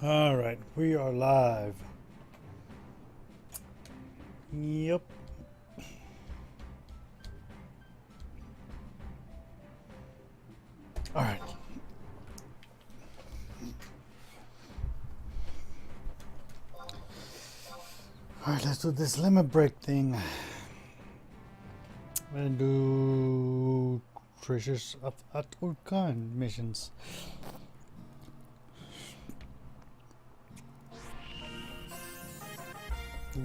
All right, we are live. Yep. All right. All right, let's do this limit break thing. I'm gonna do treasures of At-Urkan missions.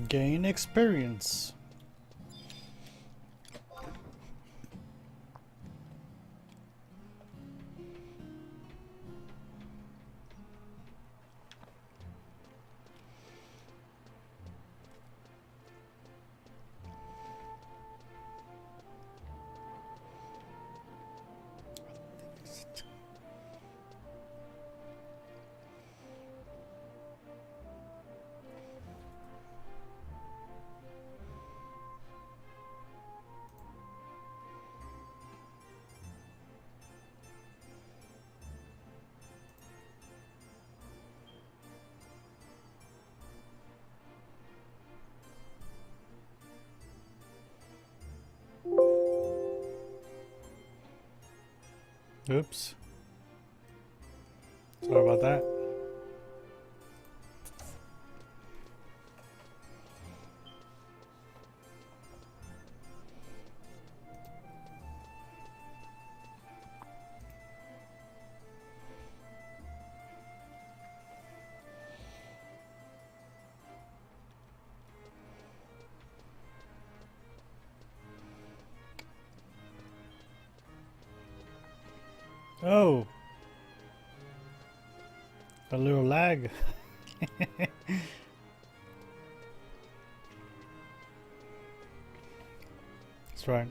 Gain experience. Oops. Sorry about that. Oh, a little lag. That's right.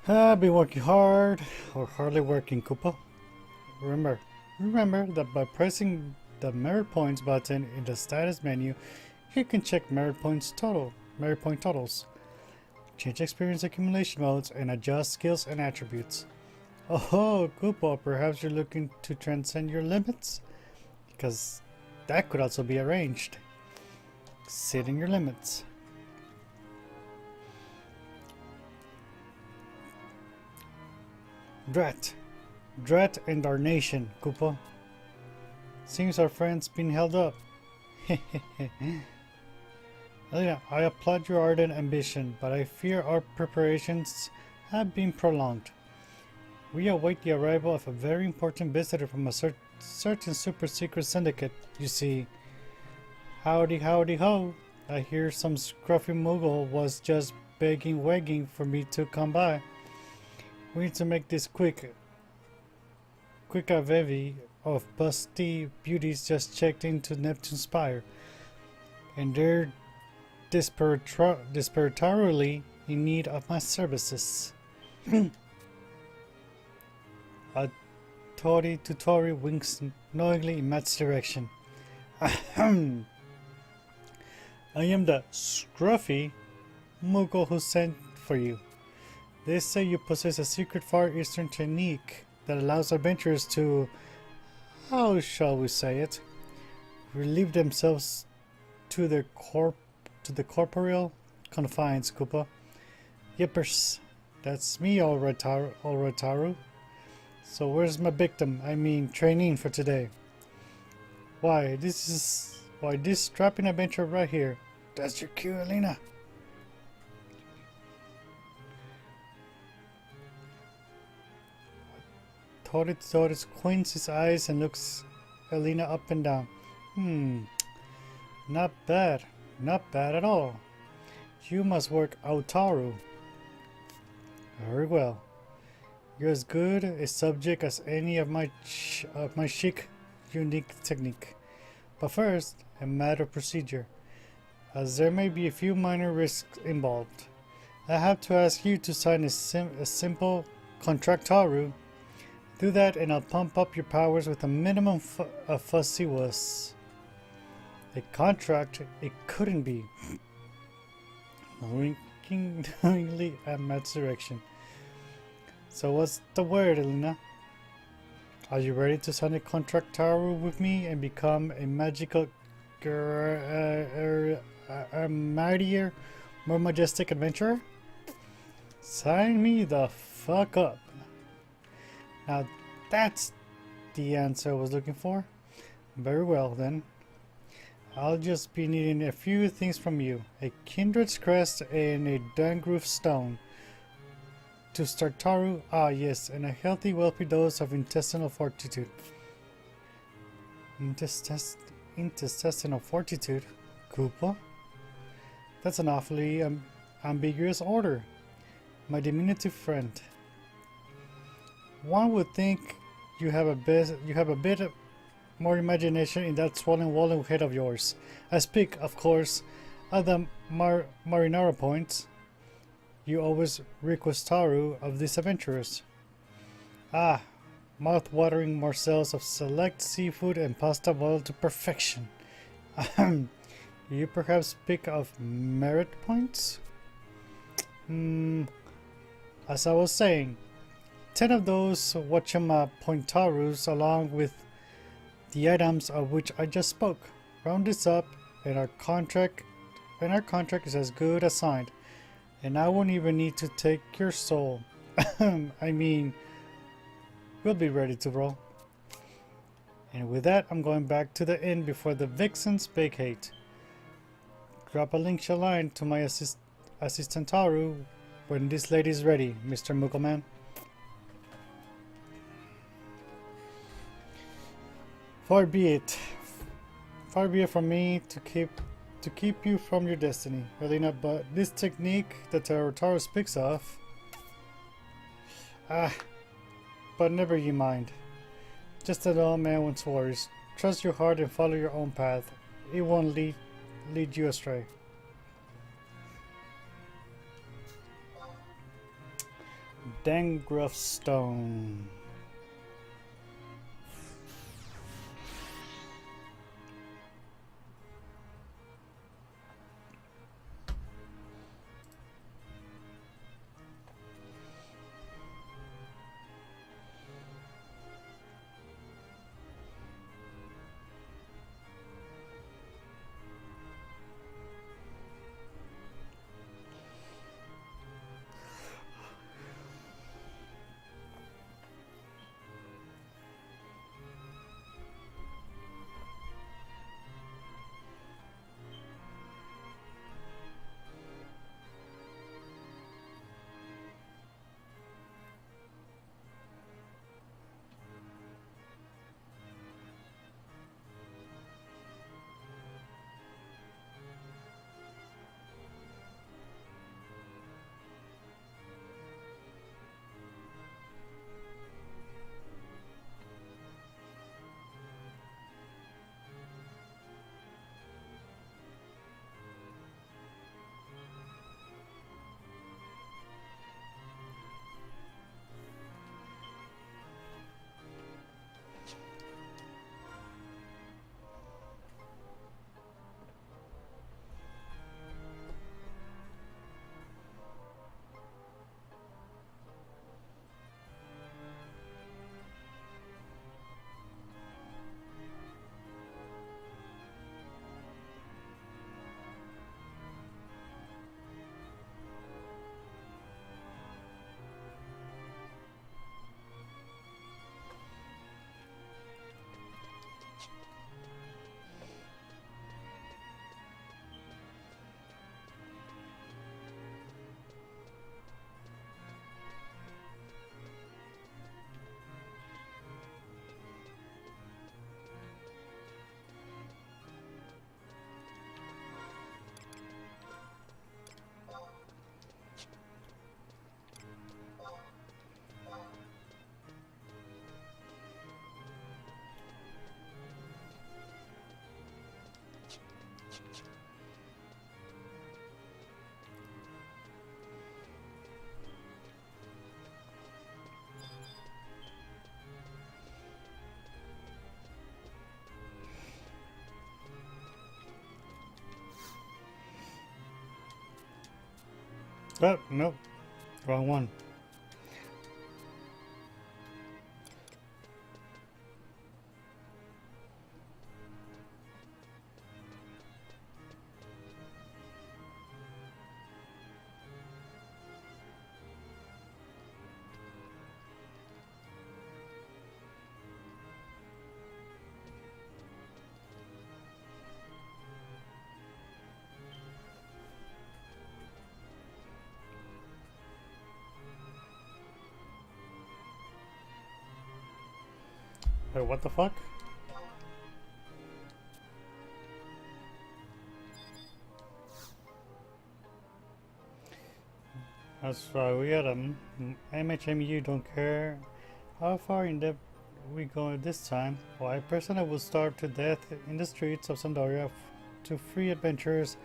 I've been working hard, or hardly working, Koopa. Remember that by pressing the merit points button in the status menu, you can check merit point totals, change experience accumulation modes, and adjust skills and attributes. Oh, Koopa, perhaps you're looking to transcend your limits? Because that could also be arranged. Exceeding your limits. Drat and our nation, Koopa. Seems our friend's been held up. Elena, I applaud your ardent ambition, but I fear our preparations have been prolonged. We await the arrival of a very important visitor from a certain super secret syndicate. You see, howdy ho. I hear some scruffy mogul was just wagging for me to come by. We need to make this quick. A bevy of busty beauties just checked into Neptune's spire, and they're desperatorily in need of my services. A Tori winks knowingly in Matt's direction. Ahem. I am the scruffy mogul who sent for you. They say you possess a secret Far Eastern technique that allows adventurers to, how shall we say it, relieve themselves to the corporeal confines, Koopa. Yippers, that's me, all right, Taru. So where's my victim? I mean, training for today. Why, this strapping adventure right here. That's your cue, Elena. Tori squints his eyes and looks Elena up and down. Not bad. Not bad at all. You must work Autaru. Very well. You're as good a subject as any of my chic, unique technique. But first, a matter of procedure. As there may be a few minor risks involved, I have to ask you to sign a simple contractaru. Do that and I'll pump up your powers with a minimum of fussy wuss. A contract? It couldn't be. Winking knowingly at Matt's direction. So what's the word, Elena? Are you ready to sign a contractaru with me and become a magical a mightier, more majestic adventurer? Sign me the fuck up. Now that's the answer I was looking for. Very well then. I'll just be needing a few things from you. A kindred's crest and a Dangroof stone. To start Taru, ah yes, and a healthy, wealthy dose of intestinal fortitude. Intestinal fortitude? Koopa? That's an awfully ambiguous order. My diminutive friend. One would think you have a bit more imagination in that swollen head of yours. I speak, of course, of the Marinara points. You always request Taru of these adventurers. Ah, mouth-watering morsels of select seafood and pasta boiled to perfection. Ahem. You perhaps speak of merit points? As I was saying, 10 of those Wachama Pointarus along with the items of which I just spoke. Round this up and our contract is as good as signed. And I won't even need to take your soul. I mean, we'll be ready to roll. And with that, I'm going back to the inn before the vixens vacate. Drop a link line to my assistant Taru when this lady is ready, Mr. Muggleman. Far be it from me to keep you from your destiny, Helena, but this technique that Taru speaks of... but never you mind. Just an old man with worries. Trust your heart and follow your own path. It won't lead you astray. Dangroof Stone. Oh, nope. Wrong one. Wait, what the fuck? That's right, we at MHMU don't care how far in depth we go this time. Why, a person will starve to death in the streets of Sandaria to free adventurers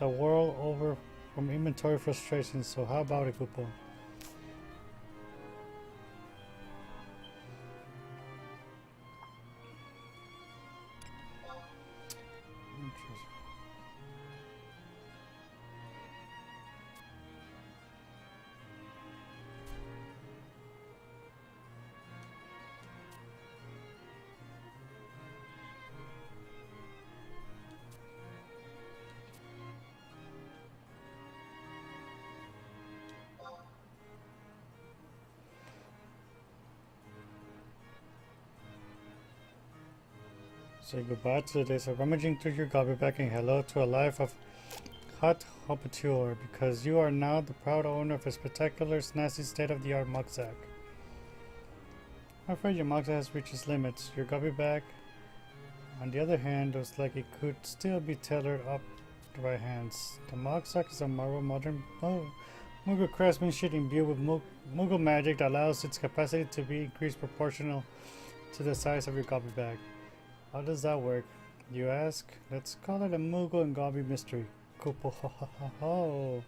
the world over from inventory frustrations. So how about it, Kupo? Say goodbye to the days of rummaging through your garbage bag and hello to a life of hot habiture, because you are now the proud owner of a spectacular, snazzy, state-of-the-art rucksack. I'm afraid your rucksack has reached its limits. Your garbage bag, on the other hand, looks like it could still be tailored up to right hands. The rucksack is a marvel modern Mughal craftsmanship imbued with Mughal magic that allows its capacity to be increased proportional to the size of your garbage bag. How does that work, you ask? Let's call it a Mughal and Gabi mystery. Kupo ho ho ho ho.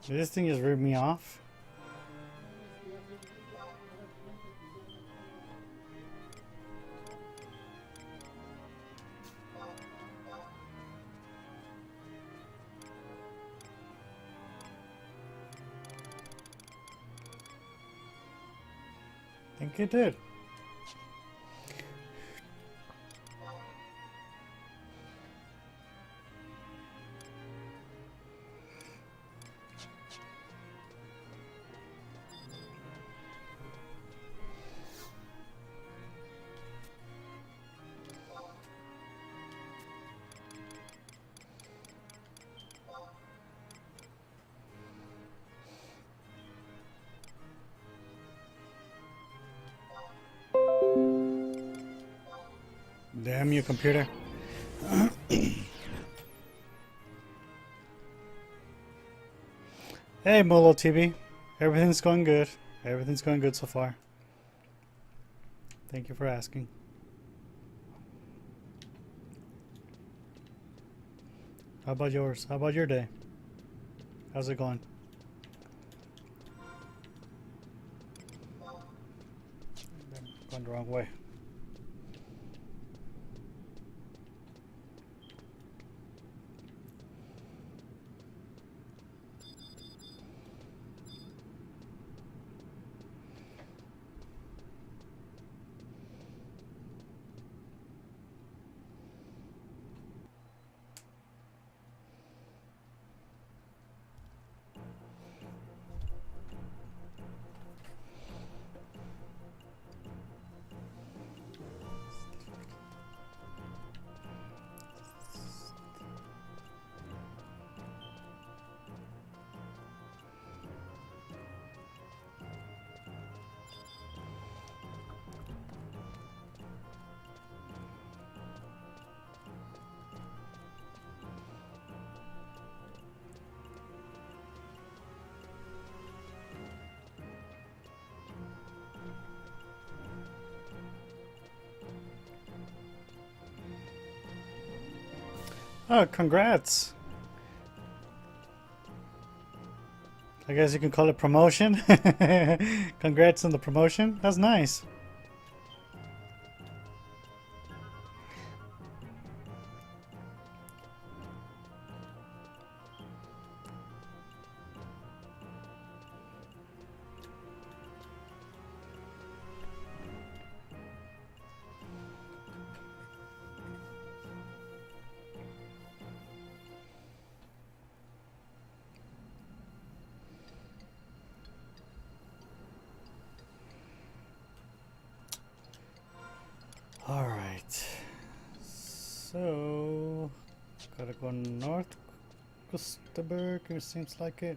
Did this thing just rip me off? I think it did. Damn you, computer. Hey, Molo TV. Everything's going good. Everything's going good so far. Thank you for asking. How about yours? How about your day? How's it going? Going the wrong way. Oh, congrats. I guess you can call it promotion. Congrats on the promotion. That's nice. Alright. So, gotta go north Gustavberg, it seems like it.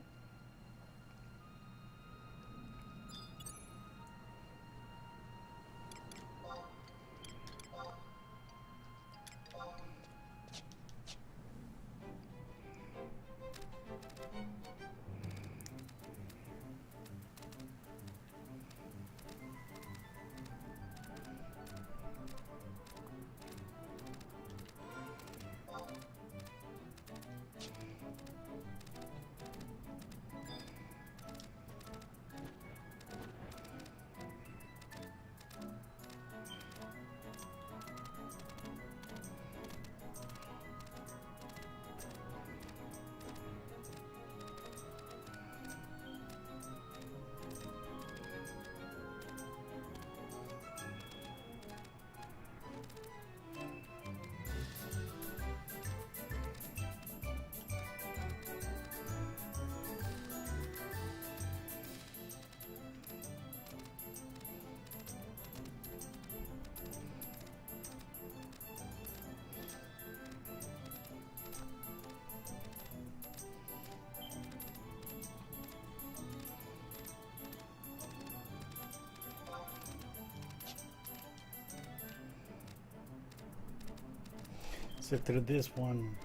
So through this one.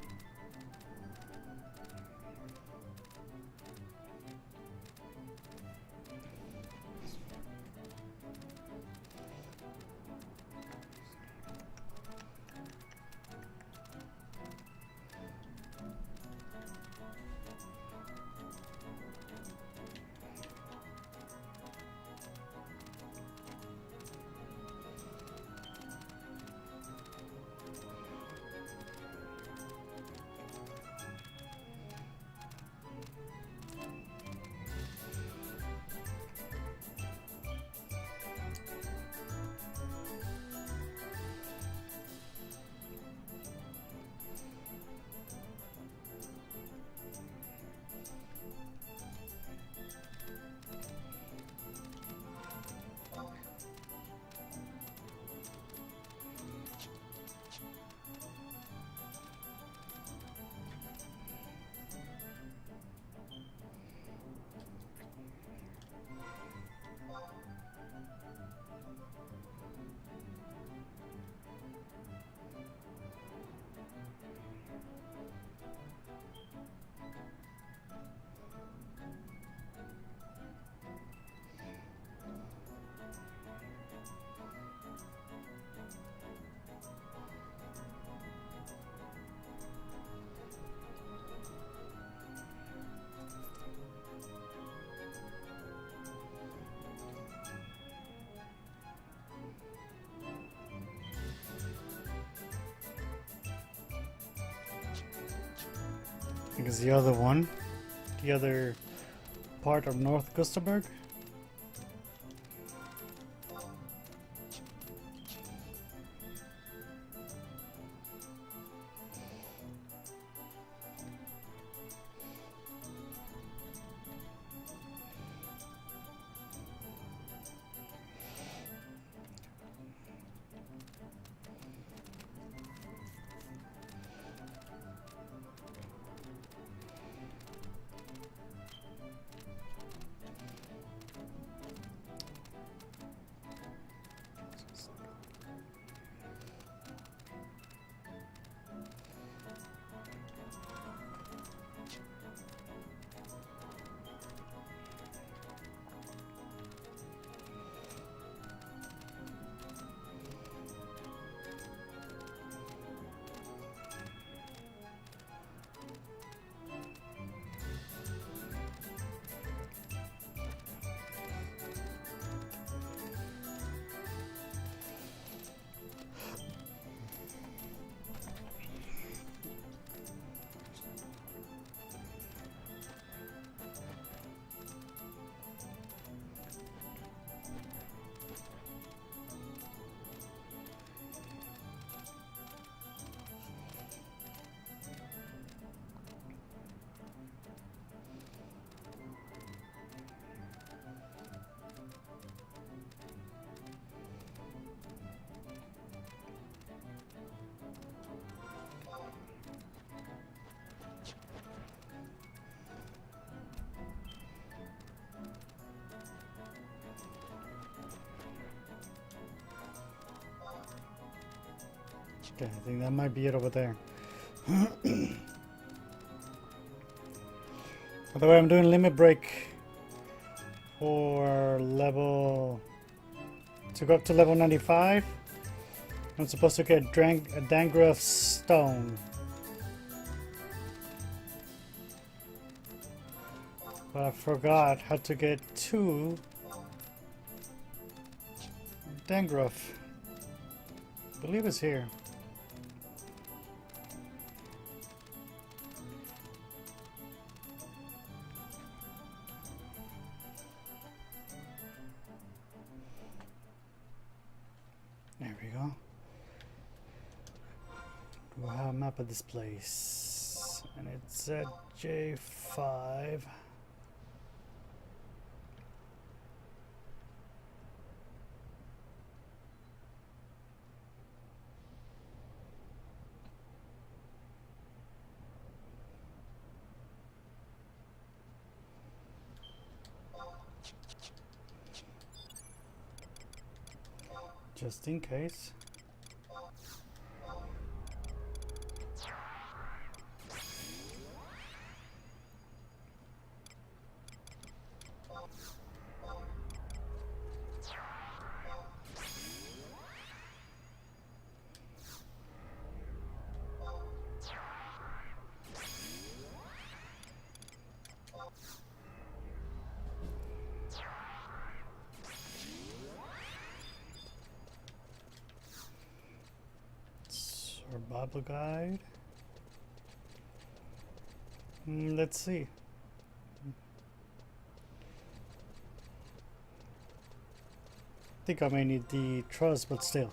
I think it's the other one. The other part of North Gustavberg. Okay, I think that might be it over there. By the way, I'm doing limit break for level... to go up to level 95. I'm supposed to get a Dangraf stone. But I forgot how to get 2 Dangraf. I believe it's here. There we go. Do I have a map of this place? And it's at J5. Just in case. Survival guide. Let's see. I think I may need the trust, but still.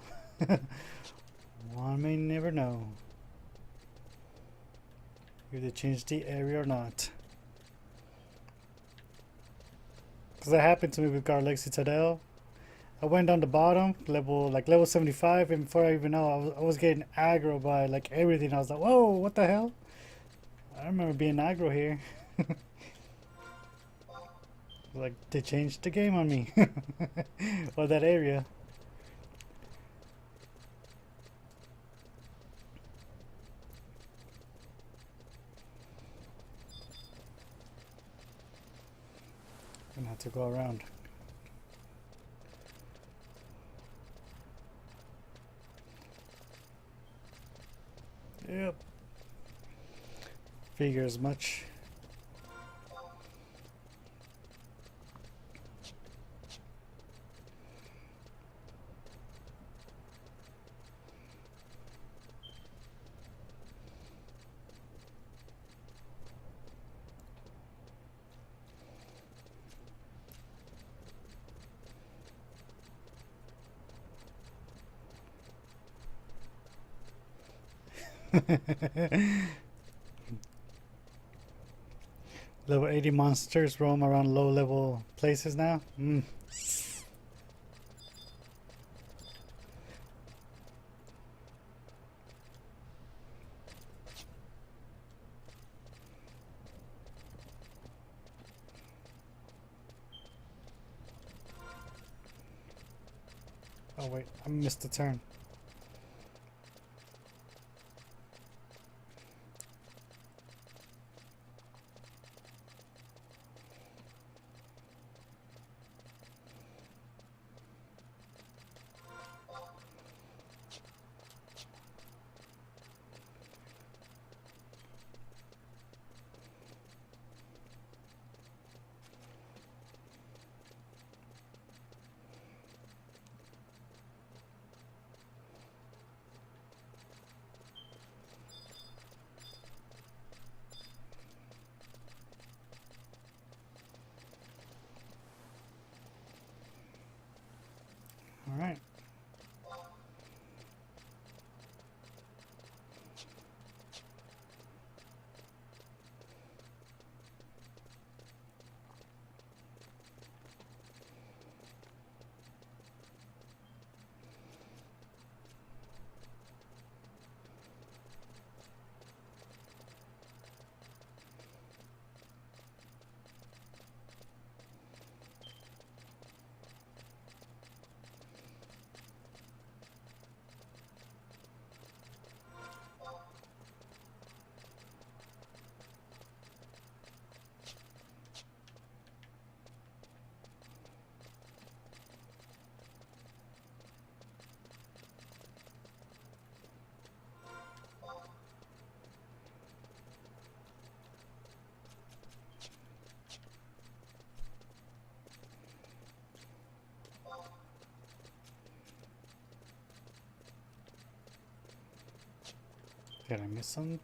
One may never know if they change the area or not. Because that happened to me with Garlic Citadel. I went down the bottom, level 75, and before I even know, I was getting aggro by like everything. I was like, whoa, what the hell? I remember being aggro here. Like, they changed the game on me. Or that area. Gonna have to go around. Yep. Figure as much. Level 80 monsters roam around low level places now. Oh wait, I missed the turn. Did I miss something?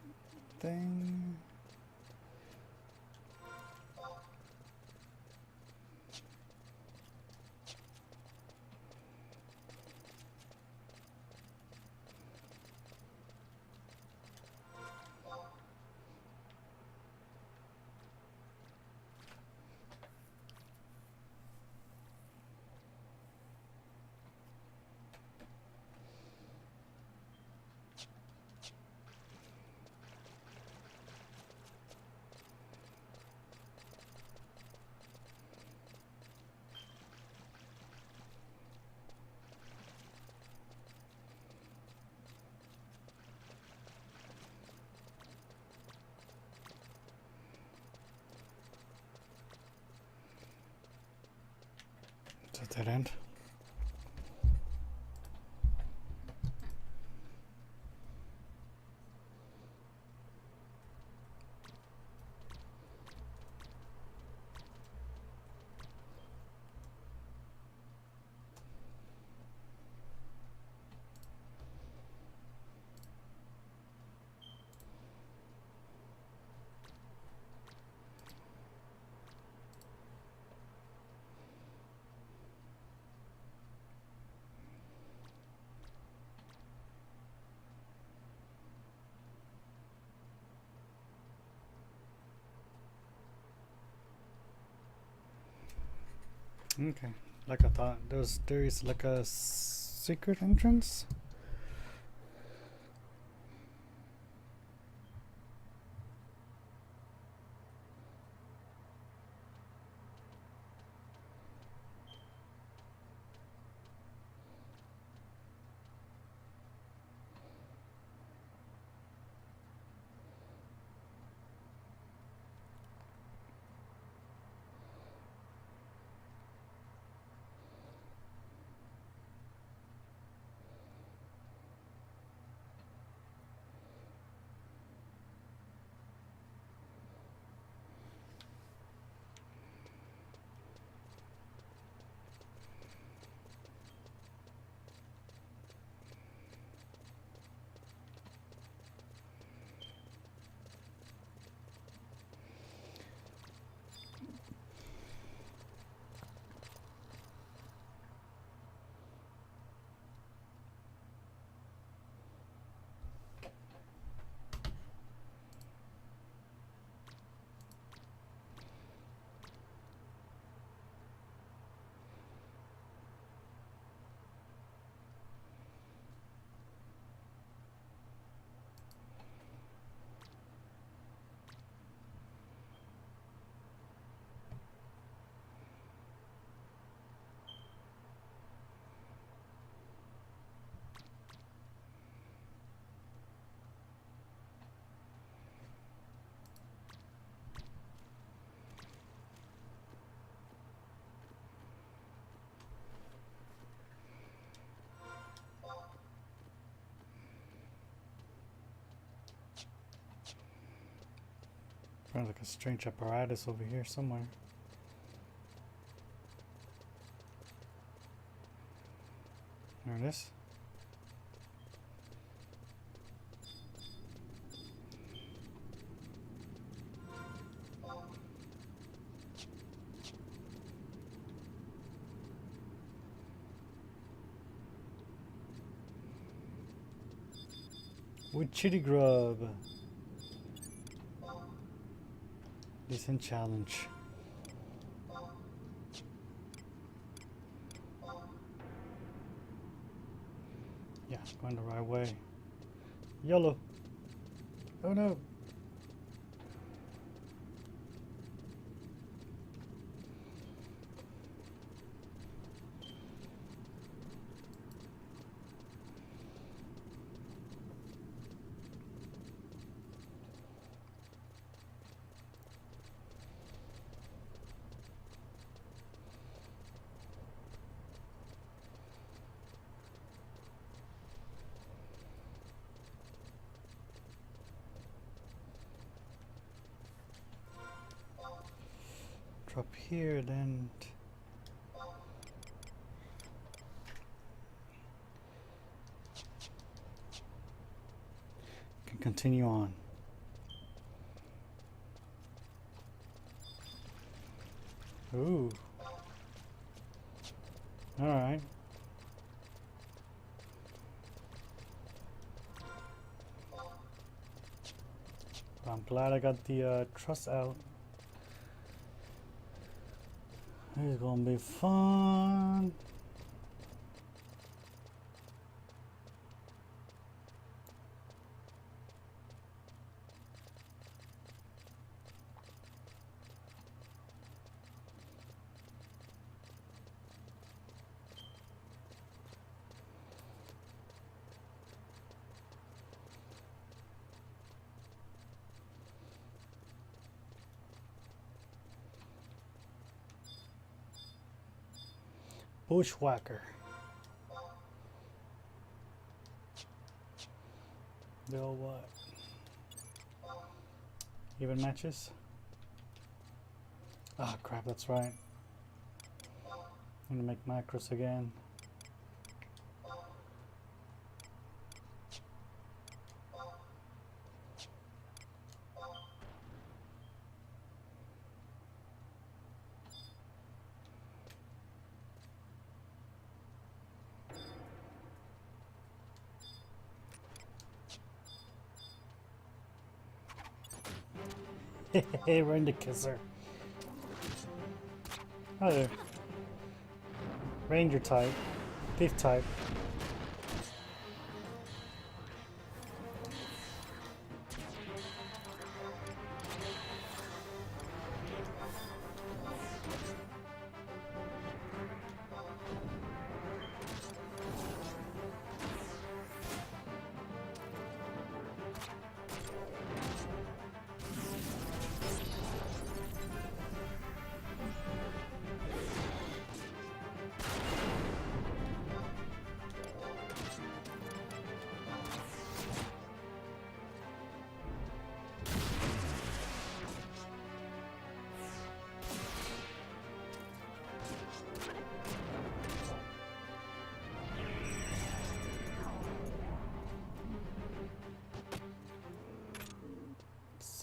Is that end? Okay, like I thought, there is like a secret entrance. Sounds like a strange apparatus over here somewhere. There it is. With chitty grub. Decent challenge. Yeah, going the right way. YOLO. Oh no. Drop here, then can continue on. Ooh. Alright. I'm glad I got the truss out. It's gonna be fun. Bushwhacker. They'll what? Even matches? Ah, crap, that's right. I'm gonna make macros again. Hey, we're in the kisser. Oh, there. Ranger type. Thief type.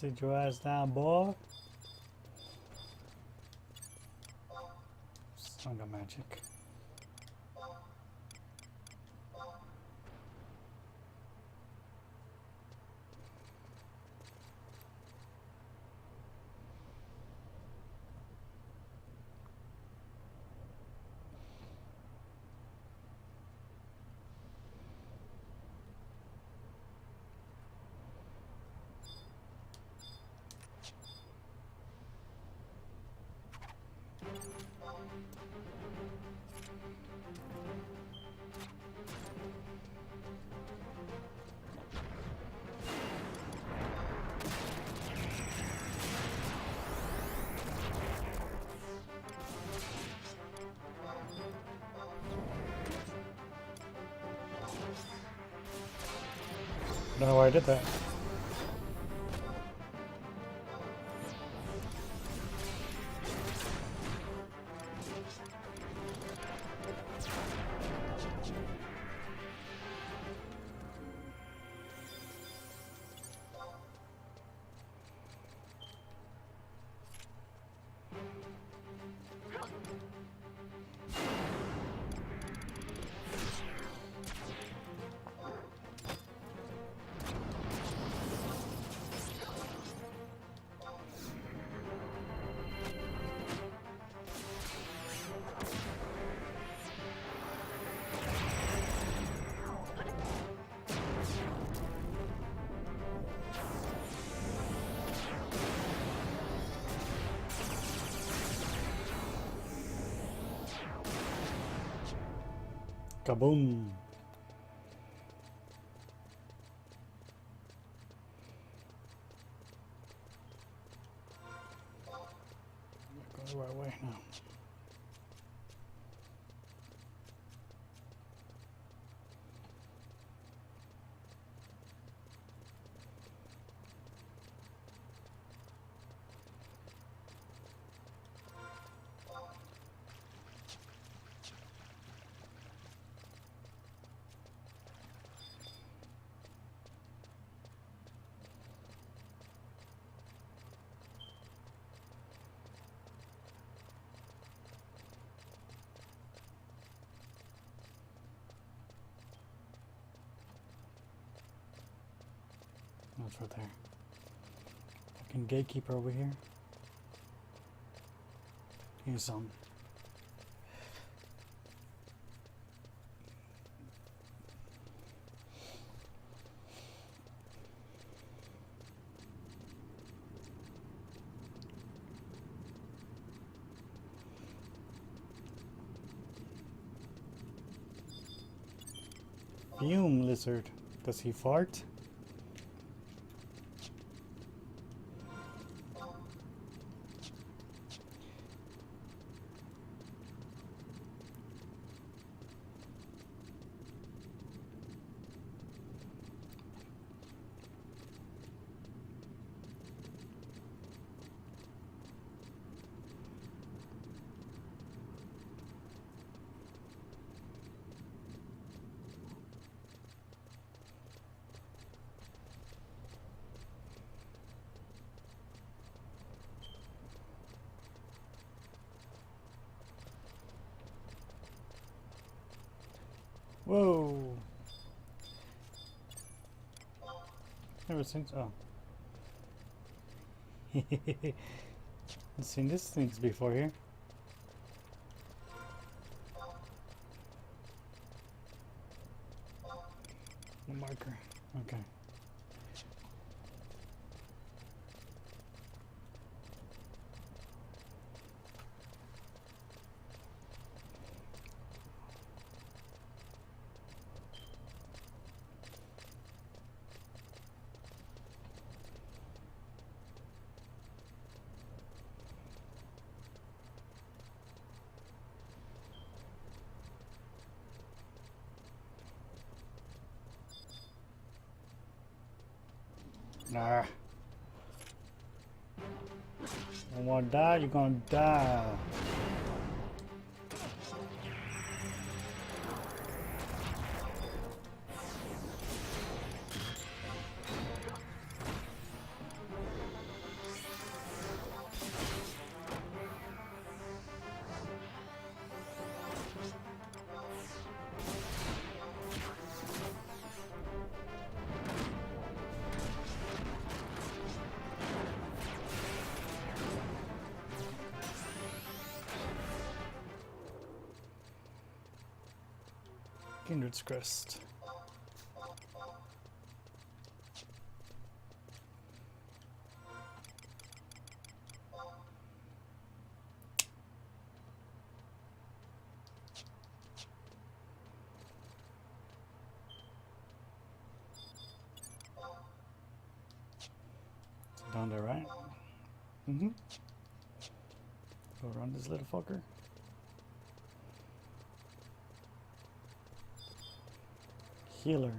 Sit your ass down, boy. Sanga magic. Don't know why I did that. Kaboom! Go the right way now. for there. Fucking gatekeeper over here. Here's some. Fume lizard. Does he fart? Whoa! Never seen. Oh. I've seen these things before here. The marker. Okay. Nah. You wanna die? You're gonna die. Kindred's Crest. It's down there, right? Mm-hmm. Go around this little fucker. Healer.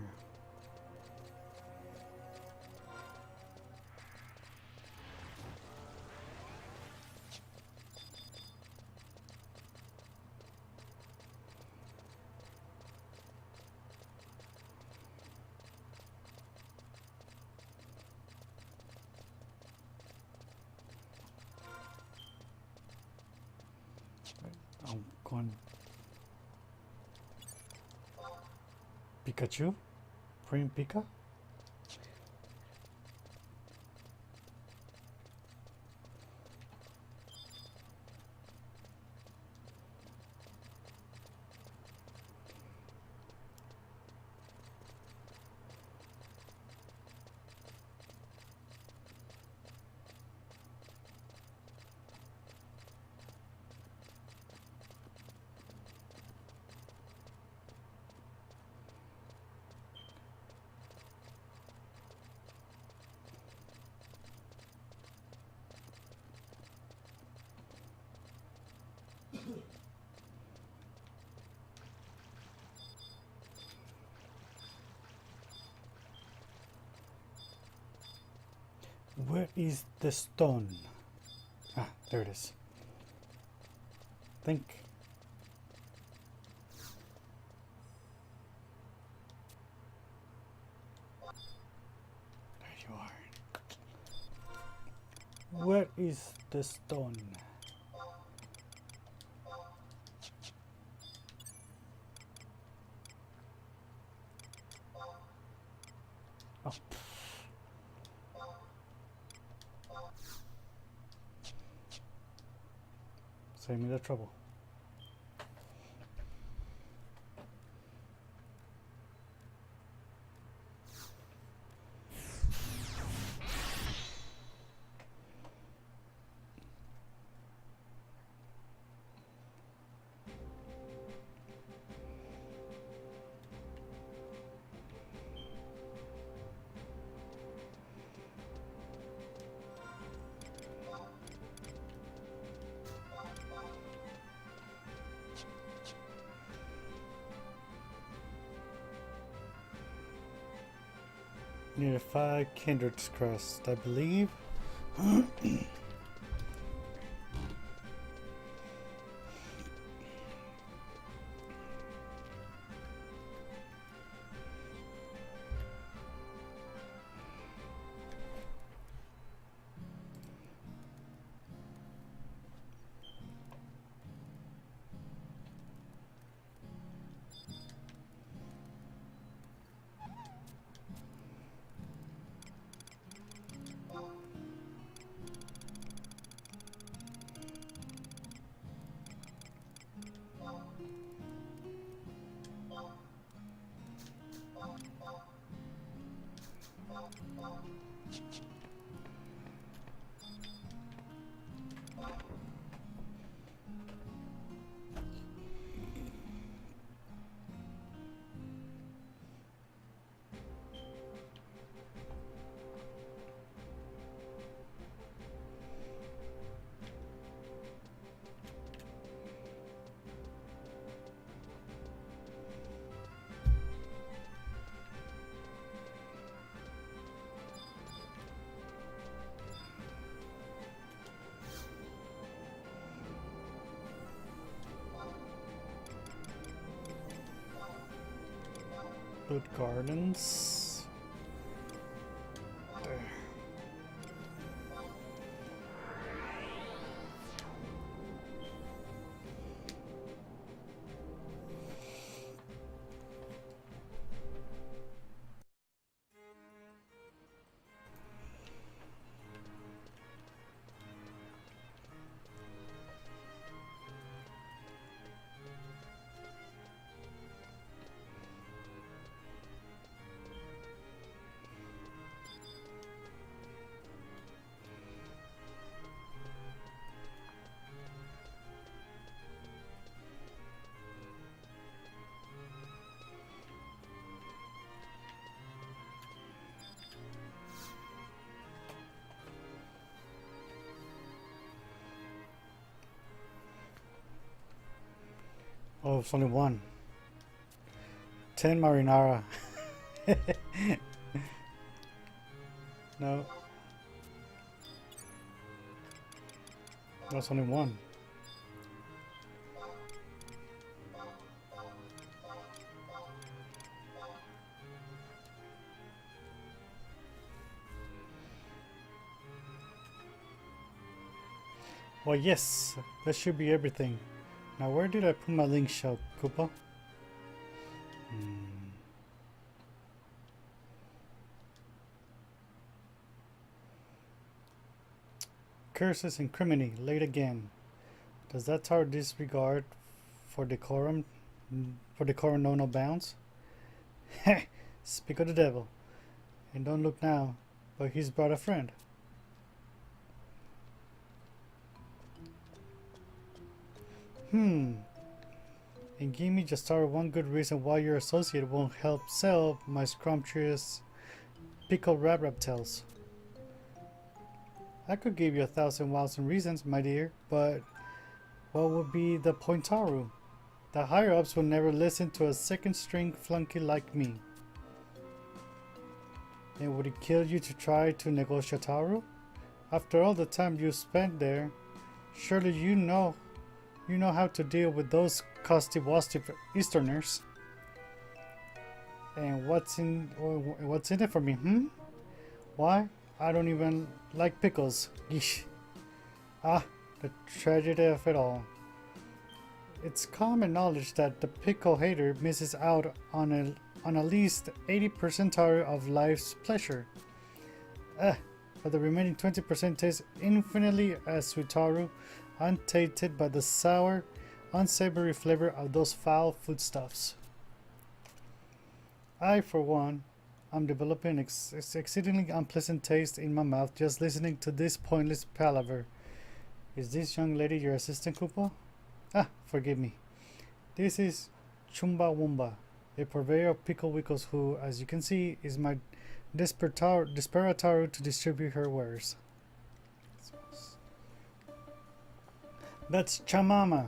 I'm going Pikachu? Prim Pika? Where is the stone? Ah, there it is. Think. There you are. Where is the stone? Oh. Save me the trouble. Near 5 Kindred's Crest, I believe. Wood Gardens. There. Oh, it's only one. 10 marinara. No. That's only one. Well, yes, that should be everything. Now, where did I put my link shell, Koopa? Curses and criminy, late again. Does that tower disregard for decorum? For decorum know no bounds? Heh! Speak of the devil. And don't look now, but he's brought a friend. And give me just one good reason why your associate won't help sell my scrumptious pickled rab tails. I could give you 1,000 thousand reasons, my dear, but what would be the point, Taru? The higher-ups will never listen to a second-string flunky like me. And would it kill you to try to negotiate, Taru? After all the time you spent there, surely you know how to deal with those costy-wasty Easterners. And what's in it for me, Why? I don't even like pickles. Yeesh. Ah, the tragedy of it all. It's common knowledge that the pickle hater misses out on at least 80% of life's pleasure. But the remaining 20% tastes infinitely as sweet, Taru. untainted by the sour, unsavory flavor of those foul foodstuffs. I, for one, am developing exceedingly unpleasant taste in my mouth just listening to this pointless palaver. Is this young lady your assistant, Koopa? Ah, forgive me. This is Chumbawamba, a purveyor of pickle wickles who, as you can see, is my desperataru to distribute her wares. That's Chamama,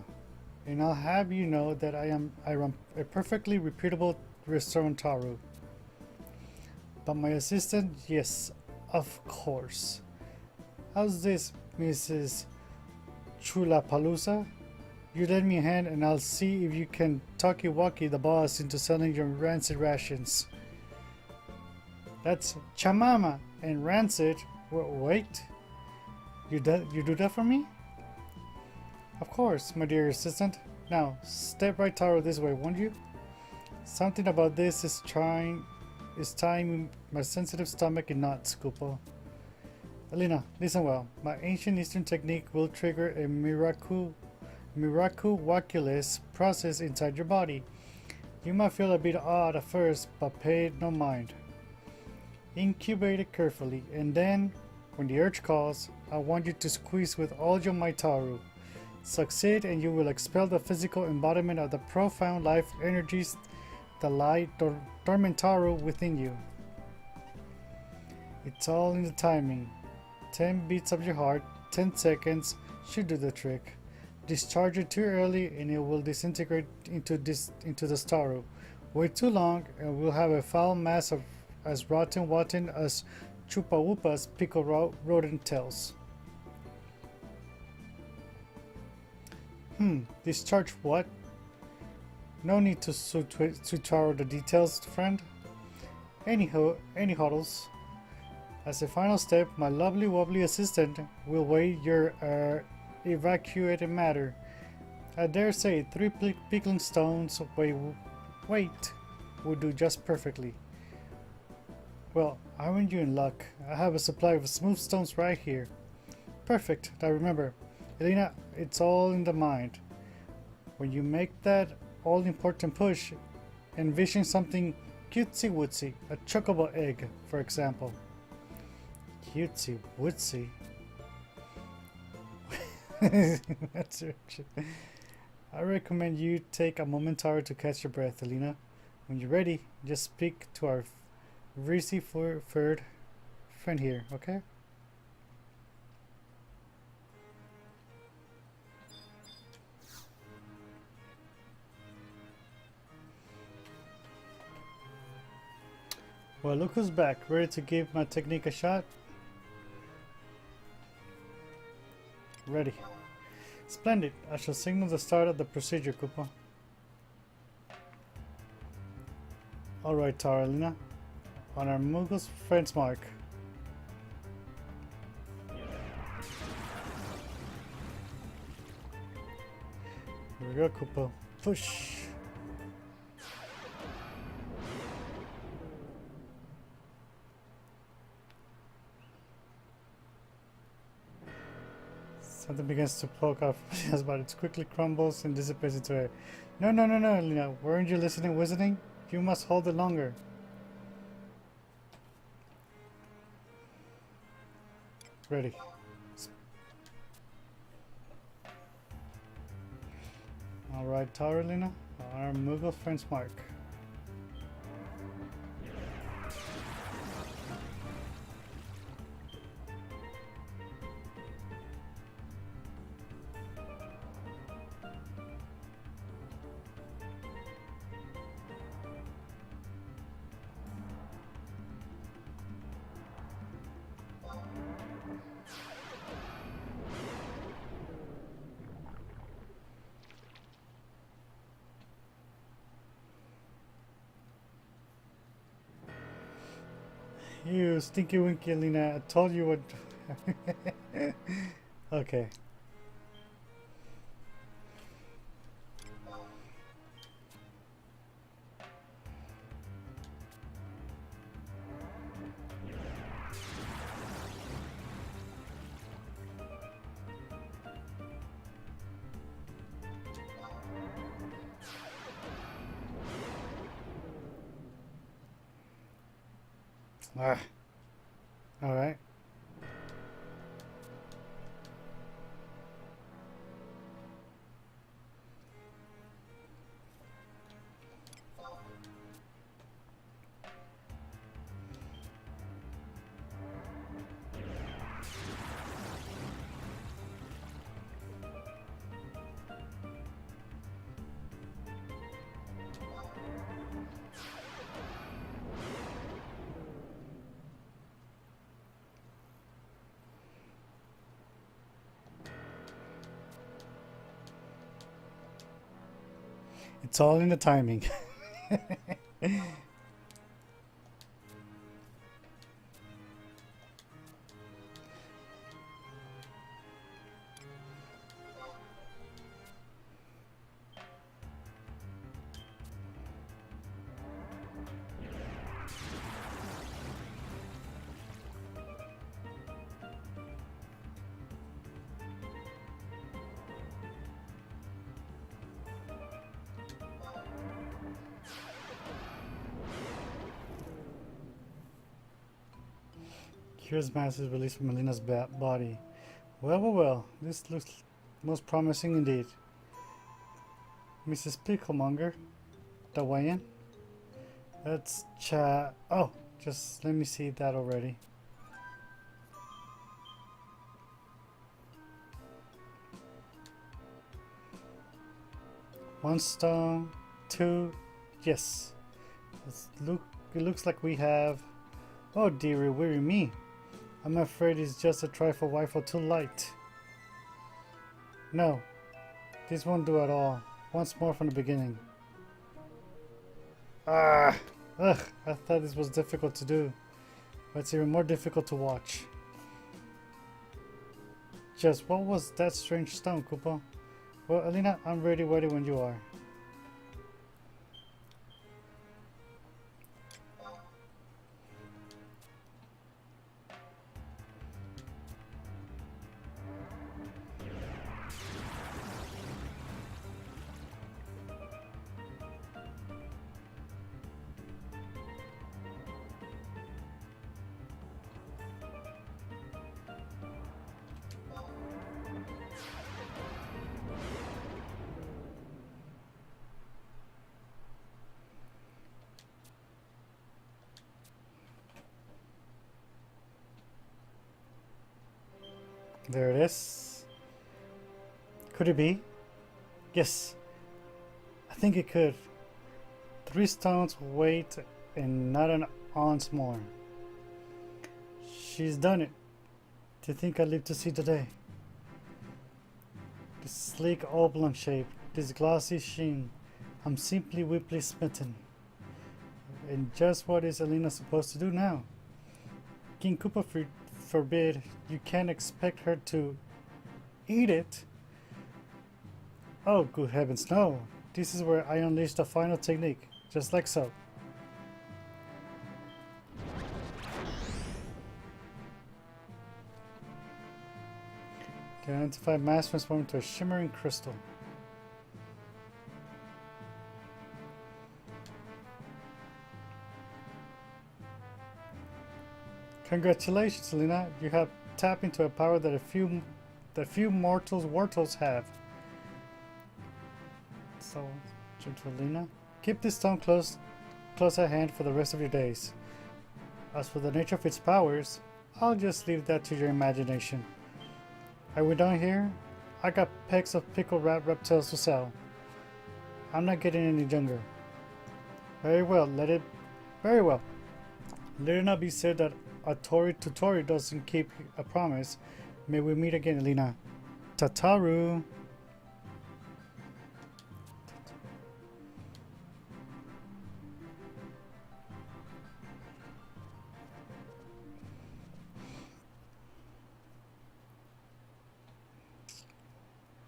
and I'll have you know that I run a perfectly reputable restaurantaro. But my assistant, yes, of course. How's this, Mrs. Chulapalooza? You lend me a hand and I'll see if you can talkie-walkie the boss into selling your rancid rations. That's Chamama and rancid. Wait, you do that for me? Of course, my dear assistant. Now, step right Taro this way, won't you? Something about this is tying my sensitive stomach in knots, Koopa. Alina, listen well. My ancient Eastern technique will trigger a miraculous process inside your body. You might feel a bit odd at first, but pay no mind. Incubate it carefully, and then, when the urge calls, I want you to squeeze with all your might, Taru. Succeed, and you will expel the physical embodiment of the profound life energies that lie dormentaru within you. It's all in the timing. 10 beats of your heart, 10 seconds should do the trick. Discharge it too early and it will disintegrate into the staru. Wait too long and we'll have a foul mass of as rotten as Chupa-Woopa's pickle rodent tails. Discharge what? No need to tutor the details, friend. Any huddles. As a final step, my lovely wobbly assistant will weigh your evacuated matter. I dare say 3 pickling stones weight would do just perfectly. Well, aren't you in luck? I have a supply of smooth stones right here. Perfect. Now remember, Elena, it's all in the mind. When you make that all-important push, envision something cutesy-wootsy, a chocobo egg, for example. Cutesy-wootsy? That's right. I recommend you take a momentary to catch your breath, Elena. When you're ready, just speak to our greasy-furred friend here, okay? Well, look who's back, ready to give my technique a shot. Ready. Splendid. I shall signal the start of the procedure, Koopa. Alright, Taralina. On our Muggle's friend's mark. Here we go, Koopa. Push! Something begins to poke off his body. It quickly crumbles and dissipates into air. No, Lina. Weren't you listening, wizarding? You must hold it longer. Ready. Alright, Tower, Lina. Our Moogle friend's mark. You stinky winky, Lina. I told you what. Okay. Ah. Alright. It's all in the timing. Curious mass is released from Melina's body. Well, well, well. This looks most promising indeed. Mrs. Picklemonger, the way-in. Let's chat. Oh, just let me see that already. One stone, two, yes. It looks like we have. Oh, dearie, weary me. I'm afraid it's just a trifle rifle too light. No, this won't do at all. Once more from the beginning. Ah! Ugh, I thought this was difficult to do, but it's even more difficult to watch. Just what was that strange stone, Koopa? Well, Alina, I'm ready when you are. There it is. Could it be? Yes, I think it could. 3 stones weight and not an ounce more. She's done it. To think I live to see today. This sleek oblong shape, this glossy sheen. I'm simply whiply smitten. And just what is Alina supposed to do now? King Koopa forbid, you can't expect her to eat it. Oh, good heavens, no. This is where I unleash the final technique, just like so. The identified mass transformed into a shimmering crystal. Congratulations, Alina. You have tapped into a power that few mortals have. So, gentle Alina, keep this stone close at hand for the rest of your days. As for the nature of its powers, I'll just leave that to your imagination. Are we done here? I got pecks of pickled rat reptiles to sell. I'm not getting any younger. Very well. Let it not be said that a Tori Tutori doesn't keep a promise. May we meet again, Alina. Tataru.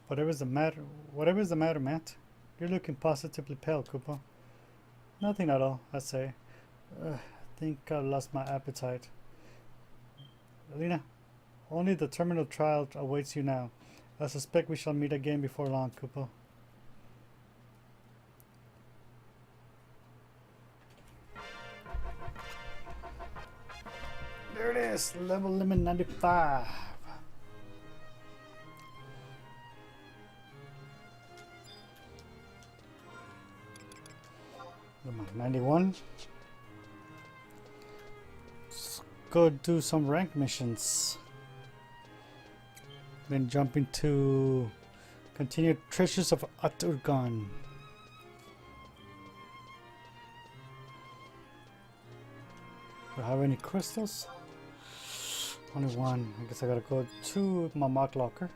Whatever's the matter, Matt? You're looking positively pale, Koopa. Nothing at all, I say. I think I've lost my appetite. Alina, only the terminal trial awaits you now. I suspect we shall meet again before long, Koopa. Yes, level limit 95. Come on, 91. Let's go do some rank missions. Then jump into continued treasures of Aturgan. Do I have any crystals? Only one. I guess I gotta go to my mark locker.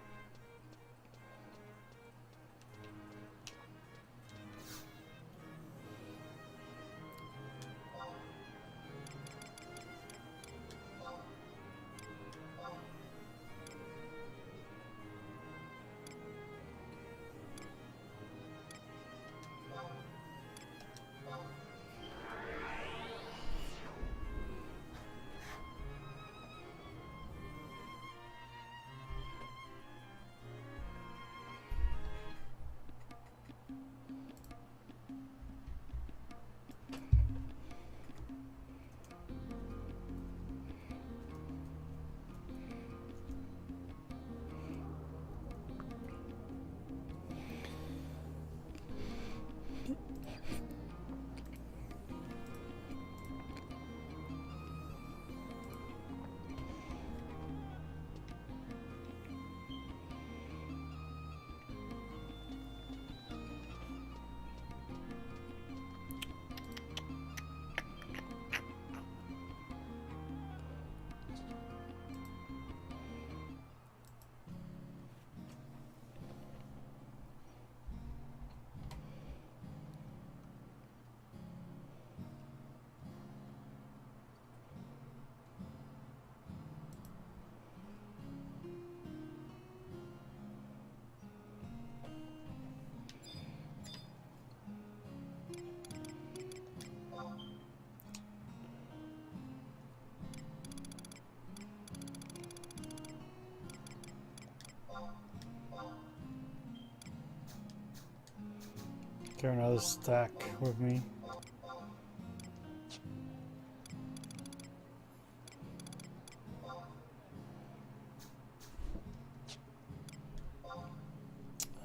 Carry another stack with me.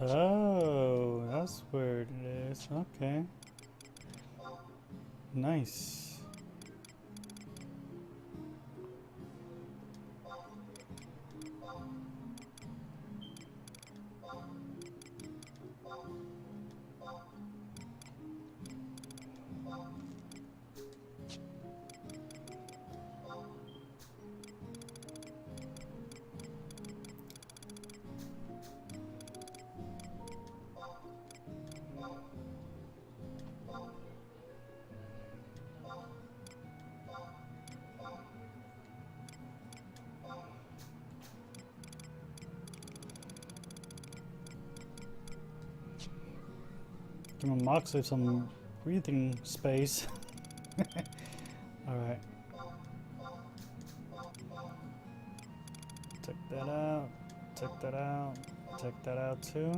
Oh, that's where it is. Okay. Nice. Give my Moxley some breathing space. Alright. Check that out. Check that out. Check that out too.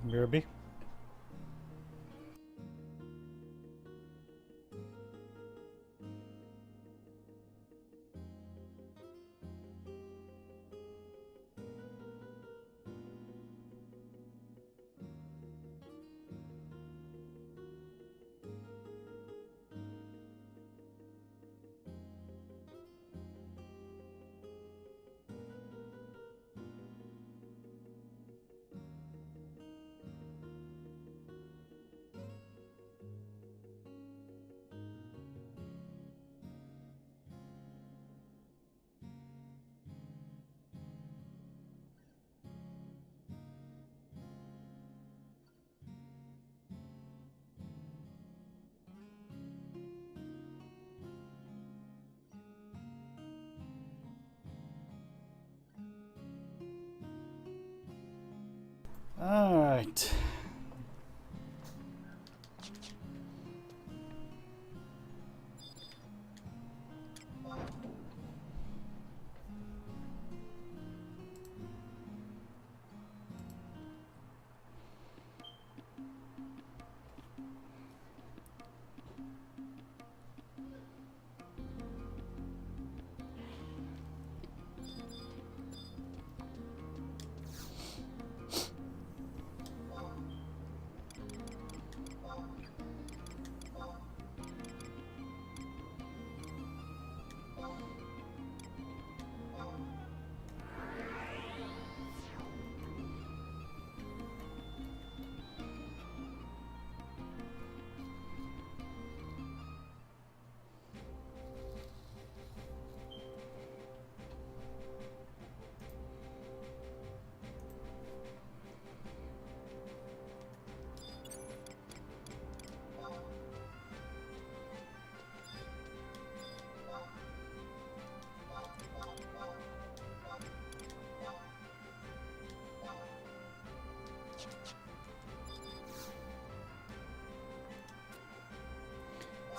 Mirby. Alright.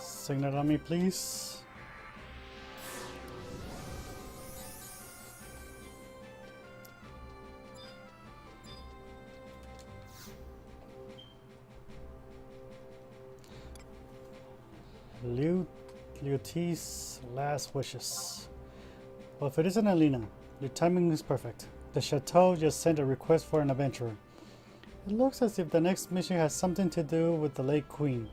Signal on me, please. Liu T's last wishes. Well, if it isn't Alina, your timing is perfect. The chateau just sent a request for an adventurer. It looks as if the next mission has something to do with the late queen.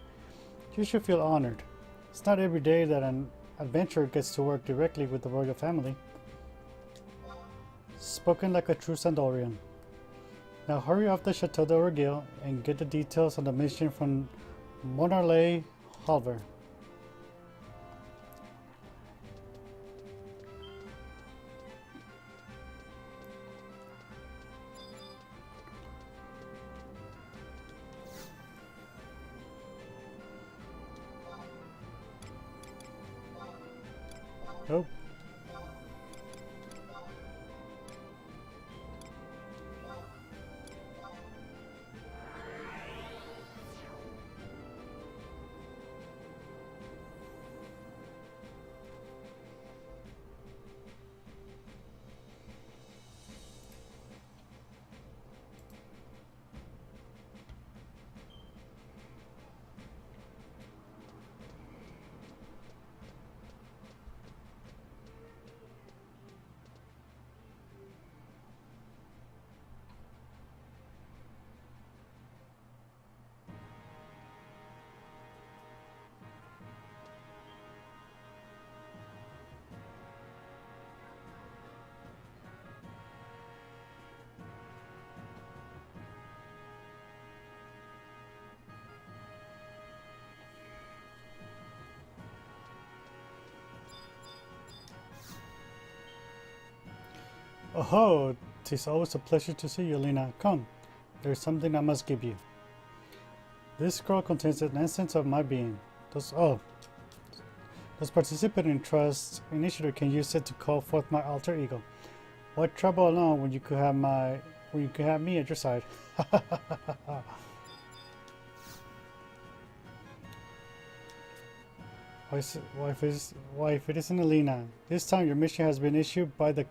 You should feel honored. It's not every day that an adventurer gets to work directly with the royal family. Spoken like a true Sandorian. Now hurry off to Chateau d'Orgil and get the details on the mission from Monarlay Halver. Nope. Oh, it is always a pleasure to see you, Lena. Come, there's something I must give you. This scroll contains an essence of my being. Those participating in Trust Initiative can use it to call forth my alter ego. Why trouble alone when you could have me at your side? Why if it isn't Alina? This time your mission has been issued by the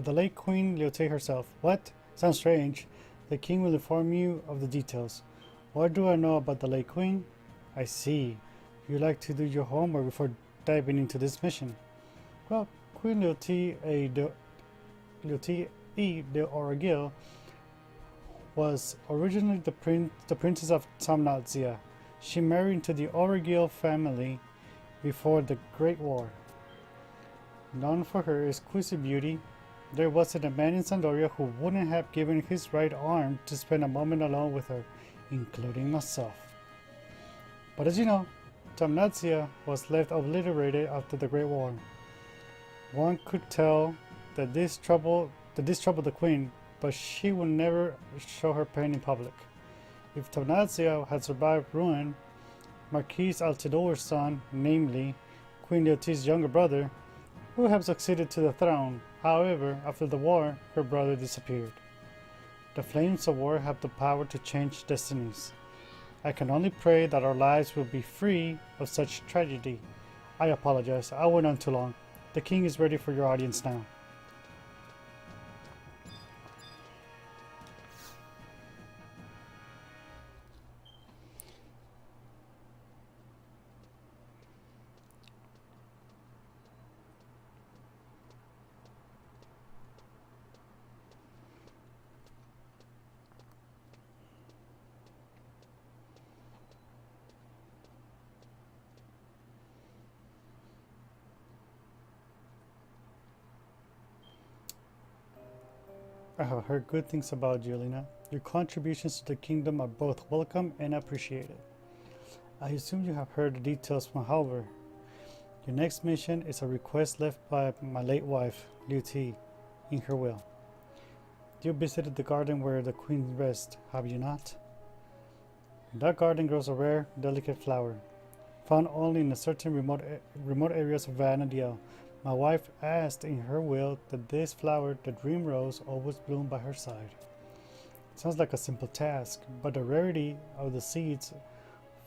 late Queen Lyote herself. What? Sounds strange. The king will inform you of the details. What do I know about the late queen? I see. You like to do your homework before diving into this mission. Well, Queen Lyote de Oragil was originally the princess of Tamnazia. She married into the Oragil family before the Great War. Known for her exquisite beauty, there wasn't a man in Sandoria who wouldn't have given his right arm to spend a moment alone with her, including myself. But as you know, Tamnazia was left obliterated after the Great War. One could tell that this troubled the queen, but she would never show her pain in public. If Tamnazia had survived ruin, Marquis Altidor's son, namely Queen Lyote's younger brother, would have succeeded to the throne. However, after the war, her brother disappeared. The flames of war have the power to change destinies. I can only pray that our lives will be free of such tragedy. I apologize. I went on too long. The king is ready for your audience now. I have heard good things about you, Lena. Your contributions to the kingdom are both welcome and appreciated. I assume you have heard the details from Halvor. Your next mission is a request left by my late wife, Liu Ti, in her will. You visited the garden where the queen rests, have you not? In that garden grows a rare, delicate flower, found only in a certain remote areas of Vana'diel. My wife asked in her will that this flower, the dream rose, always bloom by her side. It sounds like a simple task, but the rarity of the seeds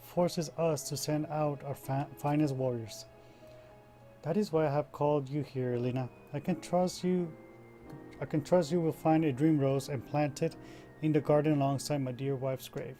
forces us to send out our finest warriors. That is why I have called you here, Elena. I can trust you will find a dream rose and plant it in the garden alongside my dear wife's grave.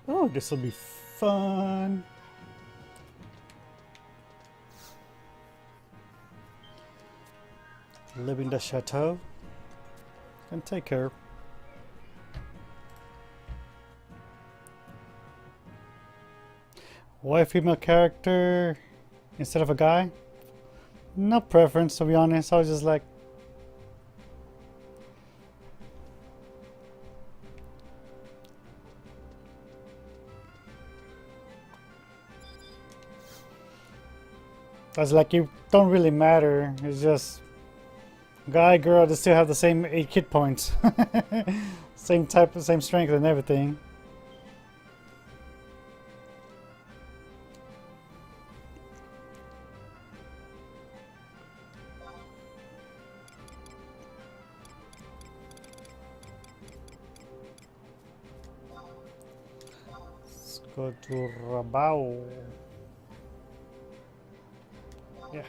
Oh, this will be fun. Living the chateau. Can take care. Why a female character instead of a guy? No preference, to be honest. I was just like, it don't really matter. It's just guy, girl, they still have the same 8 hit points. Same type, same strength and everything. Let's go to Rabao. Yeah.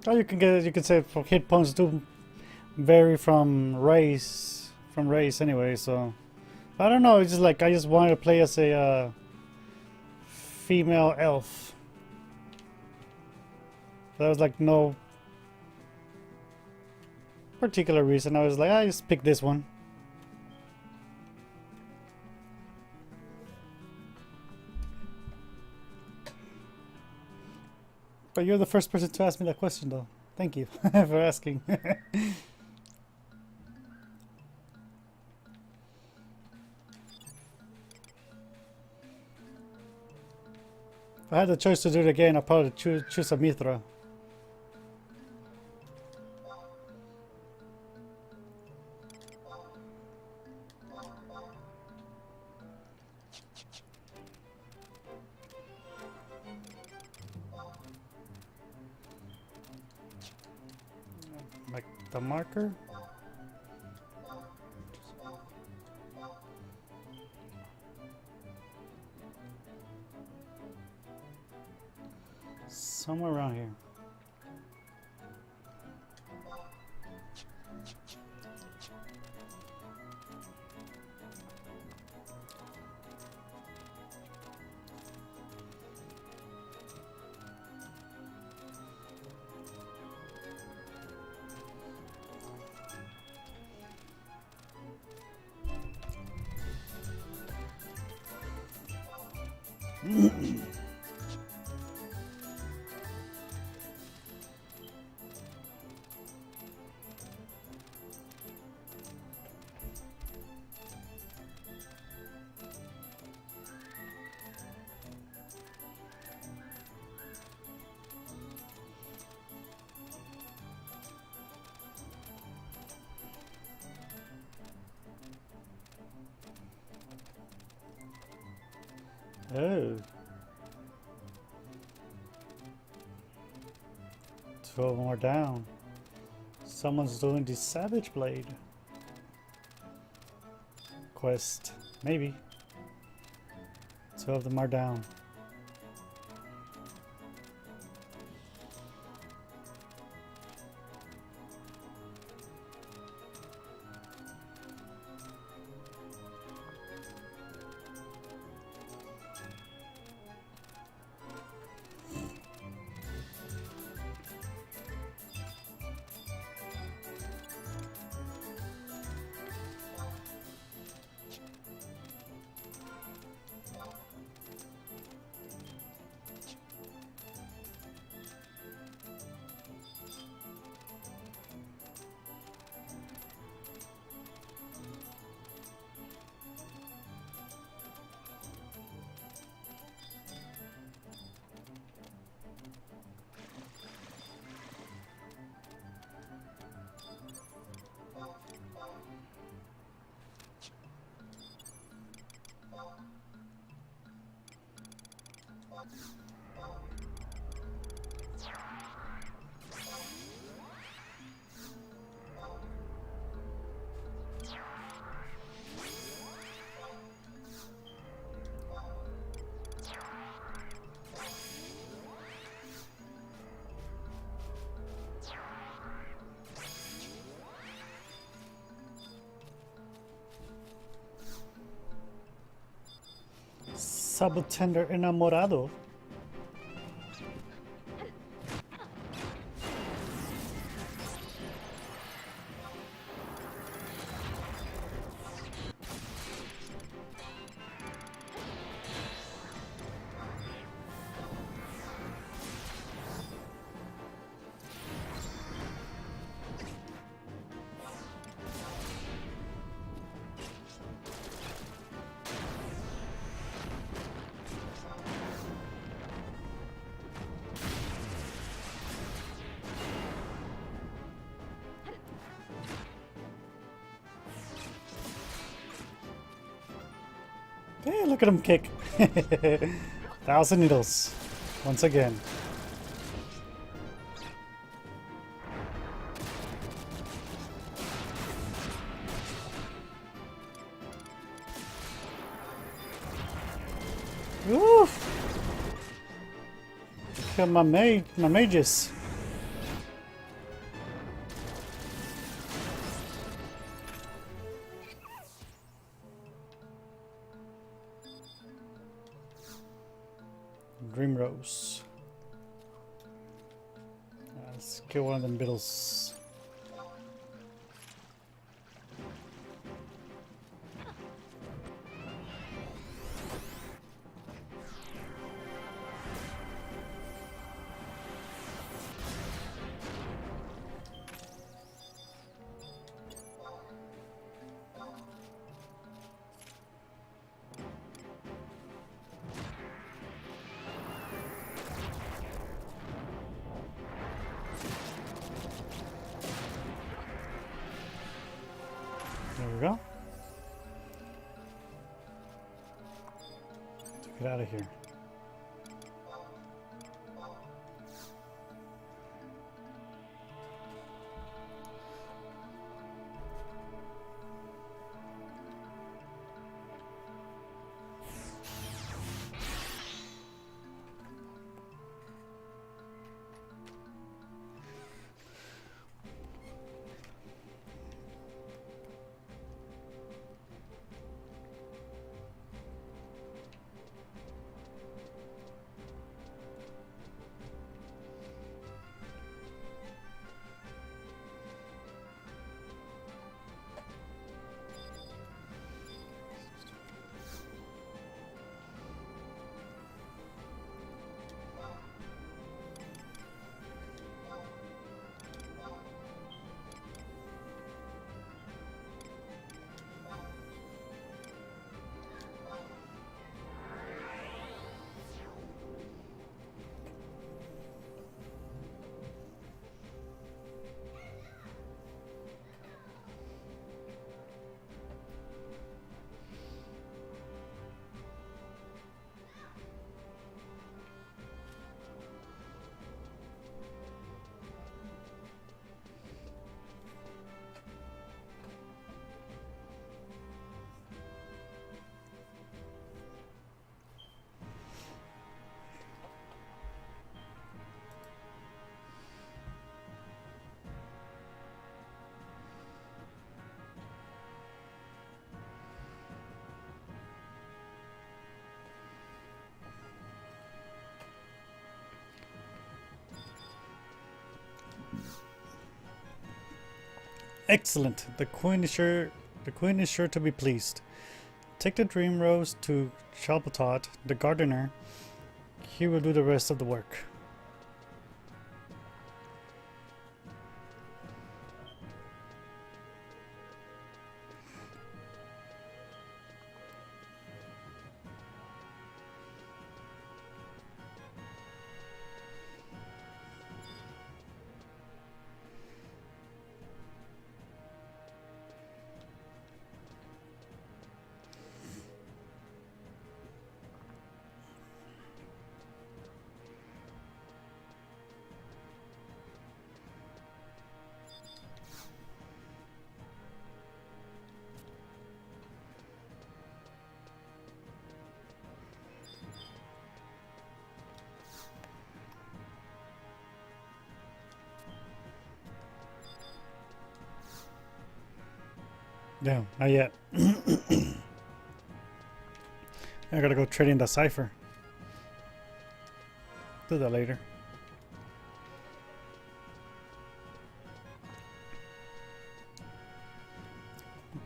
Oh, you can say for hit points do vary from race anyway, so I don't know, it's just like I just wanted to play as a female elf. There was like no particular reason. I was like, I just picked this one. But you're the first person to ask me that question, though. Thank you for asking. If I had the choice to do it again, I'd probably choose a Mithra. Like the marker. Somewhere around here. Oh. 12 more down. Someone's doing the Savage Blade quest. Maybe. 2 of them are down. Subtender enamorado. Hey, look at him kick. 1,000 needles. Once again. Oof! Kill my mages. Dream Rose. Let's kill one of them biddles. There we go. Let's get out of here. Excellent. The queen is sure to be pleased. Take the dream rose to Shalbatot, the gardener. He will do the rest of the work. No, not yet. I gotta go trade in the cipher. Do that later.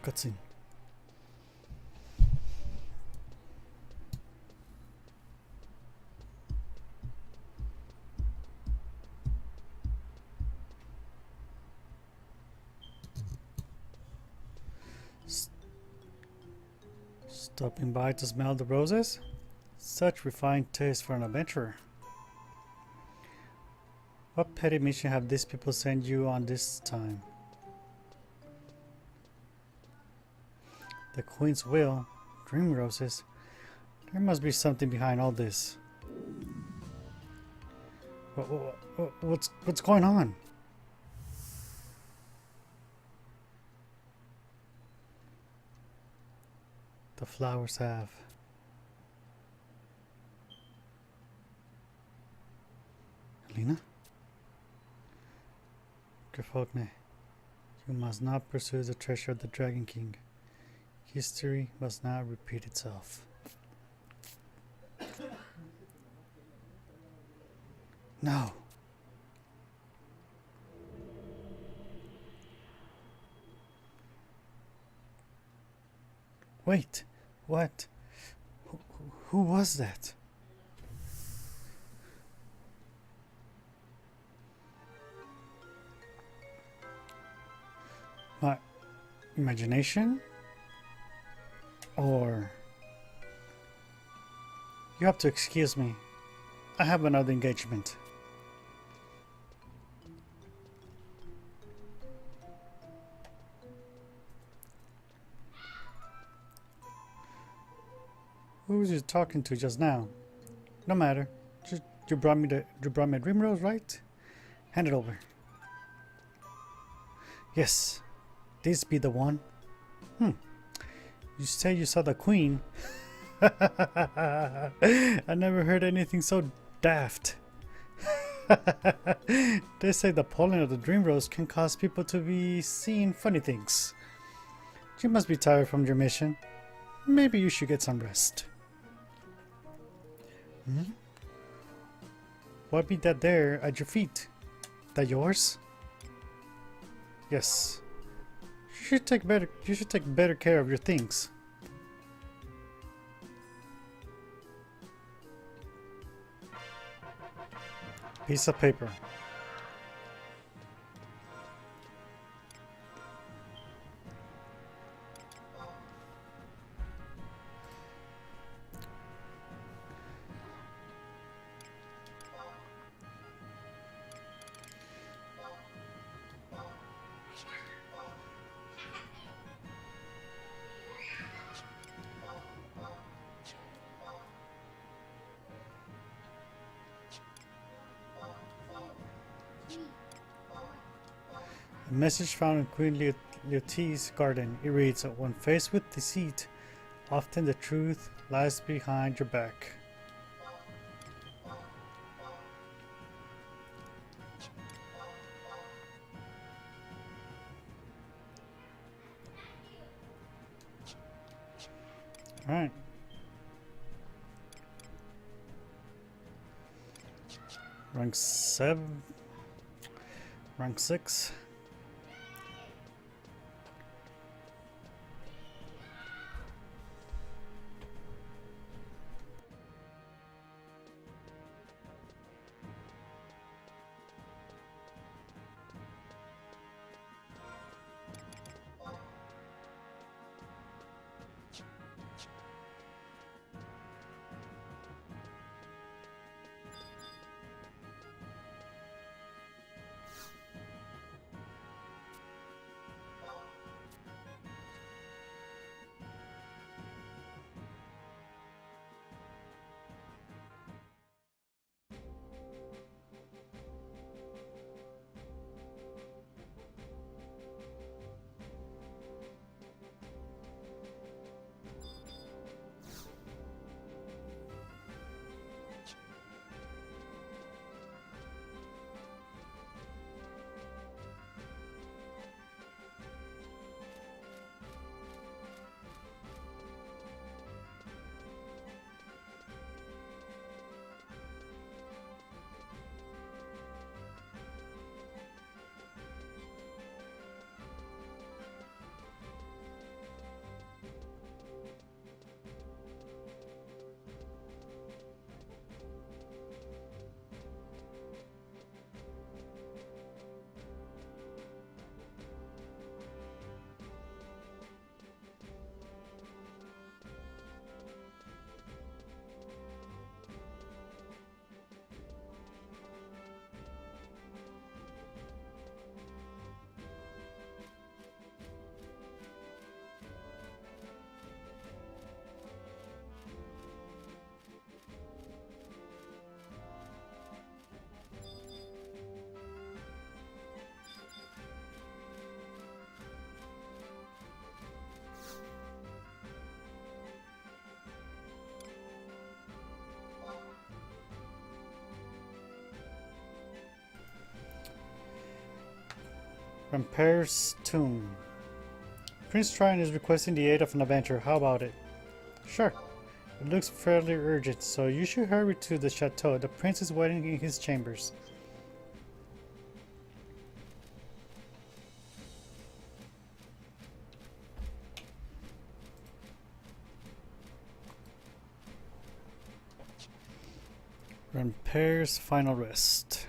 Cutscene. Stopping by to smell the roses? Such refined taste for an adventurer. What petty mission have these people sent you on this time? The Queen's will, dream roses. There must be something behind all this. What's going on? The flowers have. Helena? Grifogne, you must not pursue the treasure of the Dragon King. History must not repeat itself. No. Wait, what? Who was that? My imagination? Or... You have to excuse me. I have another engagement. Who was you talking to just now? No matter. You brought me a dream rose, right? Hand it over. Yes, this be the one. You say you saw the queen. I never heard anything so daft. They say the pollen of the dream rose can cause people to be seeing funny things. You must be tired from your mission. Maybe you should get some rest. What be that there at your feet? That yours? Yes. You should take better care of your things. Piece of paper. A message found in Queen Leoti's garden. It reads, when faced with deceit, often the truth lies behind your back. Alright. Rank 7. Rank 6. Rampere's tomb. Prince Tryon is requesting the aid of an adventurer. How about it? Sure. It looks fairly urgent, so you should hurry to the chateau. The prince is waiting in his chambers. Rampere's final rest.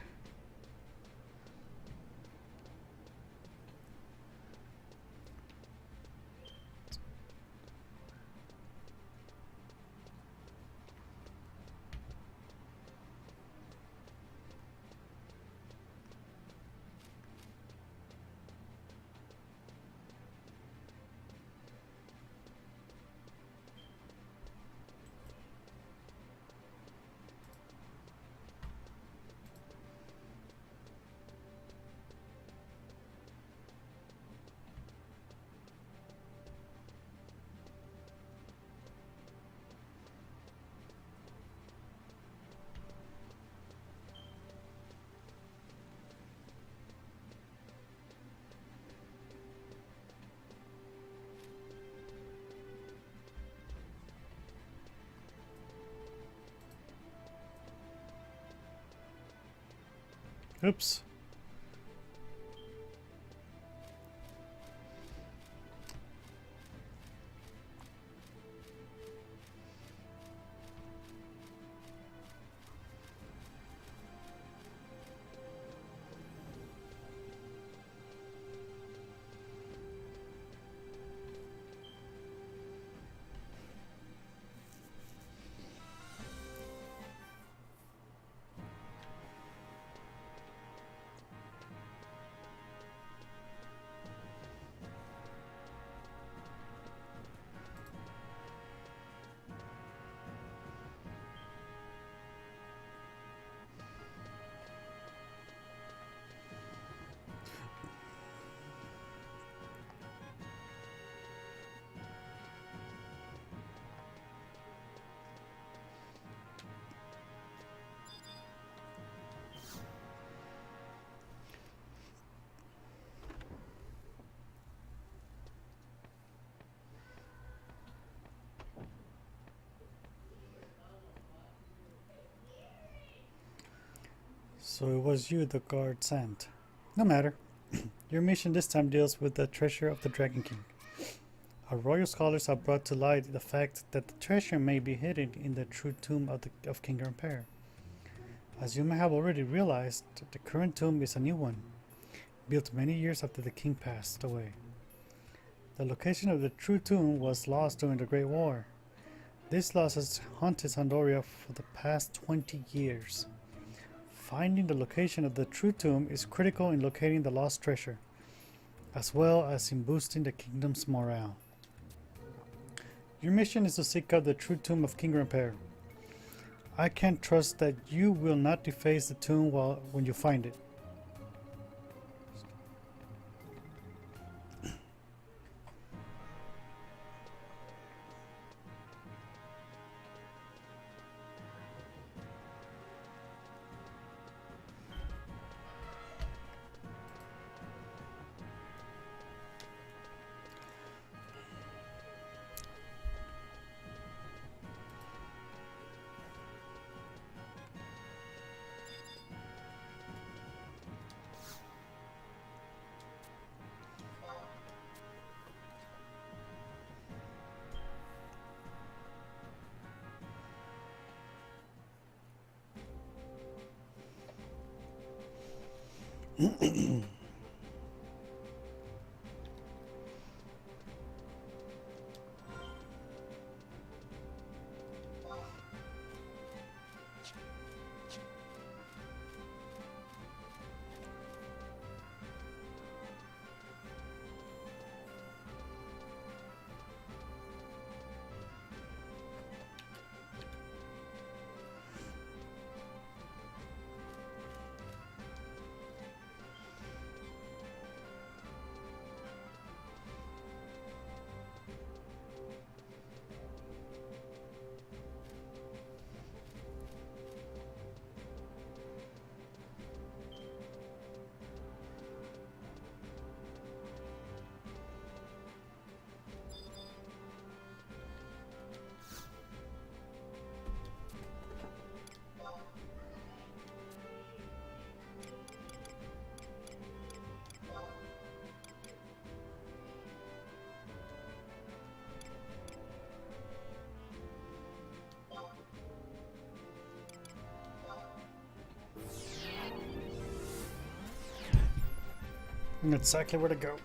Oops. So it was you the guard sent. No matter. Your mission this time deals with the treasure of the Dragon King. Our royal scholars have brought to light the fact that the treasure may be hidden in the true tomb of King Rampere. As you may have already realized, the current tomb is a new one, built many years after the king passed away. The location of the true tomb was lost during the Great War. This loss has haunted Sandoria for the past 20 years. Finding the location of the true tomb is critical in locating the lost treasure, as well as in boosting the kingdom's morale. Your mission is to seek out the true tomb of King Rampere. I can't trust that you will not deface the tomb when you find it. Exactly where to go.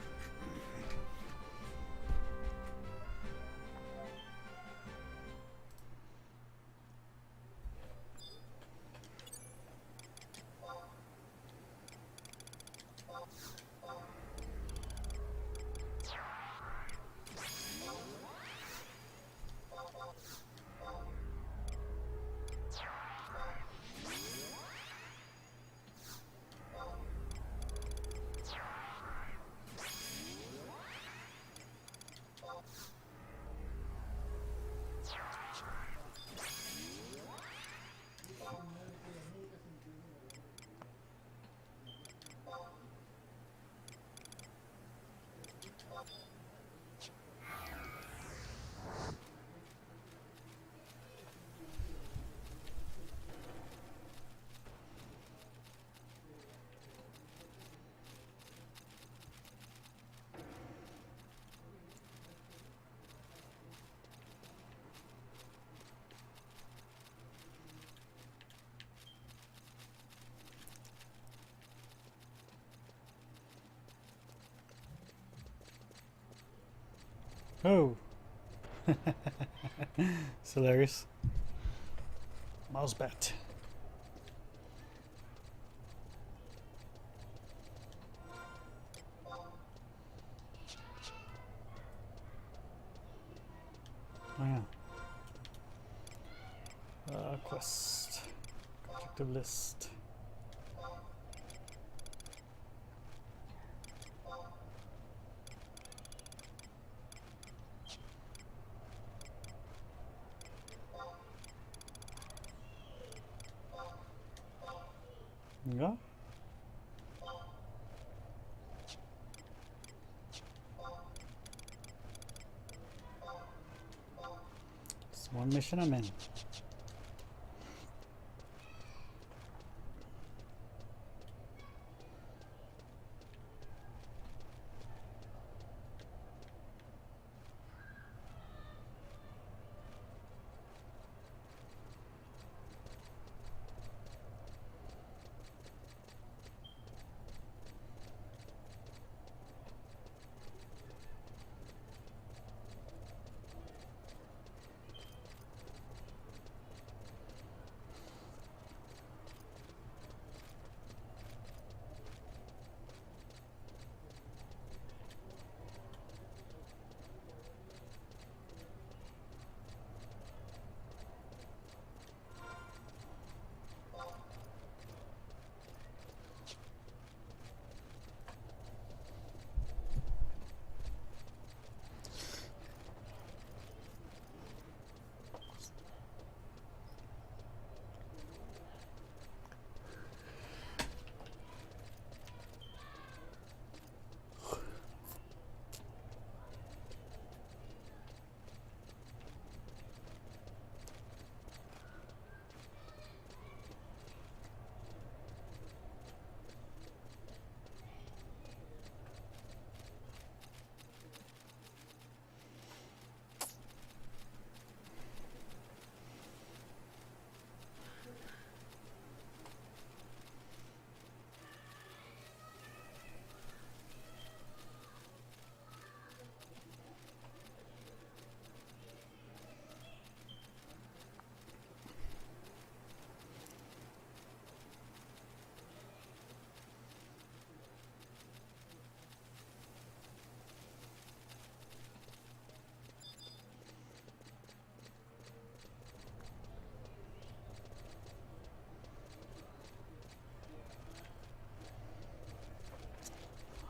Oh. It's hilarious. Mouse bat. Oh yeah. Quest. Objective list. Yeah. It's one mission I'm in.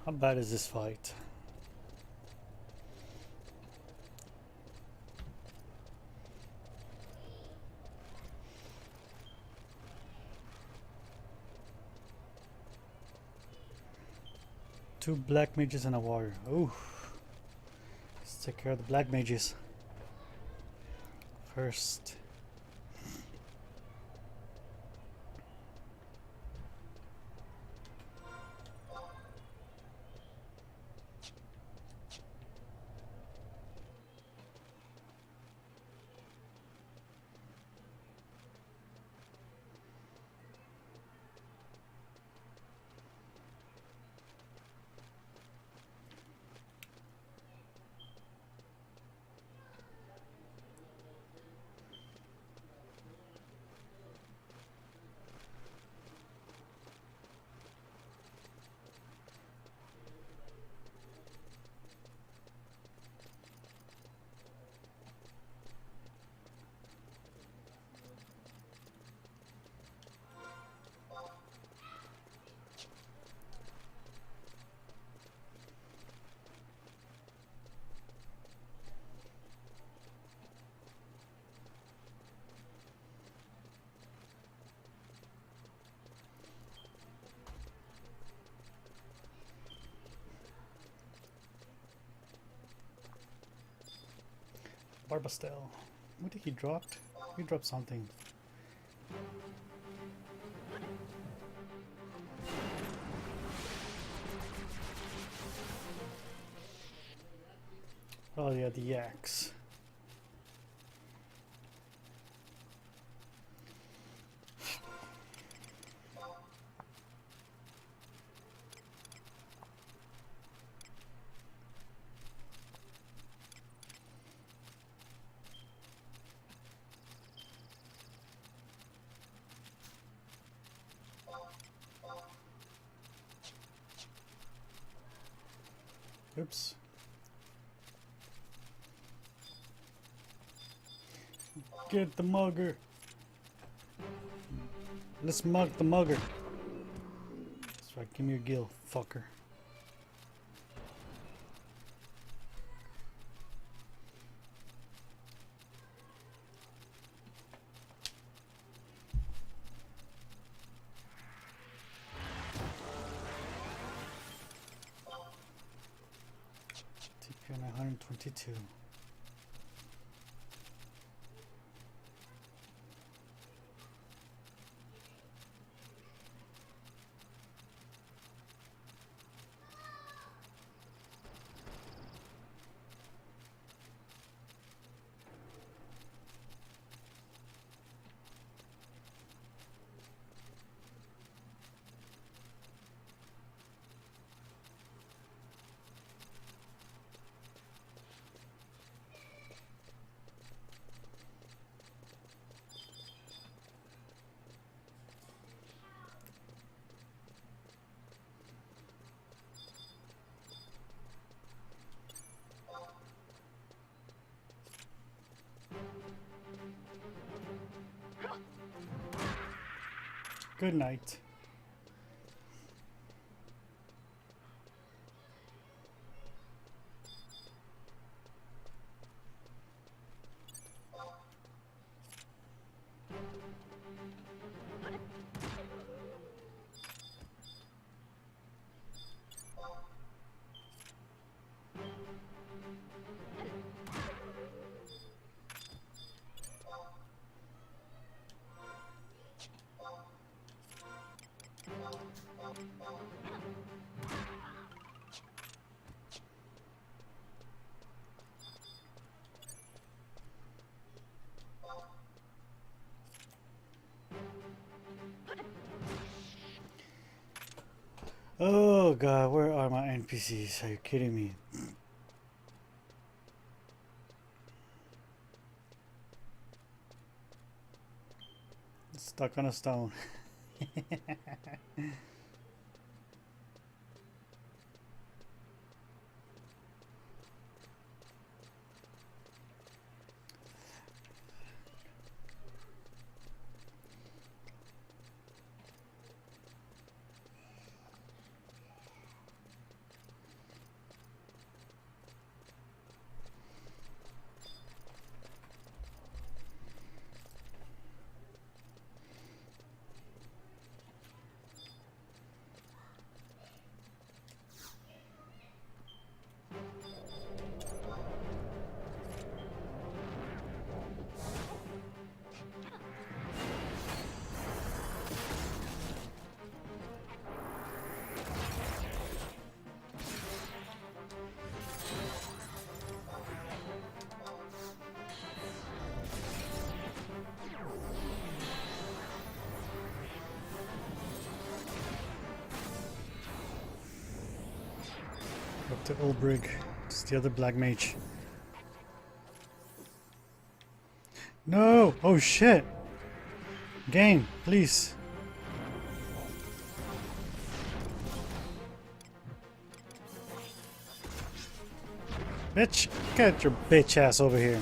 How bad is this fight? Two black mages and a warrior. Ooh. Let's take care of the black mages first. Barbastel. What did he drop? He dropped something. Oh yeah, the yaks. Oops. Get the mugger. Let's mug the mugger. That's right, give me your gill, fucker. TP on 122. Good night. Oh god, where are my NPCs? Are you kidding me? Stuck on a stone. Up to Ulbrig. It's the other black mage. No! Oh shit! Game, please. Bitch, get your bitch ass over here.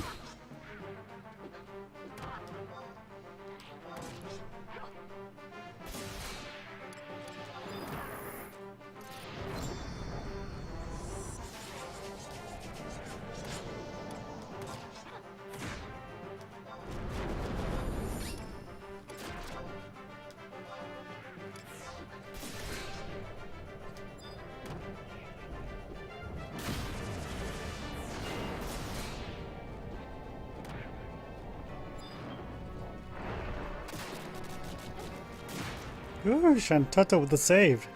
Ooh, Shantata with the save.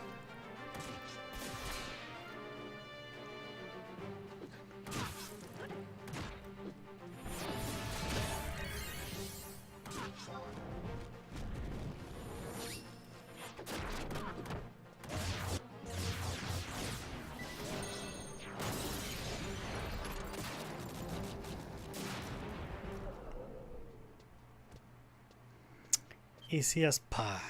Easy as pie.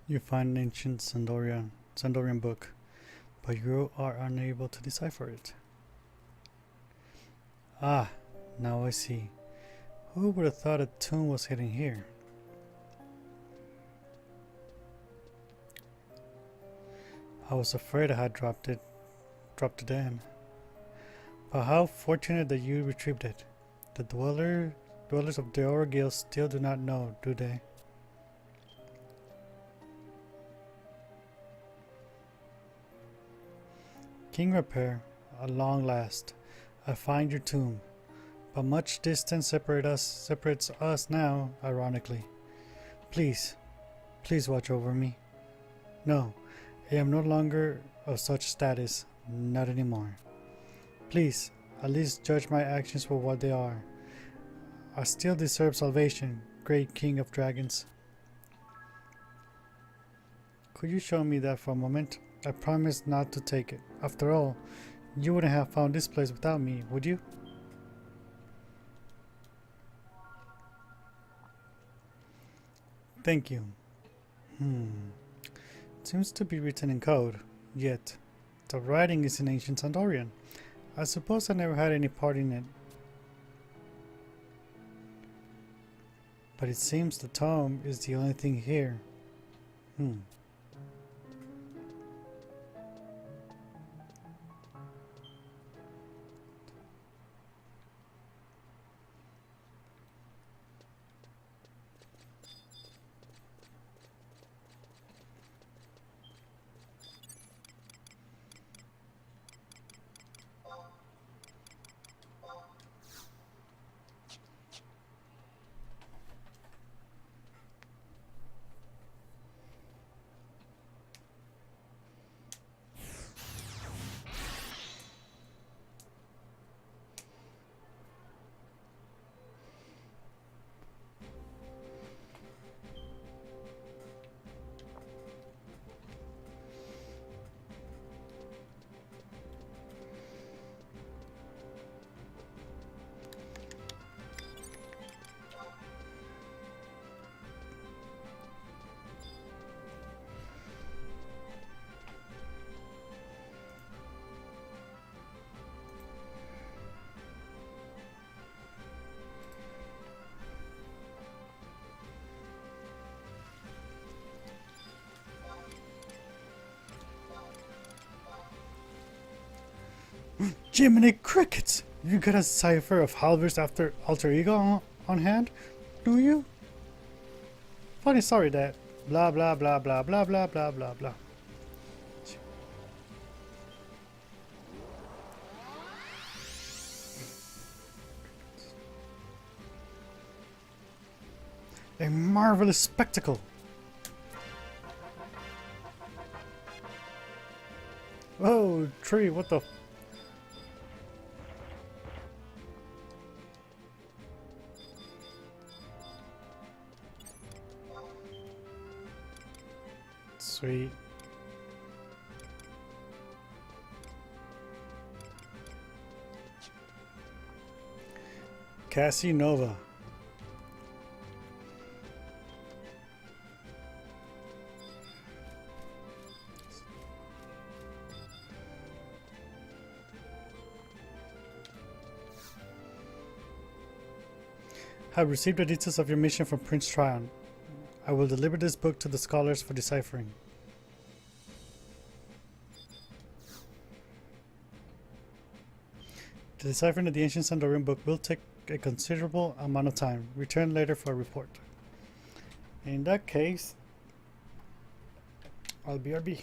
You find an ancient Sandorian book, but you are unable to decipher it. Ah, now I see. Who would have thought a tomb was hidden here? I was afraid I had dropped it in. But how fortunate that you retrieved it. The dwellers of the Vana'diel still do not know, do they? King Repair, at long last, I find your tomb, but much distance separates us now, ironically. Please watch over me. No, I am no longer of such status, not anymore. Please, at least judge my actions for what they are. I still deserve salvation, great King of Dragons. Could you show me that for a moment? I promise not to take it. After all, you wouldn't have found this place without me, would you? Thank you. It seems to be written in code, yet the writing is in ancient Sandorian. I suppose I never had any part in it. But it seems the tome is the only thing here. Jiminy Crickets! You got a cipher of Halber's after alter ego on hand, do you? Funny story that. Blah blah blah blah blah blah blah blah blah. A marvelous spectacle! Oh, tree, what the... Sweet. Cassie Nova. Have received the details of your mission from Prince Tryon. I will deliver this book to the scholars for deciphering. The deciphering of the ancient Sandorin book will take a considerable amount of time. Return later for a report. In that case, I'll BRB.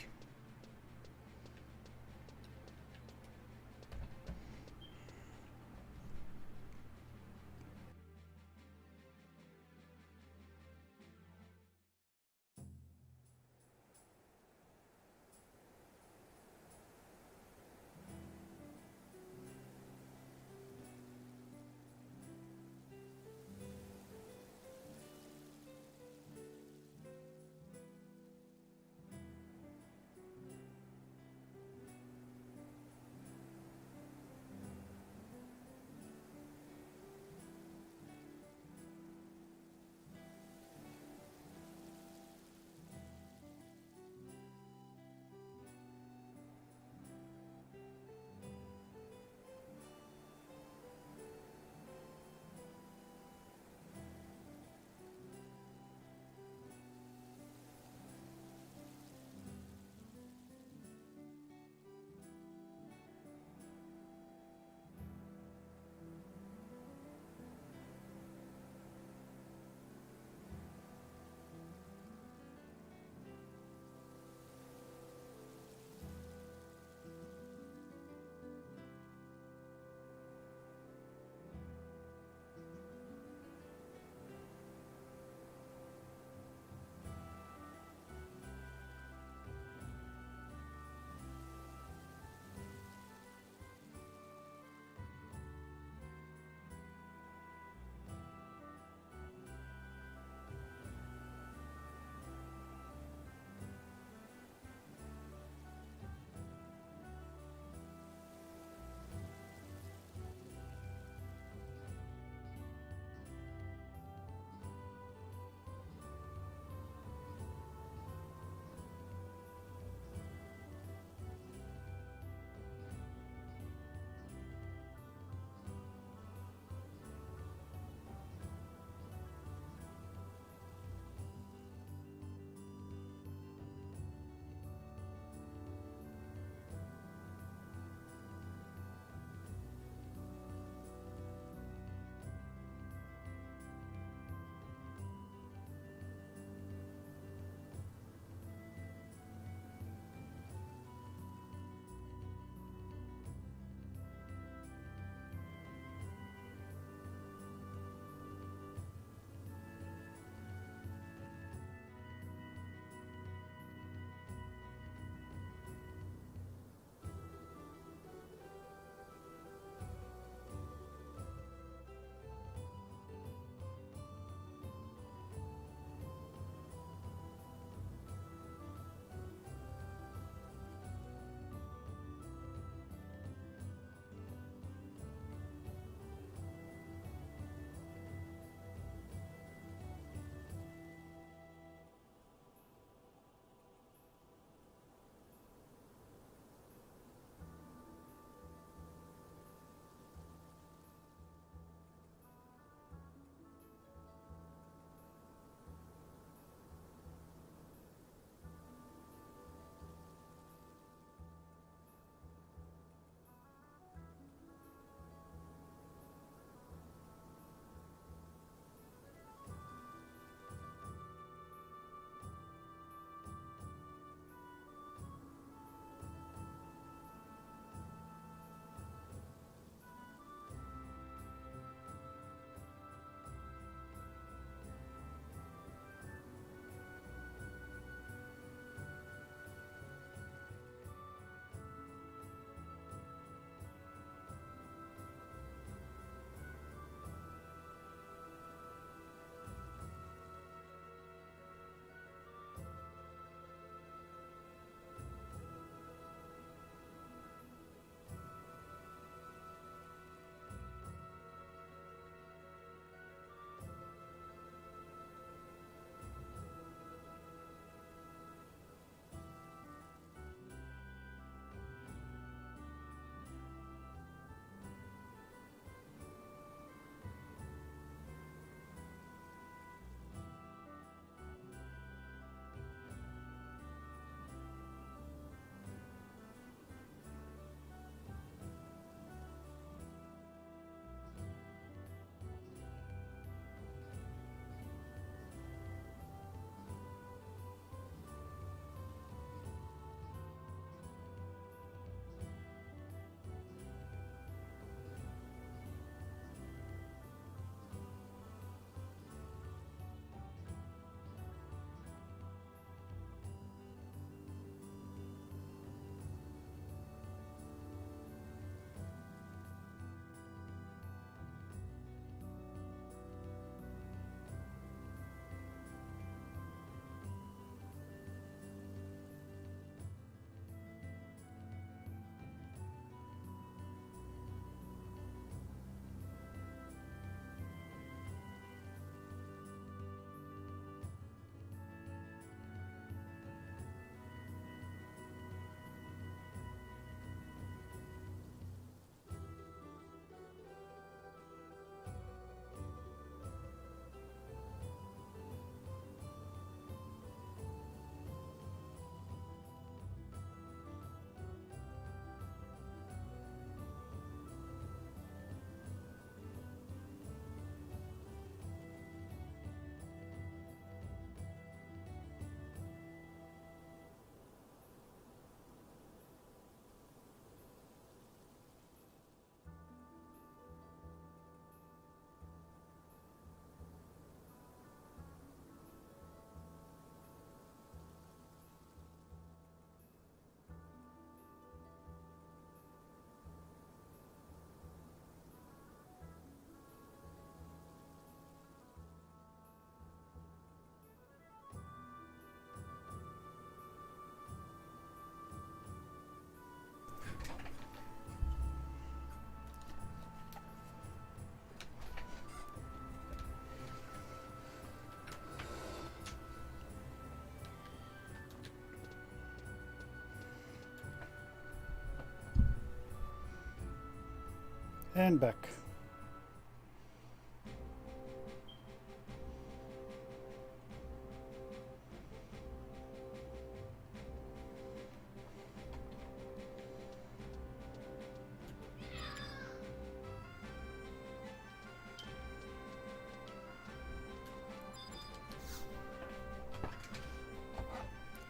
And back.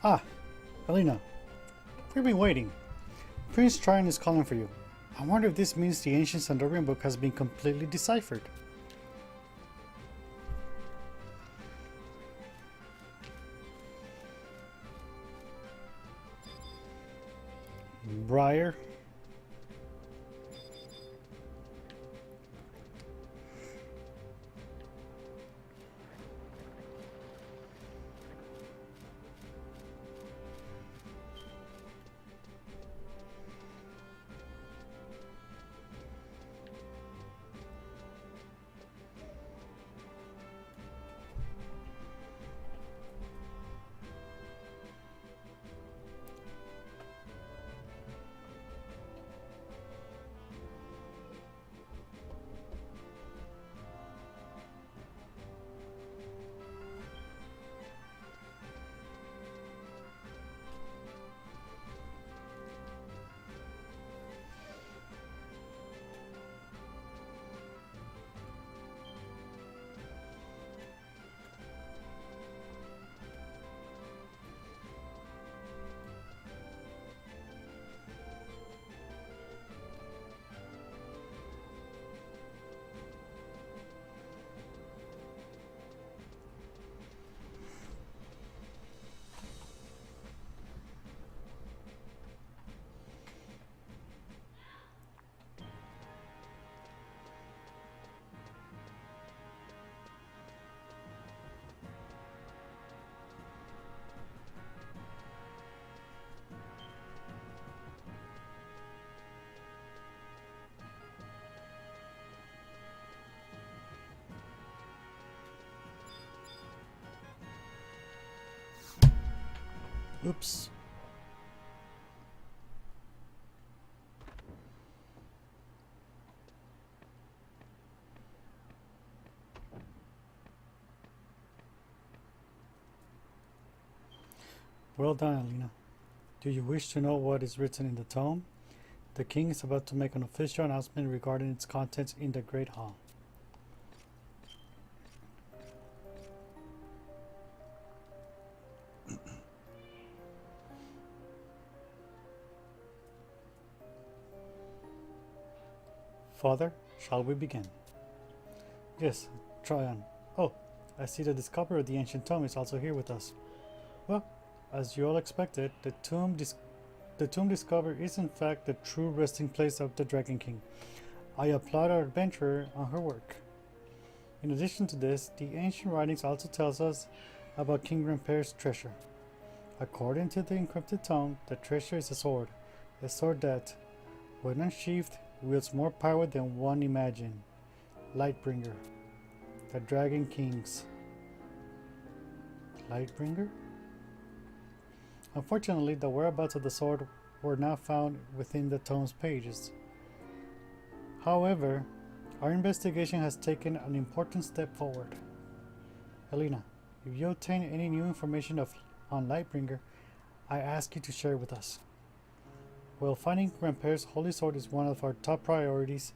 Ah, Helena, we've been waiting. Prince Tryon is calling for you. I wonder if this means the ancient Sandorian book has been completely deciphered. Briar. Oops. Well done, Alina. Do you wish to know what is written in the tome? The king is about to make an official announcement regarding its contents in the Great Hall. Father, shall we begin? Yes, Tryon. Oh, I see the discoverer of the ancient tome is also here with us. Well, as you all expected, the tomb discovered is in fact the true resting place of the Dragon King. I applaud our adventurer on her work. In addition to this, the ancient writings also tells us about King Rampert's treasure. According to the encrypted tome, the treasure is a sword that, when unsheathed, wields more power than one imagine. Lightbringer, the Dragon King's Lightbringer? Unfortunately, the whereabouts of the sword were not found within the tome's pages. However, our investigation has taken an important step forward. Helena, if you obtain any new information on Lightbringer, I ask you to share with us. While finding Rampert's holy sword is one of our top priorities,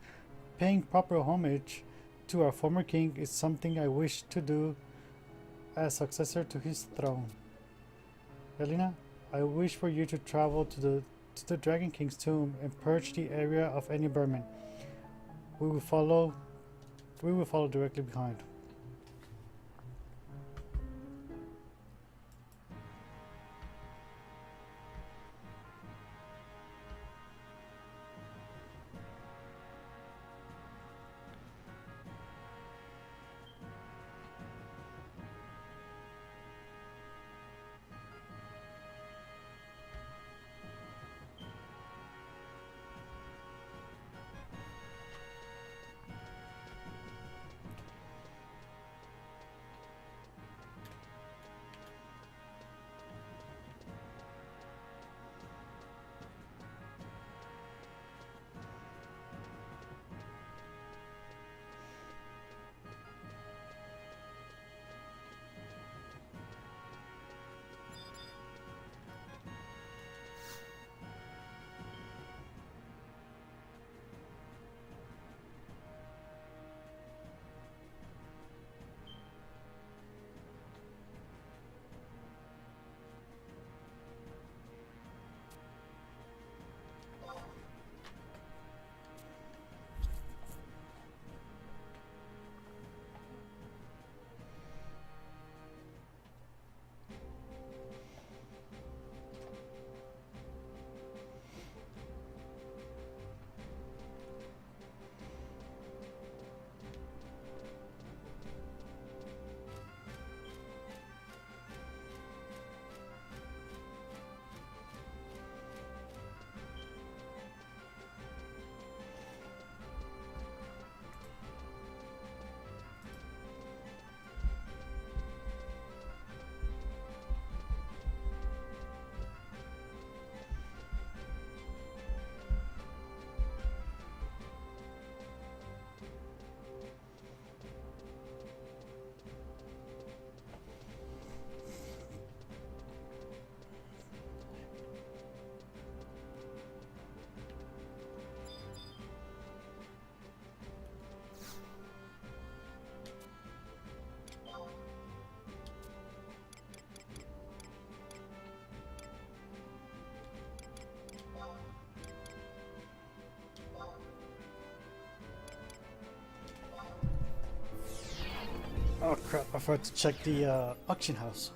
paying proper homage to our former king is something I wish to do as successor to his throne. Helena, I wish for you to travel to the Dragon King's tomb and purge the area of any vermin. We will follow directly behind. Crap, I forgot to check the auction house.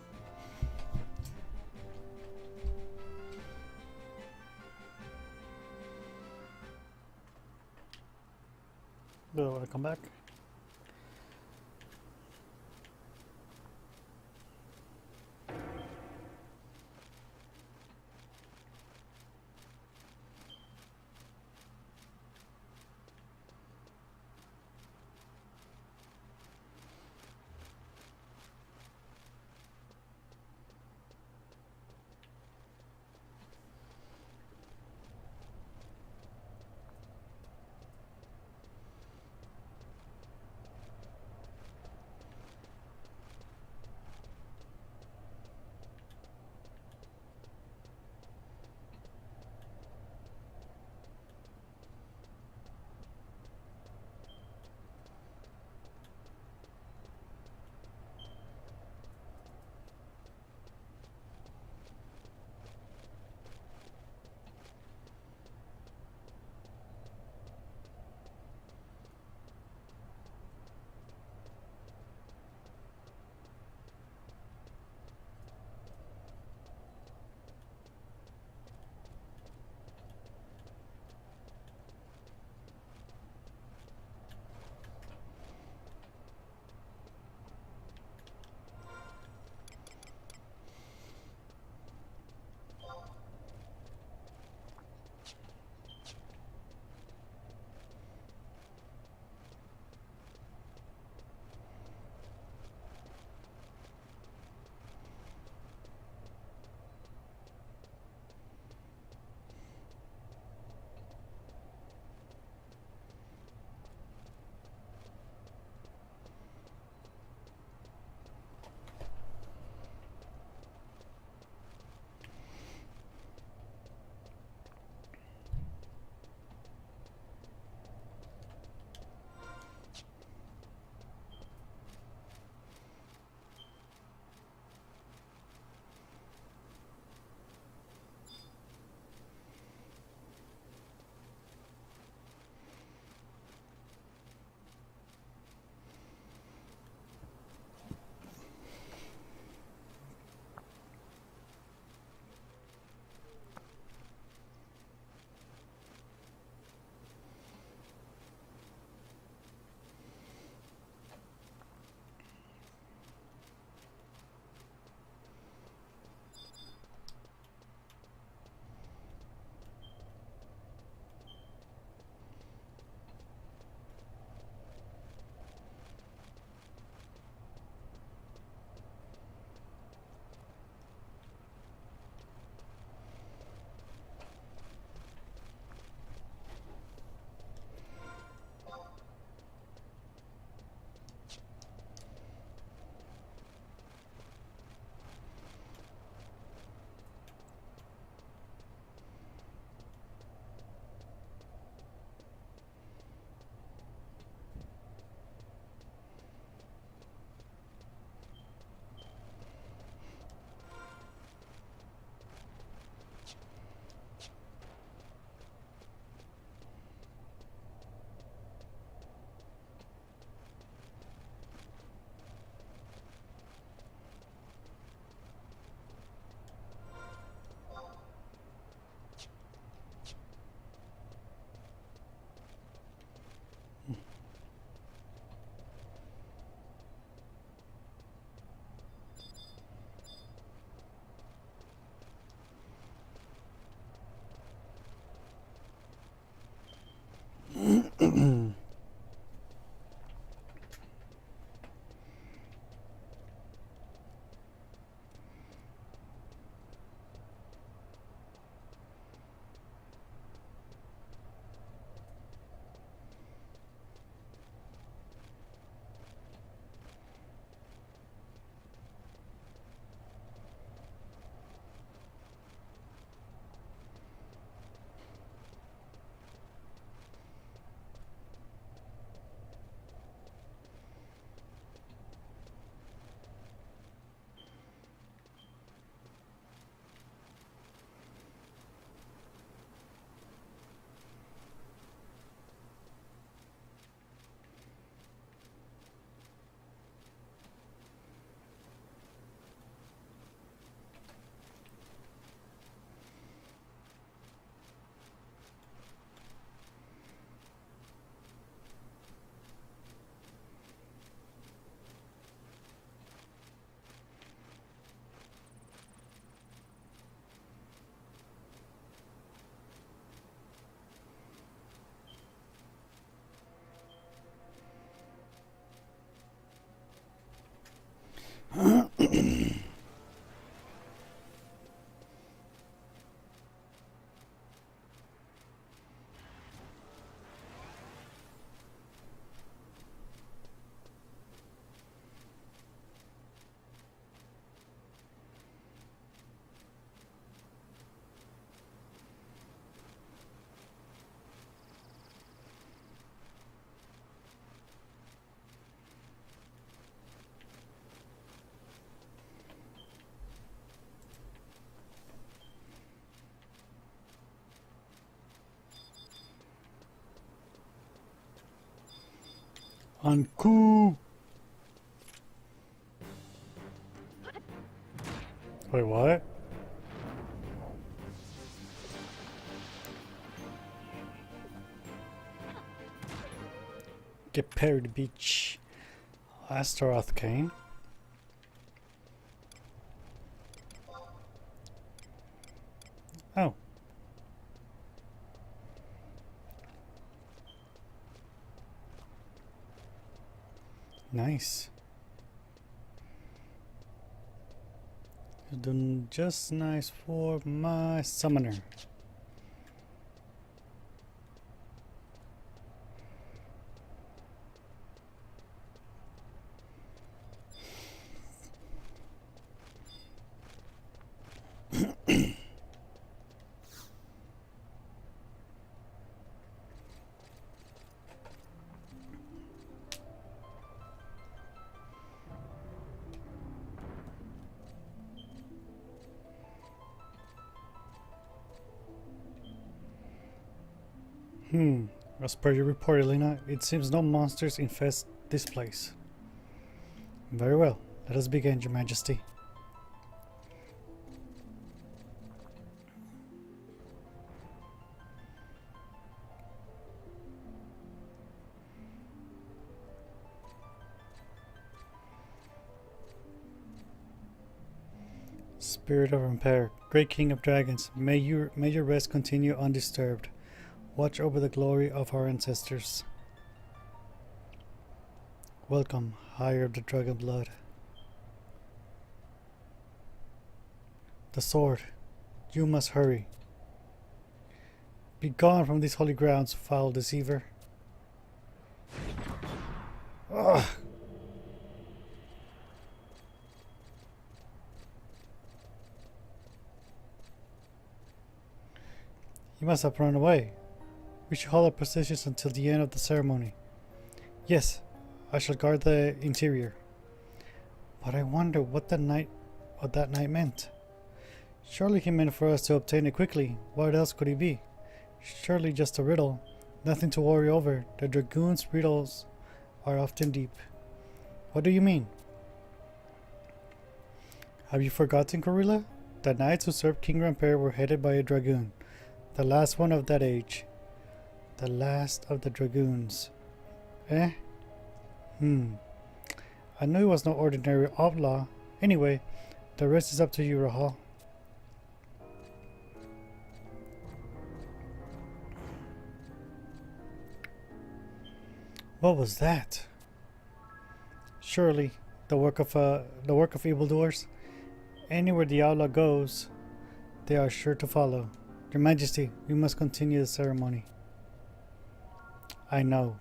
Do I want to come back? Uncool. Wait, what? Get parried, bitch. Astaroth Kane. Oh. Nice. You're doing just nice for my summoner. As per your report, Elena, it seems no monsters infest this place. Very well. Let us begin, Your Majesty. Spirit of Empire, Great King of Dragons, may your rest continue undisturbed. Watch over the glory of our ancestors. Welcome, Higher of the Dragon Blood. The sword. You must hurry. Be gone from these holy grounds, foul deceiver. Ugh. You must have run away. We should hold our positions until the end of the ceremony. Yes, I shall guard the interior. But I wonder what that night meant. Surely he meant for us to obtain it quickly. What else could he be? Surely just a riddle. Nothing to worry over. The dragoon's riddles are often deep. What do you mean? Have you forgotten, Gorilla? The knights who served King Rampere were headed by a dragoon. The last one of that age. The last of the dragoons. Eh? I knew he was no ordinary outlaw. Anyway, the rest is up to you, Rahal. What was that? Surely the work of evildoers. Anywhere the outlaw goes, they are sure to follow. Your Majesty, we must continue the ceremony. I know.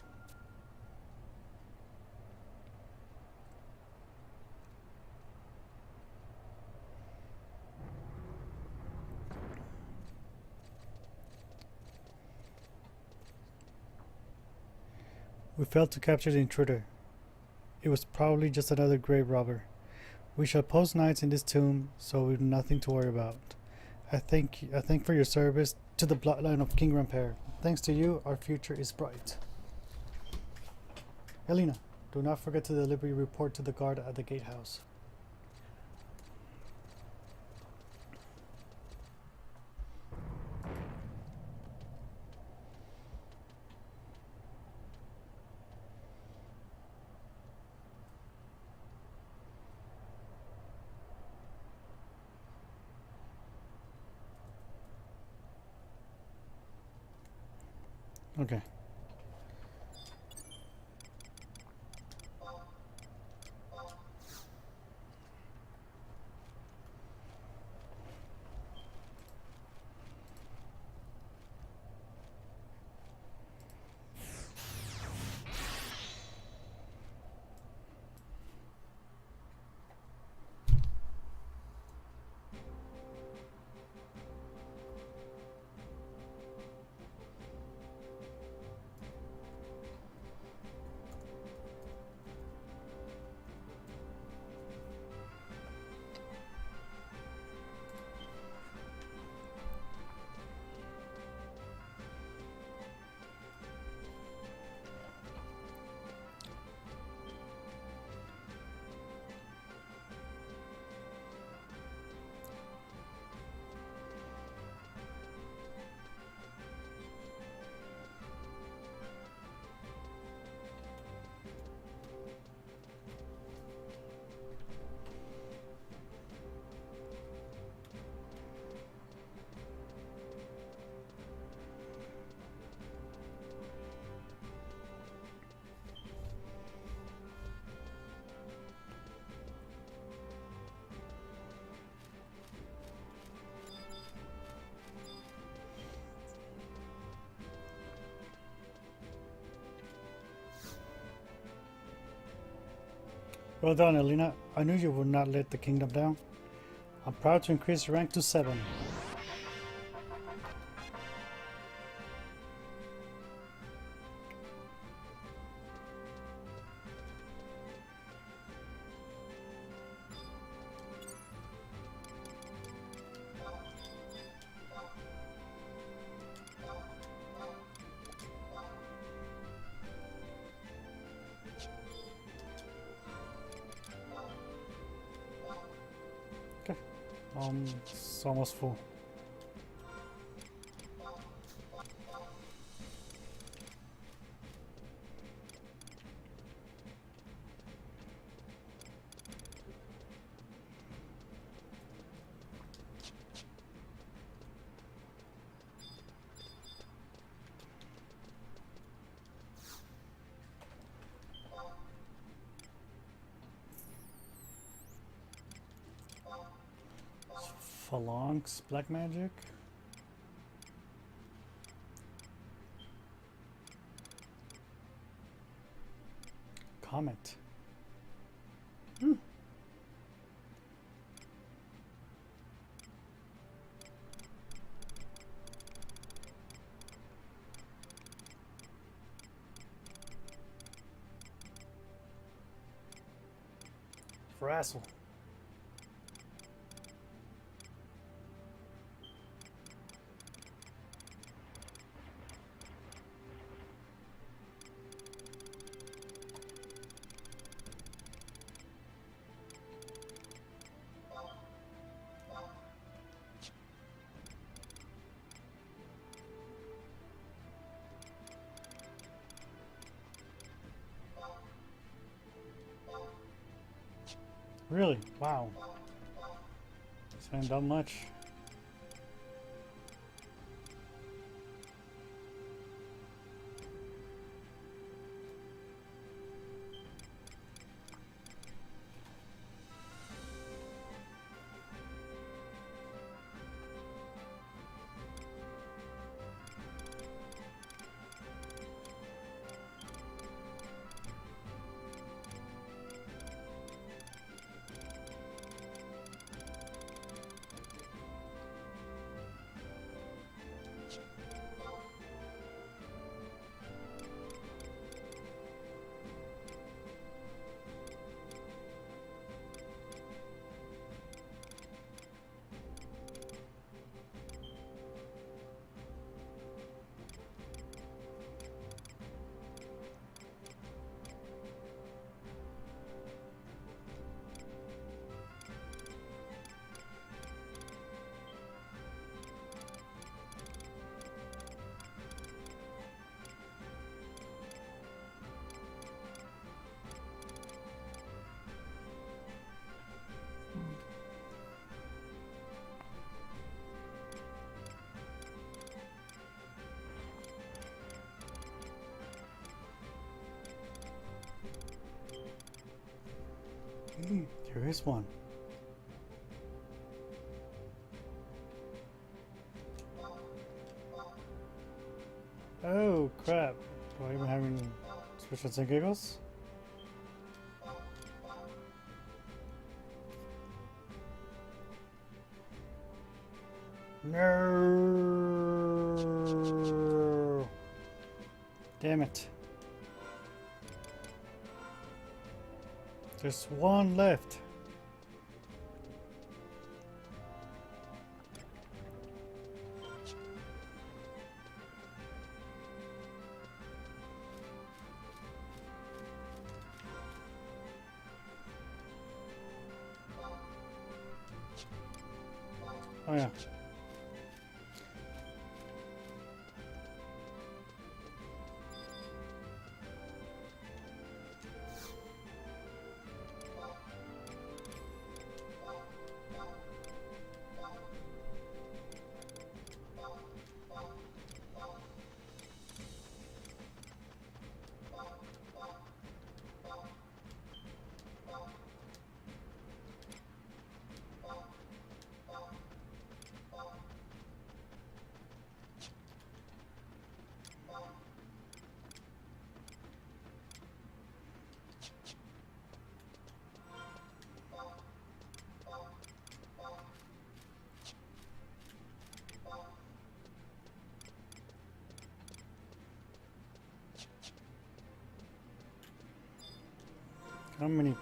We failed to capture the intruder. It was probably just another grave robber. We shall post nights in this tomb, so we've nothing to worry about. I thank for your service to the bloodline of King Rampere. Thanks to you, our future is bright. Elena, do not forget to deliver your report to the guard at the gatehouse. Okay. Well done, Elena. I knew you would not let the kingdom down. I'm proud to increase your rank to 7. Okay. It's almost full. Phalanx, black magic. Comet. Frazzle. Really? Wow. This ain't done much. There is one. Oh crap. Do I even have any specials and giggles? No. Damn it. There's one left. Oh yeah. How many?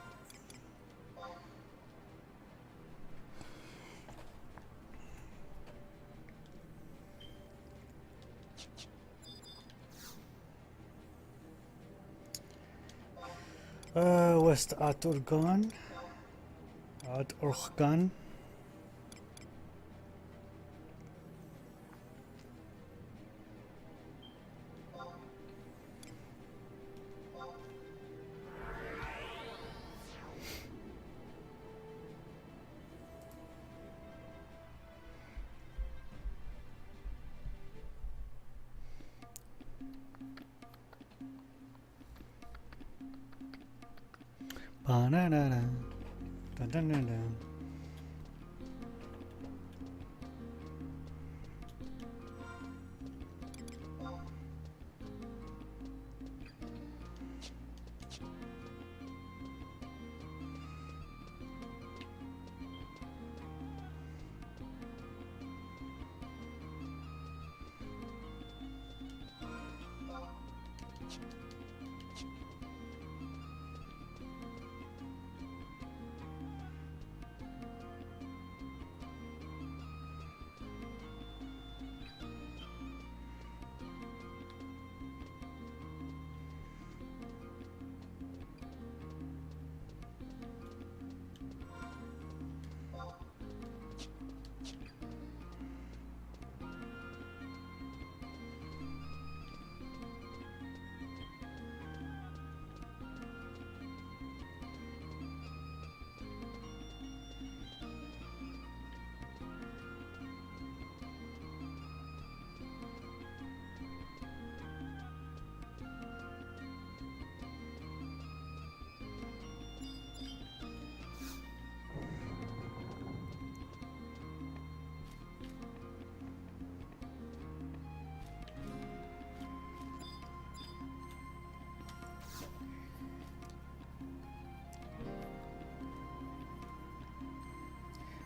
West at Urgan. At Urgan. Banana. Dun, dun, dun, dun.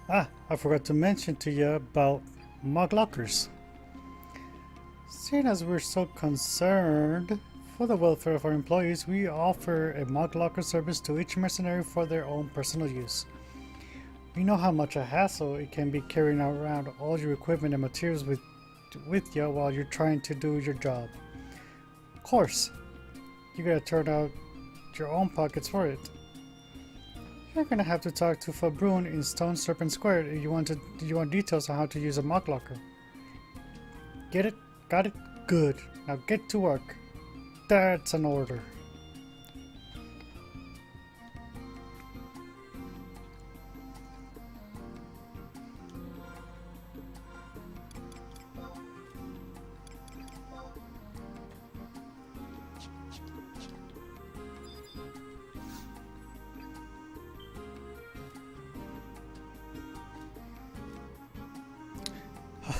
Ah, I forgot to mention to you about mug lockers. Seeing as we're so concerned for the welfare of our employees, we offer a mug locker service to each mercenary for their own personal use. We know how much a hassle it can be carrying around all your equipment and materials with you while you're trying to do your job. Of course, you gotta turn out your own pockets for it. You're gonna have to talk to Fabrun in Stone Serpent Square if you want details on how to use a mug locker. Get it? Got it? Good. Now get to work. That's an order.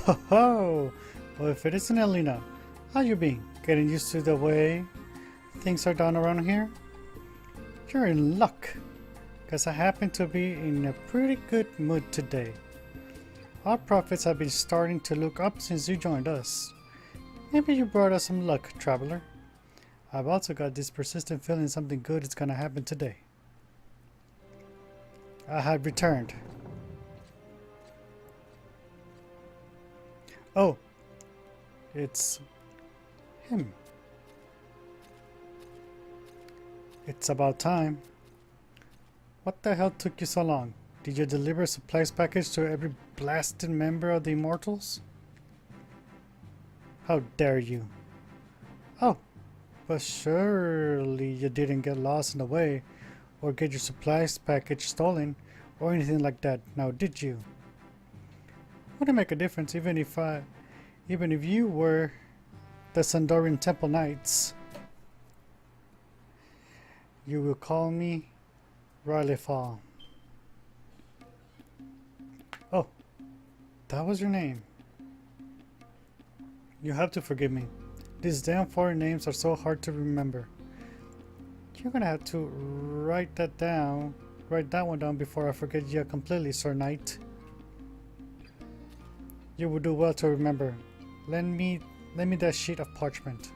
Ho ho! Well, if it isn't Elena, how you been? Getting used to the way things are done around here? You're in luck, because I happen to be in a pretty good mood today. Our profits have been starting to look up since you joined us. Maybe you brought us some luck, traveler. I've also got this persistent feeling something good is gonna happen today. I have returned. Oh, it's him. It's about time. What the hell took you so long? Did you deliver a supplies package to every blasted member of the Immortals? How dare you? Oh, but surely you didn't get lost in the way or get your supplies package stolen or anything like that, now did you? Wouldn't make a difference even if you were the Sandorian Temple Knights. You will call me Riley Fall. Oh, that was your name. You have to forgive me. These damn foreign names are so hard to remember. You're gonna have to write that one down before I forget you completely, Sir Knight. You will do well to remember. Lend me that sheet of parchment.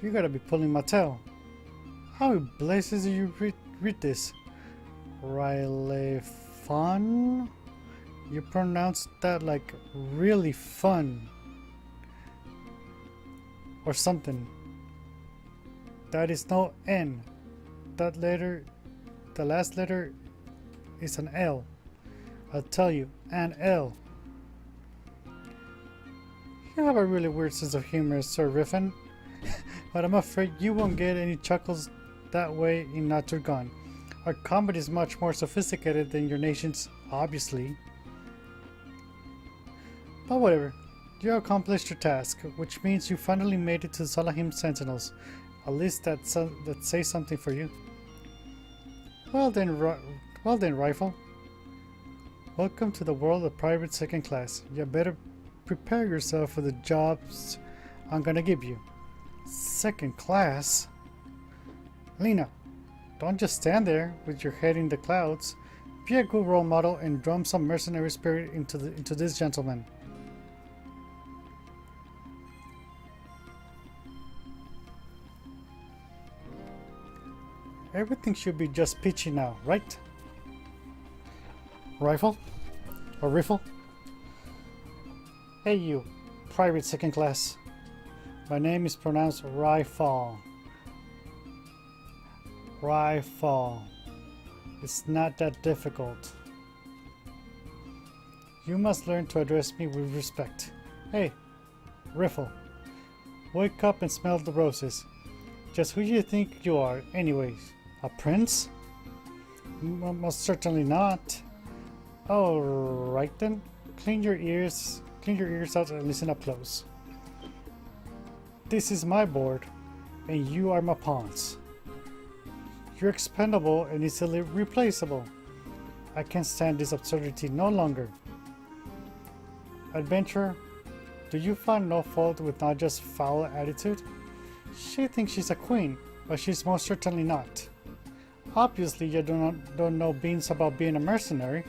You gotta be pulling my tail. How in blazes do you read this? Riley fun? You pronounce that like really fun. Or something. That is no N. That letter, the last letter is an L. I'll tell you, an L. You have a really weird sense of humor, Sir Riffin. But I'm afraid you won't get any chuckles that way in Notre Dame. Our comedy is much more sophisticated than your nation's, obviously. But whatever. You accomplished your task, which means you finally made it to Salahim Sentinels. At least that says something for you. Well then, Rifle. Welcome to the world of private second class. You better prepare yourself for the jobs I'm gonna give you. Second class? Lena, don't just stand there with your head in the clouds. Be a good role model and drum some mercenary spirit into this gentleman. Everything should be just peachy now, right? Rifle? Or Riffle? Hey you, private second class. My name is pronounced Rifle. Rifle. It's not that difficult. You must learn to address me with respect. Hey, Riffle. Wake up and smell the roses. Just who do you think you are, anyways? A prince? Most certainly not. Alright then. Clean your ears out and listen up close. This is my board, and you are my pawns. You're expendable and easily replaceable. I can't stand this absurdity no longer. Adventurer, do you find no fault with Nadja's foul attitude? She thinks she's a queen, but she's most certainly not. Obviously, you don't know beans about being a mercenary.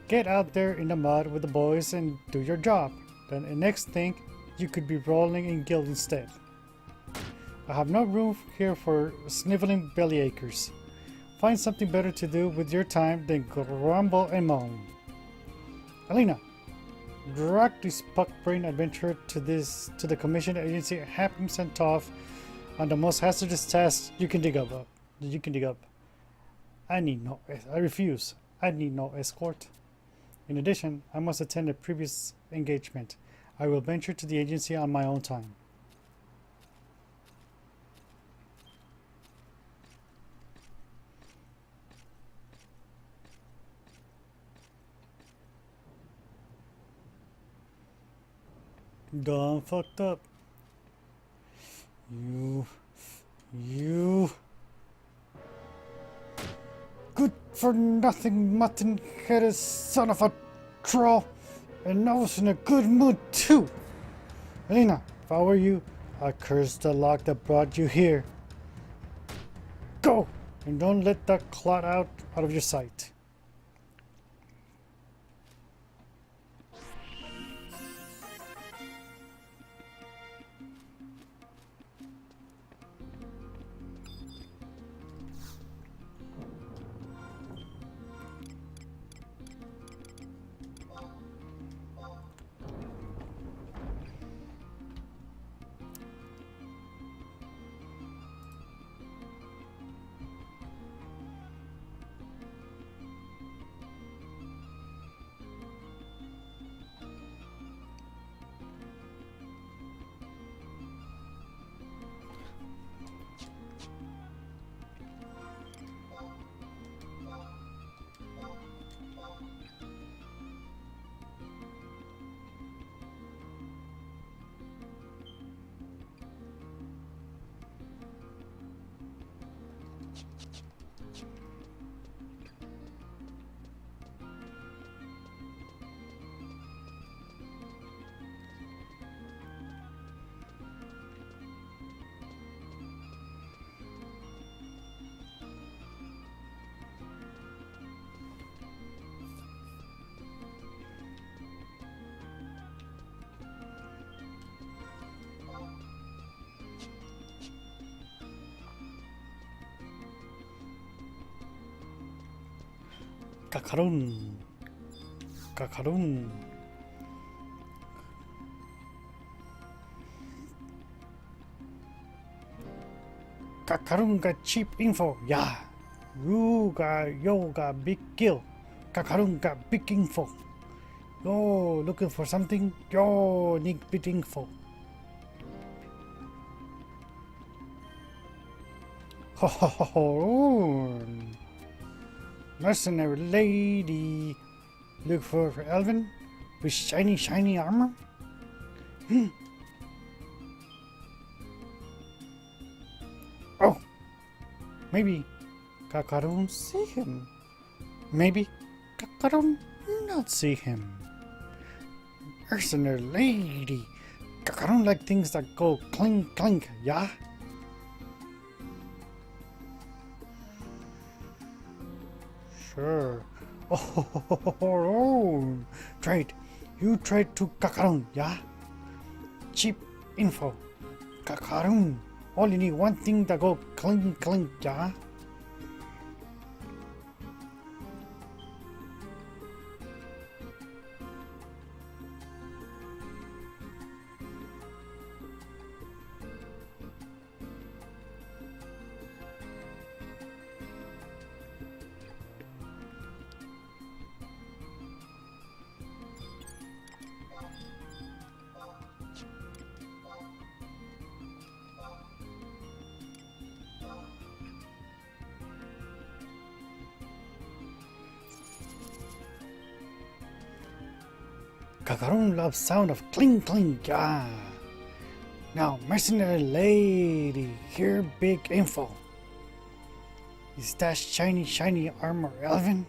Get out there in the mud with the boys and do your job. Then the next thing, you could be rolling in guild instead. I have no room here for sniveling bellyachers. Find something better to do with your time than grumble and moan. Alina, drag this puck-brained adventurer to the commissioned agency and have him sent off on the most hazardous task you can dig up. I refuse. I need no escort. In addition, I must attend a previous engagement. I will venture to the agency on my own time. Done fucked up. You. Good for nothing, mutton-headed son of a troll. And I was in a good mood too. Elena, if I were you, I'd curse the luck that brought you here. Go! And don't let that clot out of your sight. Kakarun. Kakarun. Kakarun got cheap info. Yeah. Yo got big kill. Kakarun got big info. Yo, looking for something? Yo, need big info. Ho ho ho ho. Mercenary lady. Look for Elvin with shiny armor? Oh, maybe Kakarun see him. Maybe Kakarun not see him. Mercenary lady. Kakarun like things that go clink clink, yeah? Sure. Oh, trade. You trade to Kakarun, yeah? Cheap info. Kakarun. Only need one thing that go clink clink, yeah? Kakarun loves sound of clink clink, yeah. Now, mercenary lady, here big info. Is that shiny armor Elvin?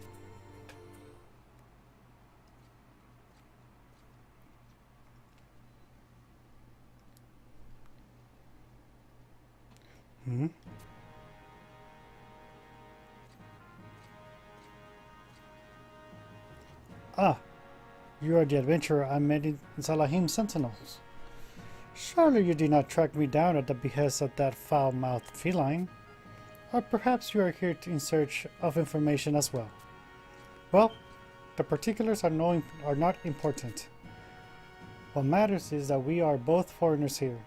Ah, you are the adventurer I met in Salahim Sentinels. Surely you did not track me down at the behest of that foul-mouthed feline. Or perhaps you are here in search of information as well. Well, the particulars are not important. What matters is that we are both foreigners here.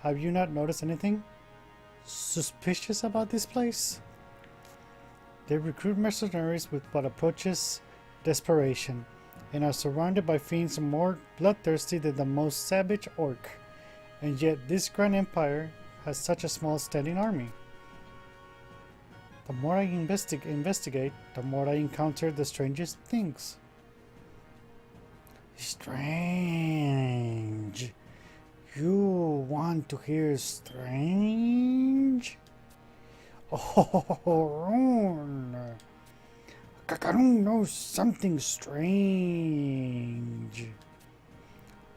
Have you not noticed anything suspicious about this place? They recruit mercenaries with what approaches desperation, and are surrounded by fiends more bloodthirsty than the most savage orc. And yet this grand empire has such a small standing army. The more I investigate, the more I encounter the strangest things. Strange. You want to hear strange? Oh, Ron. Kakarun knows something strange.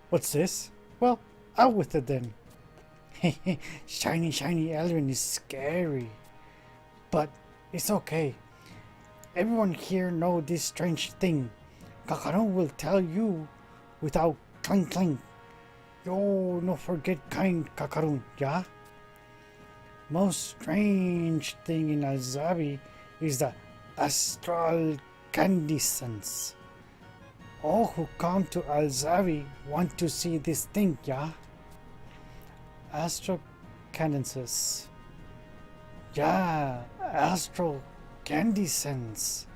What's this? Well, out with it then. Shiny Elvin is scary. But it's okay. Everyone here knows this strange thing. Kakarun will tell you without clink clink. Yo, no forget kind Kakarun, yeah? Most strange thing in Alzabi is the astral candescence. All who come to Alzabi want to see this thing, yeah? Astral cadences. Yeah, astral candescence.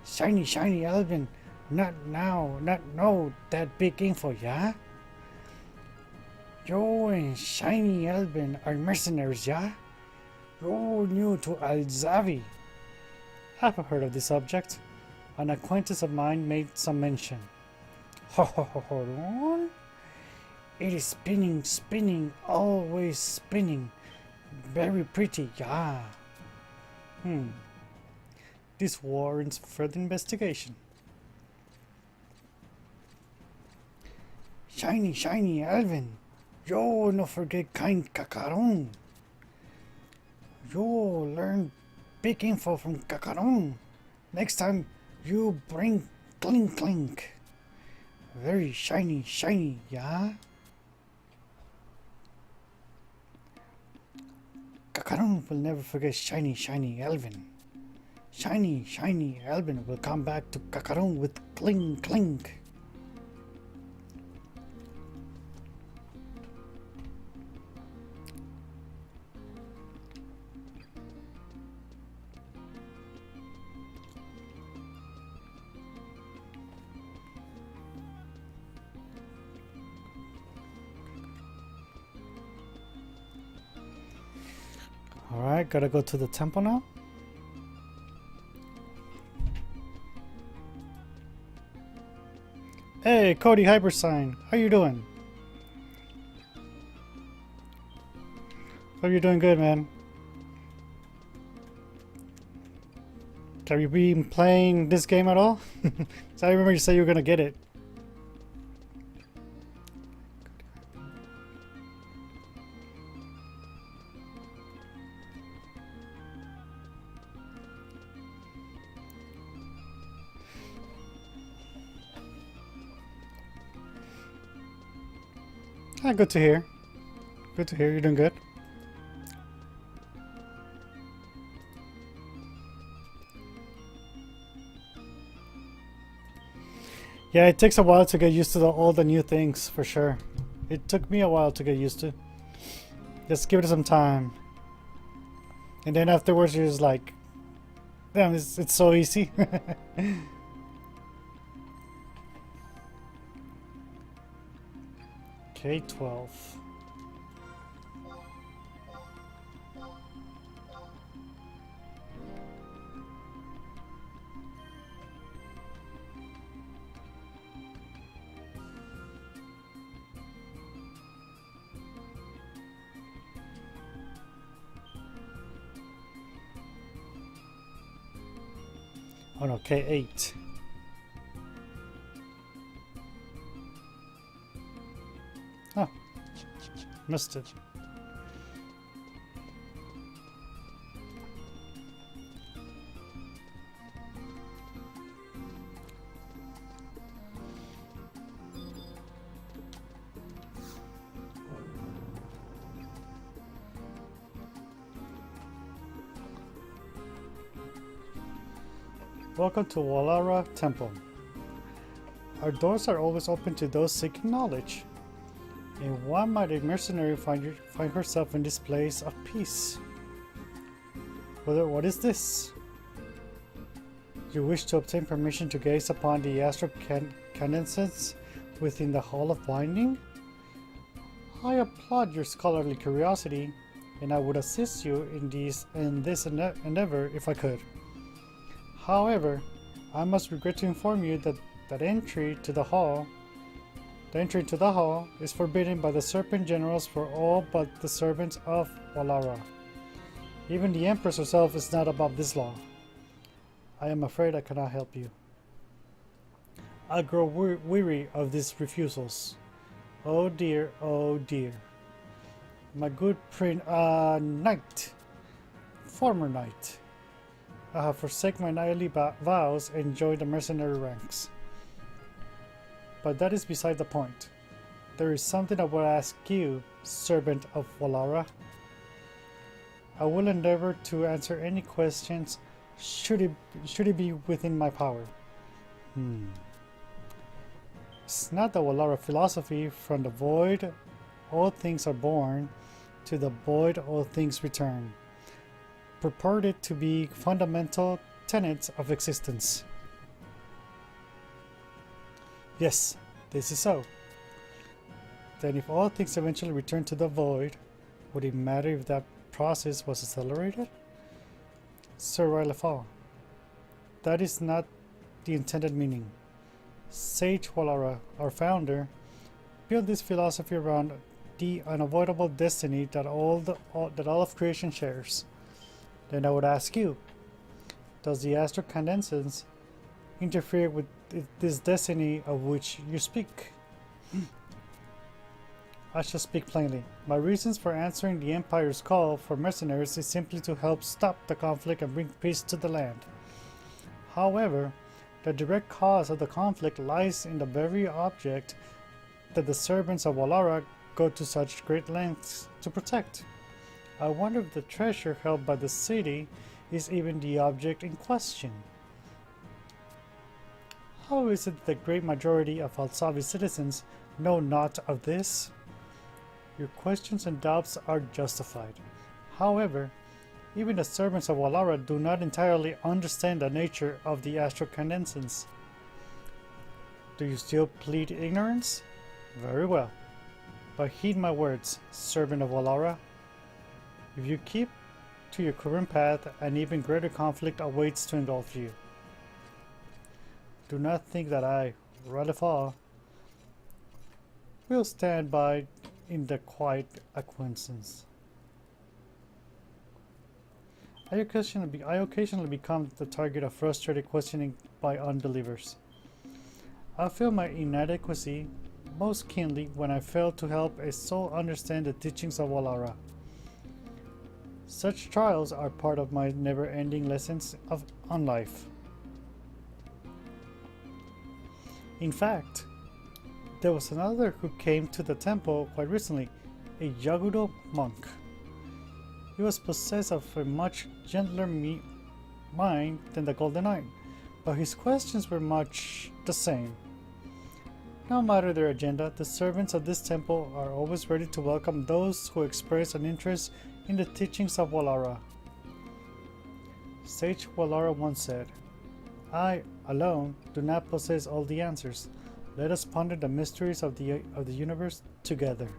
Shiny Elvin. Not know that big info, yeah? Yo and Shiny Elvin are mercenaries, yeah? You're new to Alzavi. Have heard of this object? An acquaintance of mine made some mention. Hold on. It is spinning, always spinning. Very pretty, yeah. This warrants further investigation. Shiny Elvin. Yo, no forget kind Kakarun. Yo, learn big info from Kakarun. Next time you bring clink clink. Very shiny, yeah? Kakarun will never forget shiny Elvin. Shiny, shiny, Albin will come back to Kakaroon with cling, cling. Alright, gotta go to the temple now. Hey, Cody Hypersign, how you doing? Hope you're doing good, man. Have you been playing this game at all? So I remember you said you were gonna get it. Ah, good to hear. Good to hear. You're doing good. Yeah, it takes a while to get used to all the new things, for sure. It took me a while to get used to. Just give it some time. And then afterwards you're just like, damn, it's so easy. Okay, 12. Oh no, K8. Oh, missed it. Welcome to Walara Temple. Our doors are always open to those seeking knowledge. And why might a mercenary find herself in this place of peace? What is this? You wish to obtain permission to gaze upon the astral cadences within the Hall of Binding? I applaud your scholarly curiosity, and I would assist you in this endeavor if I could. However, I must regret to inform you that entry to the hall is forbidden by the Serpent Generals for all but the servants of Walara. Even the Empress herself is not above this law. I am afraid I cannot help you. I grow weary of these refusals. Oh dear, oh dear. My good knight, former knight. I have forsaken my knightly vows and joined the mercenary ranks. But that is beside the point. There is something I will ask you, servant of Walara. I will endeavor to answer any questions should it be within my power. It's not the Walara philosophy, from the void all things are born, to the void all things return, purported to be fundamental tenets of existence. Yes, this is so. Then if all things eventually return to the void, would it matter if that process was accelerated? Sir Rylefal, that is not the intended meaning. Sage Walara, our founder, built this philosophy around the unavoidable destiny that all of creation shares. Then I would ask you, does the astral cadences interfere with this destiny of which you speak? I shall speak plainly. My reasons for answering the Empire's call for mercenaries is simply to help stop the conflict and bring peace to the land. However, the direct cause of the conflict lies in the very object that the servants of Walara go to such great lengths to protect. I wonder if the treasure held by the city is even the object in question. How is it the great majority of Alsavi citizens know not of this? Your questions and doubts are justified. However, even the servants of Walara do not entirely understand the nature of the astrocandences. Do you still plead ignorance? Very well. But heed my words, servant of Walara. If you keep to your current path, an even greater conflict awaits to engulf you. Do not think that I, Radifal, will stand by in the quiet acquiescence. I occasionally become the target of frustrated questioning by unbelievers. I feel my inadequacy most keenly when I fail to help a soul understand the teachings of Walara. Such trials are part of my never-ending lessons on life. In fact, there was another who came to the temple quite recently, a Yagudo monk. He was possessed of a much gentler mind than the Golden Knight, but his questions were much the same. No matter their agenda, the servants of this temple are always ready to welcome those who express an interest in the teachings of Walara. Sage Walara once said, "I, alone, do not possess all the answers. Let us ponder the mysteries of the universe together.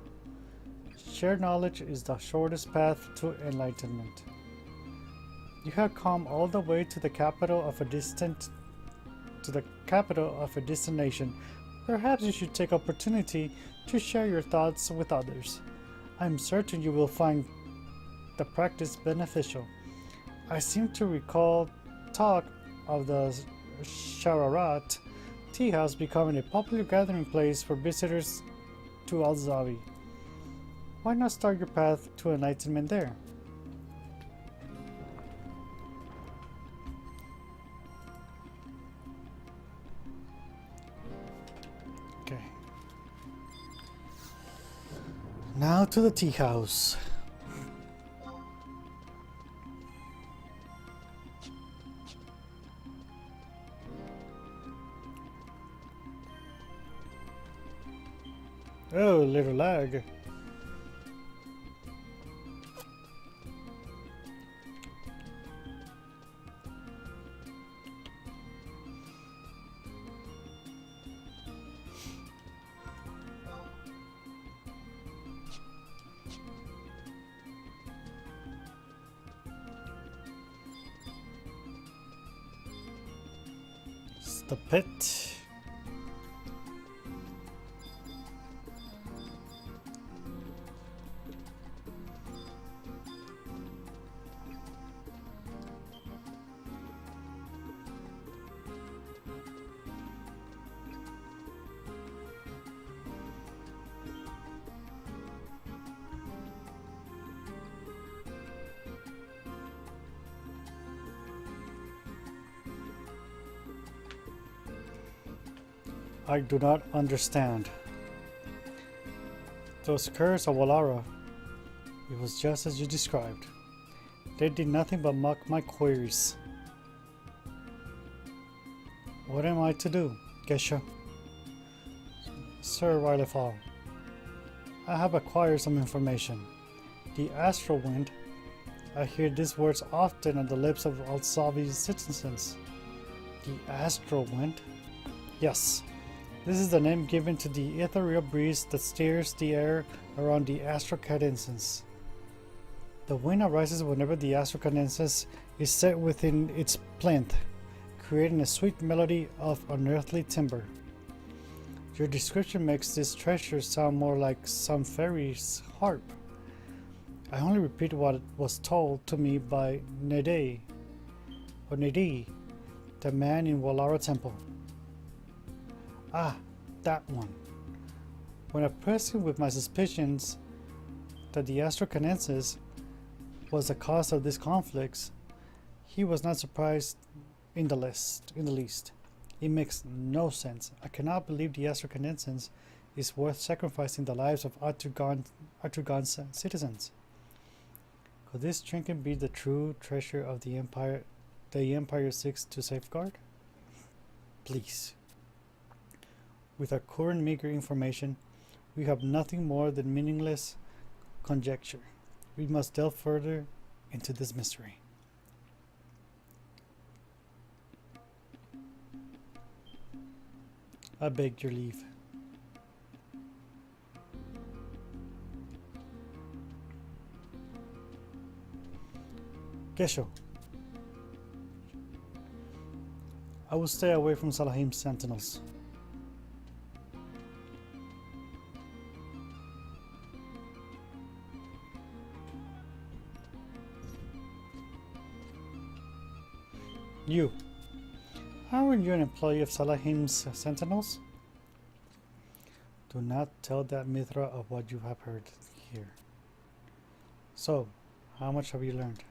Shared knowledge is the shortest path to enlightenment." You have come all the way to the capital of a distant nation. Perhaps you should take opportunity to share your thoughts with others. I am certain you will find the practice beneficial. I seem to recall talk of the Shararat tea house becoming a popular gathering place for visitors to Alzavi. Why not start your path to enlightenment there? Okay. Now to the tea house. Oh, little lag. It's the pit. I do not understand. Those curs of Walara, it was just as you described. They did nothing but mock my queries. What am I to do, Gesha? Sir Rylefal, I have acquired some information. The astral wind. I hear these words often on the lips of Alsavi's citizens. The astral wind? Yes. This is the name given to the ethereal breeze that steers the air around the astrocadences. The wind arises whenever the astrocadences is set within its plinth, creating a sweet melody of unearthly timbre. Your description makes this treasure sound more like some fairy's harp. I only repeat what was told to me by Nedi, the man in Walara Temple. Ah, that one. When I pressed him with my suspicions that the astrocanensis was the cause of these conflicts, he was not surprised in the least. It makes no sense. I cannot believe the astrocanensis is worth sacrificing the lives of Artugan's citizens. Could this trinket be the true treasure of the Empire seeks to safeguard? Please. With our current meager information, we have nothing more than meaningless conjecture. We must delve further into this mystery. I beg your leave. Gesho. I will stay away from Salahim's sentinels. You. Aren't you an employee of Salahim's sentinels? Do not tell that Mithra of what you have heard here. So, how much have you learned?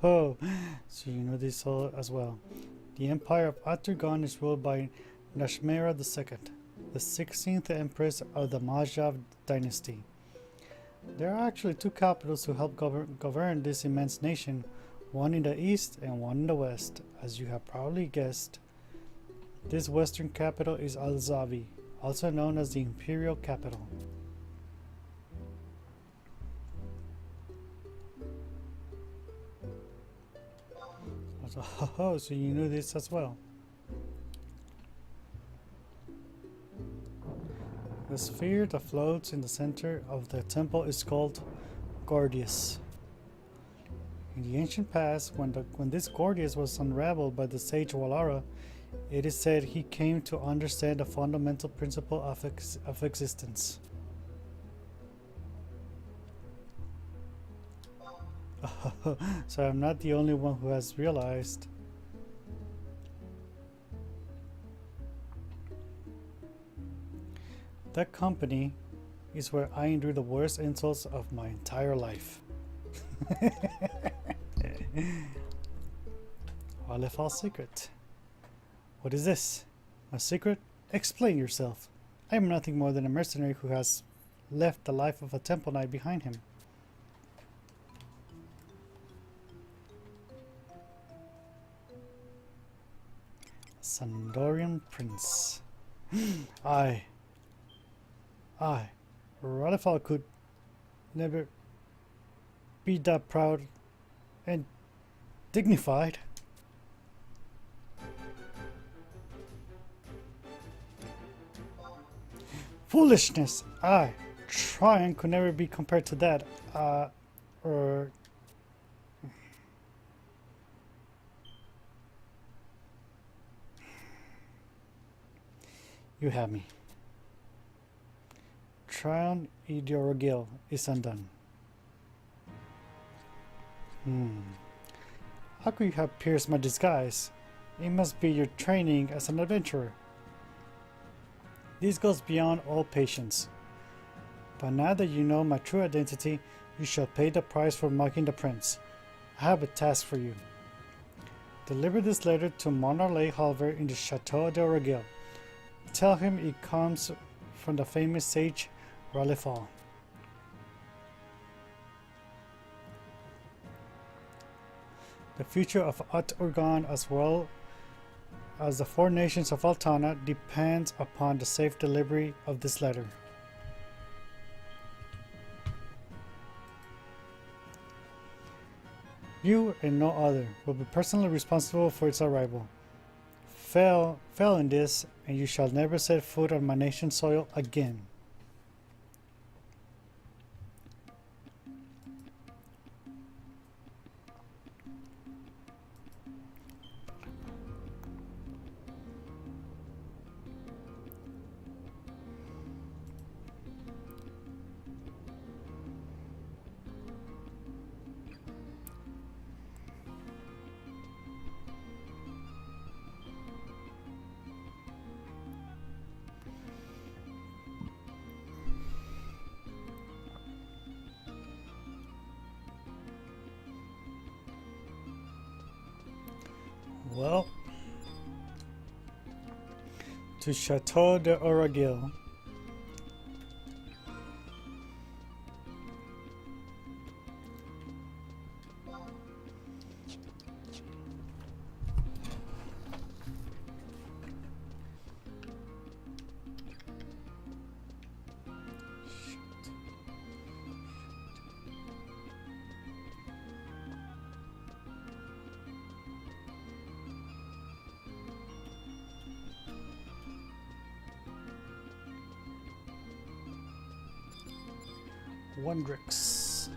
Oh, so you know this all as well. The Empire of Aturgan is ruled by Nashmera II, the 16th Empress of the Majav dynasty. There are actually two capitals who help govern this immense nation, one in the east and one in the west. As you have probably guessed, this western capital is Al-Zavi, also known as the Imperial Capital. Oh, so you knew this as well. The sphere that floats in the center of the temple is called Gordius. In the ancient past, when this Gordius was unraveled by the sage Walara, it is said he came to understand the fundamental principle of existence. So I'm not the only one who has realized. That company is where I endure the worst insults of my entire life. Walefal's secret. What is this? A secret? Explain yourself. I am nothing more than a mercenary who has left the life of a temple knight behind him. Sandorian prince. I, Radifal could never be that proud and dignified. Foolishness! I, Tryon, could never be compared to that. You have me. Tryon Ideorogil is undone. How could you have pierced my disguise? It must be your training as an adventurer. This goes beyond all patience. But now that you know my true identity, you shall pay the price for mocking the prince. I have a task for you. Deliver this letter to Monarlay Halver in the Chateau de Regil. Tell him it comes from the famous sage Ralifal. The future of Ut-Urgan as well as the four nations of Altana depends upon the safe delivery of this letter. You and no other will be personally responsible for its arrival. Fail in this, and you shall never set foot on my nation's soil again. Well, to Chateau de Oragil. Wondrix.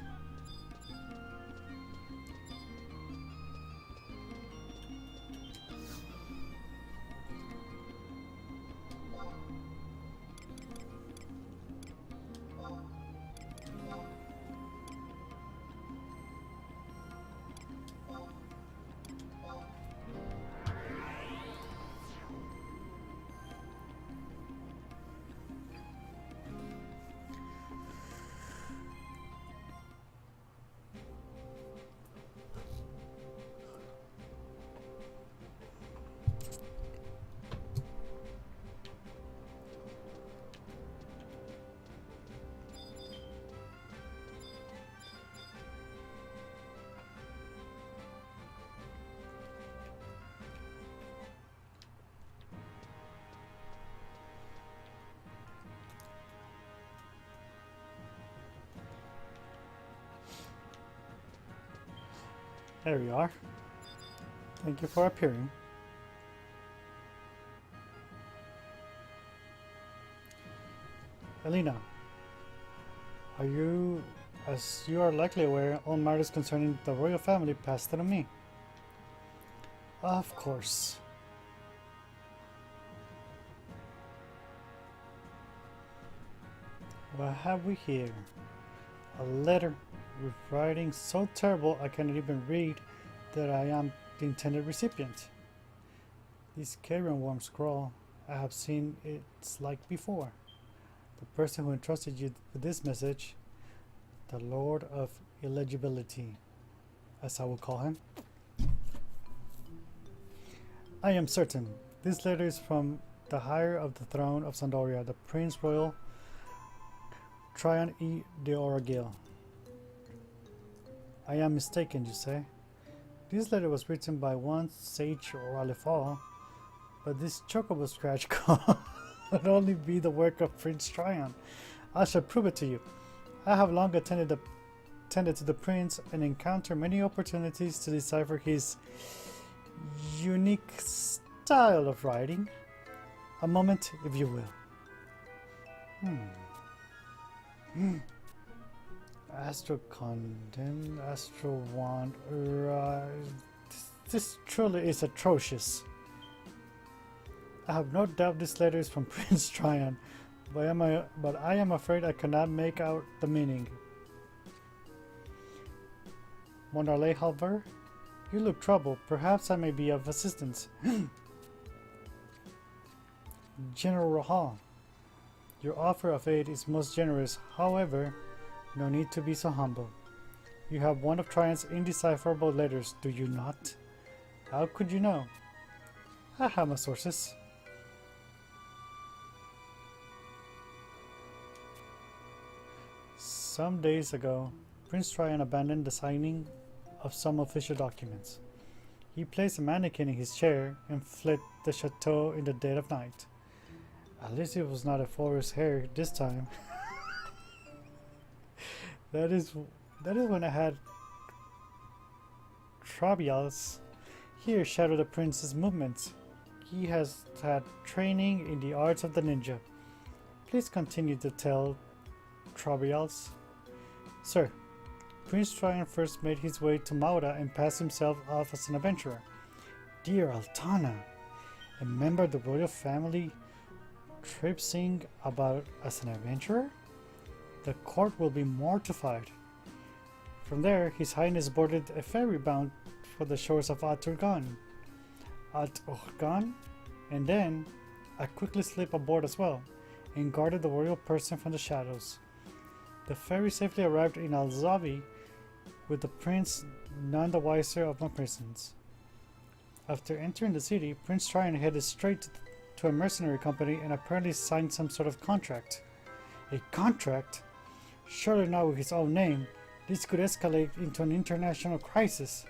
There we are. Thank you for appearing. Elena, as you are likely aware, all matters concerning the royal family passed to me. Of course. What have we here? A letter with writing so terrible I cannot even read that I am the intended recipient. This carrion worm scroll, I have seen its like before. The person who entrusted you with this message, the Lord of Illegibility, as I will call him. I am certain this letter is from the heir of the throne of Sandoria, the Prince Royal Tryon E. de Oragil. I am mistaken, you say? This letter was written by one sage or Alifal, but this chocobo scratch could only be the work of Prince Tryon. I shall prove it to you. I have long attended to the prince and encountered many opportunities to decipher his unique style of writing. A moment, if you will. Astro Condon, Astro Wand. This truly is atrocious. I have no doubt this letter is from Prince Tryon, but I am afraid I cannot make out the meaning. Monarle Halver, you look troubled. Perhaps I may be of assistance. General Rahal, your offer of aid is most generous. However, no need to be so humble. You have one of Tryon's indecipherable letters, do you not? How could you know? I have my sources. Some days ago, Prince Tryon abandoned the signing of some official documents. He placed a mannequin in his chair and fled the chateau in the dead of night. At least it was not a forest hare this time. That is when I had Trabials here shadow the prince's movements. He has had training in the arts of the ninja. Please continue to tell, Trabials. Sir, Prince Tryon first made his way to Mauda and passed himself off as an adventurer. Dear Altana, a member of the royal family traipsing about as an adventurer? The court will be mortified. From there, His Highness boarded a ferry bound for the shores of At-Urgan, and then I quickly slipped aboard as well, and guarded the royal person from the shadows. The ferry safely arrived in Alzavi, with the prince none the wiser of my presence. After entering the city, Prince Tryon headed straight to a mercenary company and apparently signed some sort of contract. A contract? Surely not with his own name. This could escalate into an international crisis.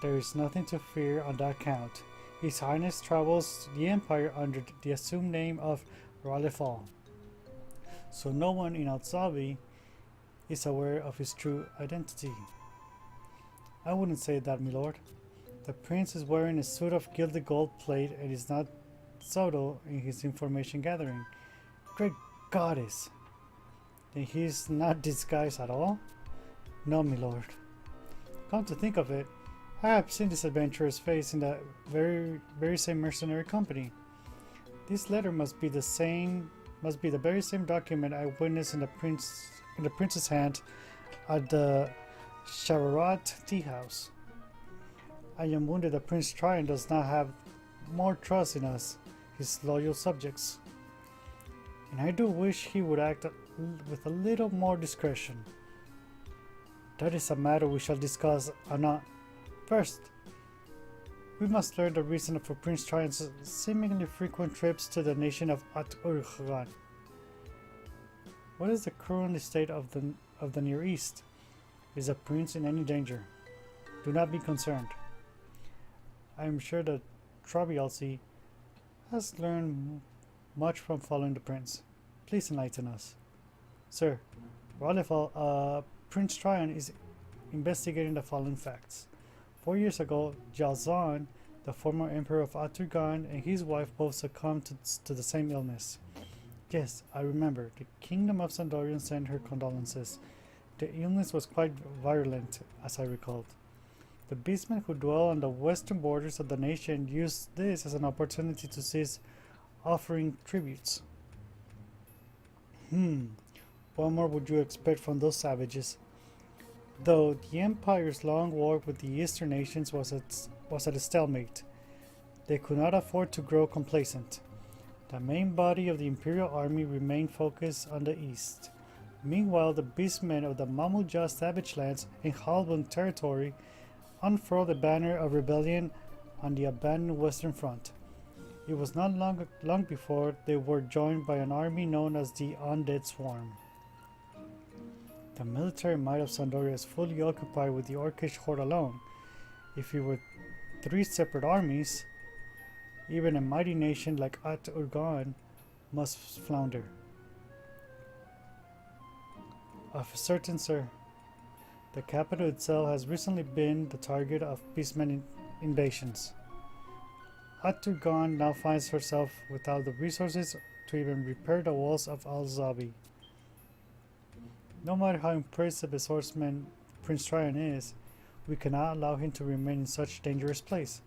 There is nothing to fear on that count. His Highness travels the Empire under the assumed name of Ralefal, so no one in Alzabi is aware of his true identity. I wouldn't say that, my lord. The prince is wearing a suit of gilded gold plate and is not subtle in his information gathering. Great goddess! Then he is not disguised at all? No, my lord. Come to think of it, I have seen this adventurer's face in the very same mercenary company. This letter must be the very same document I witnessed in the prince's hand at the Shararat tea house. I am wounded that Prince Tryon does not have more trust in us, his loyal subjects, and I do wish he would act with a little more discretion. That is a matter we shall discuss anon. First, we must learn the reason for Prince Tryon's seemingly frequent trips to the nation of At-Urghan. What is the current state of the Near East? Is the prince in any danger? Do not be concerned. I am sure that Trabialsi has learned much from following the prince. Please enlighten us. Sir, Ralefal, Prince Tryon is investigating the following facts. 4 years ago, Jalzan, the former emperor of Aturgan, and his wife both succumbed to the same illness. Yes, I remember. The Kingdom of Sandorian sent her condolences. The illness was quite virulent, as I recalled. The beastmen who dwell on the western borders of the nation used this as an opportunity to cease offering tributes. What more would you expect from those savages? Though the Empire's long war with the eastern nations was at a stalemate, they could not afford to grow complacent. The main body of the Imperial Army remained focused on the east. Meanwhile, the beastmen of the Mamuja savage lands in Halbun territory unfurled a banner of rebellion on the abandoned western front. It was not long before they were joined by an army known as the Undead Swarm. The military might of Sandoria is fully occupied with the Orcish horde alone. If it were 3 separate armies, even a mighty nation like At-Urgan must flounder. Of a certain, sir, the capital itself has recently been the target of beastmen invasions. At-Urgan now finds herself without the resources to even repair the walls of Al-Zabi. No matter how impressive a swordsman Prince Tryon is, we cannot allow him to remain in such a dangerous place.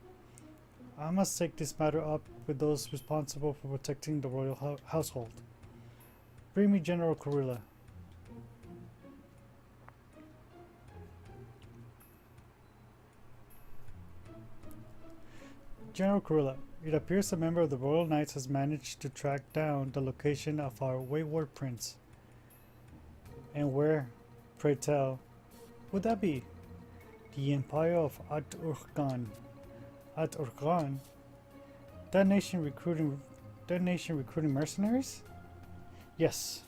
I must take this matter up with those responsible for protecting the royal household. Bring me General Kurilla. General Kurilla, it appears a member of the Royal Knights has managed to track down the location of our wayward prince. And where, pray tell, would that be? The Empire of At-Urghan. At-Urghan? That nation recruiting mercenaries? Yes.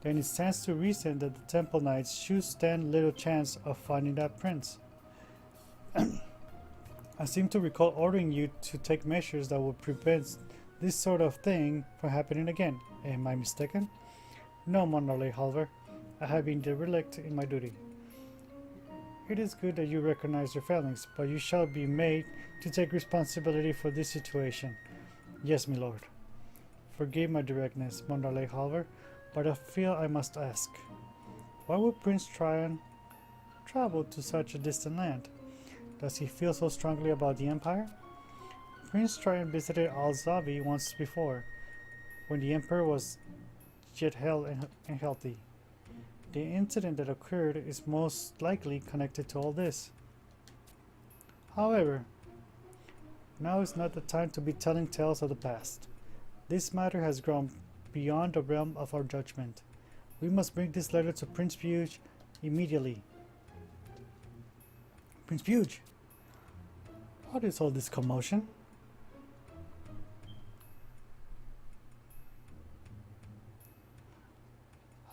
Then it stands to reason that the Temple Knights should stand little chance of finding that prince. I seem to recall ordering you to take measures that would prevent this sort of thing from happening again. Am I mistaken? No, Monarle Halver. I have been derelict in my duty. It is good that you recognize your failings, but you shall be made to take responsibility for this situation. Yes, my lord. Forgive my directness, Monarle Halver, but I feel I must ask. Why would Prince Tryon travel to such a distant land? Does he feel so strongly about the Empire? Prince Tryon visited Al-Zabi once before, when the Emperor was yet hale and healthy. The incident that occurred is most likely connected to all this. However, now is not the time to be telling tales of the past. This matter has grown beyond the realm of our judgment. We must bring this letter to Prince Fuge immediately. Prince Fuge! What is all this commotion?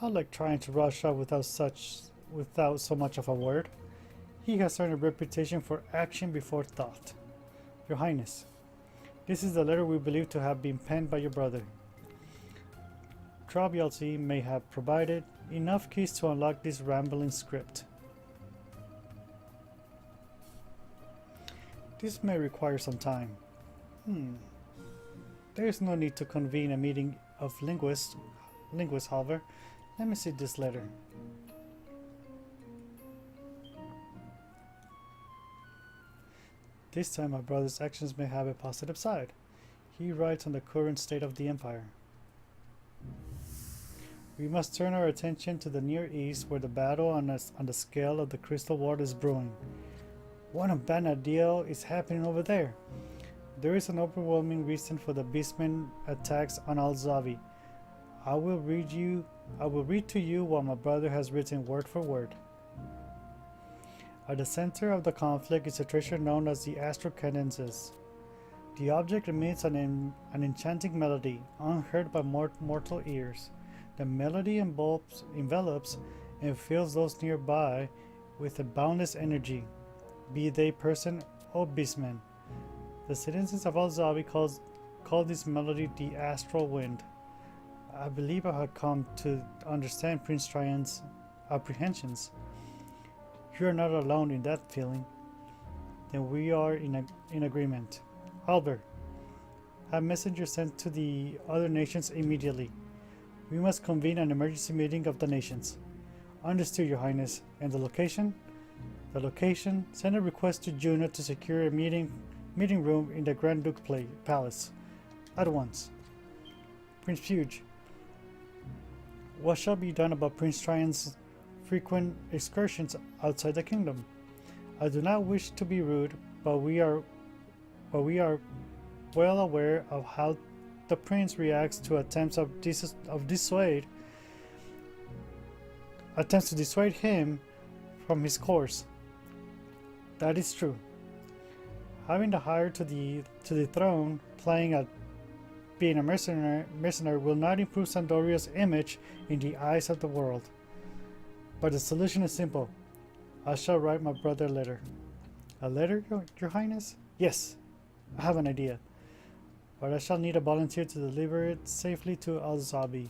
I like trying to rush up without so much of a word. He has earned a reputation for action before thought. Your Highness, this is the letter we believe to have been penned by your brother. FFXI may have provided enough keys to unlock this rambling script. This may require some time. There is no need to convene a meeting of linguists, however. Let me see this letter. This time my brother's actions may have a positive side. He writes on the current state of the Empire. We must turn our attention to the Near East, where the battle on the scale of the Crystal War is brewing. One of Vana'diel is happening over there. There is an overwhelming reason for the beastmen attacks on Al-Zavi. I will read to you what my brother has written word for word. At the center of the conflict is a treasure known as the Astral Cadences. The object emits an enchanting melody, unheard by mortal ears. The melody envelops and fills those nearby with a boundless energy, be they person or beastmen. The citizens of Al-Zawi call this melody the Astral Wind. I believe I have come to understand Prince Trian's apprehensions. You are not alone in that feeling. Then we are in agreement. Albert, have messengers sent to the other nations immediately. We must convene an emergency meeting of the nations. Understood, Your Highness. And the location? The location, send a request to Juno to secure a meeting room in the Grand Duke Palace. At once. Prince Fuge, what shall be done about Prince Trian's frequent excursions outside the kingdom? I do not wish to be rude, but we are well aware of how the prince reacts to attempts to dissuade him from his course. That is true. Having the heir to the throne playing at being a mercenary will not improve Sandoria's image in the eyes of the world. But the solution is simple. I shall write my brother a letter. A letter, Your Highness? Yes, I have an idea. But I shall need a volunteer to deliver it safely to Al-Zabi.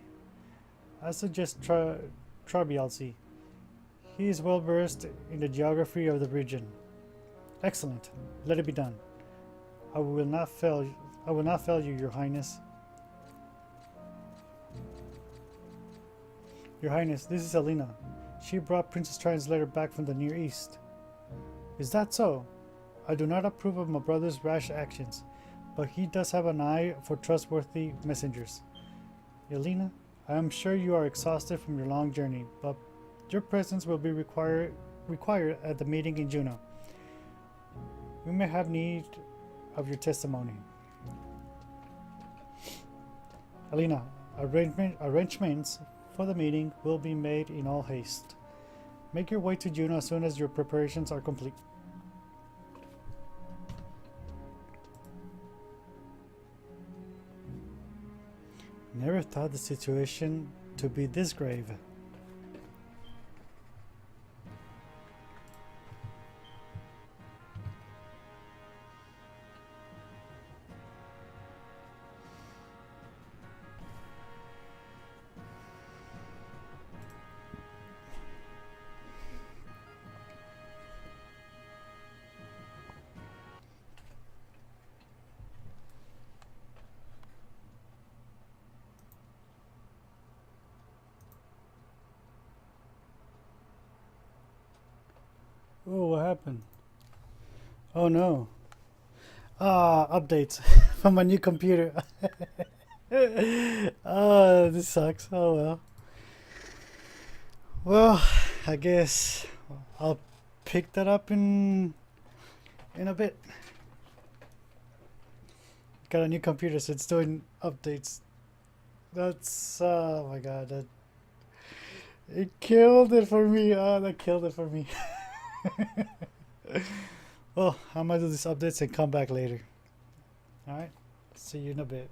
I suggest FFXI. He is well versed in the geography of the region. Excellent. Let it be done. I will not fail you, Your Highness. Your Highness, this is Elena. She brought Princess Trian's letter back from the Near East. Is that so? I do not approve of my brother's rash actions, but he does have an eye for trustworthy messengers. Elena, I am sure you are exhausted from your long journey, but your presence will be required at the meeting in Juno. We may have need of your testimony. Elena, arrangements for the meeting will be made in all haste. Make your way to Juno as soon as your preparations are complete. Never thought the situation to be this grave. Oh, what happened? Oh no. Updates from my new computer. Oh, this sucks. Oh well. Well, I guess I'll pick that up in a bit. Got a new computer, so it's doing updates. That's, oh my god, it killed it for me. Oh, that killed it for me. Well, I'm gonna do these updates and come back later. Alright, see you in a bit.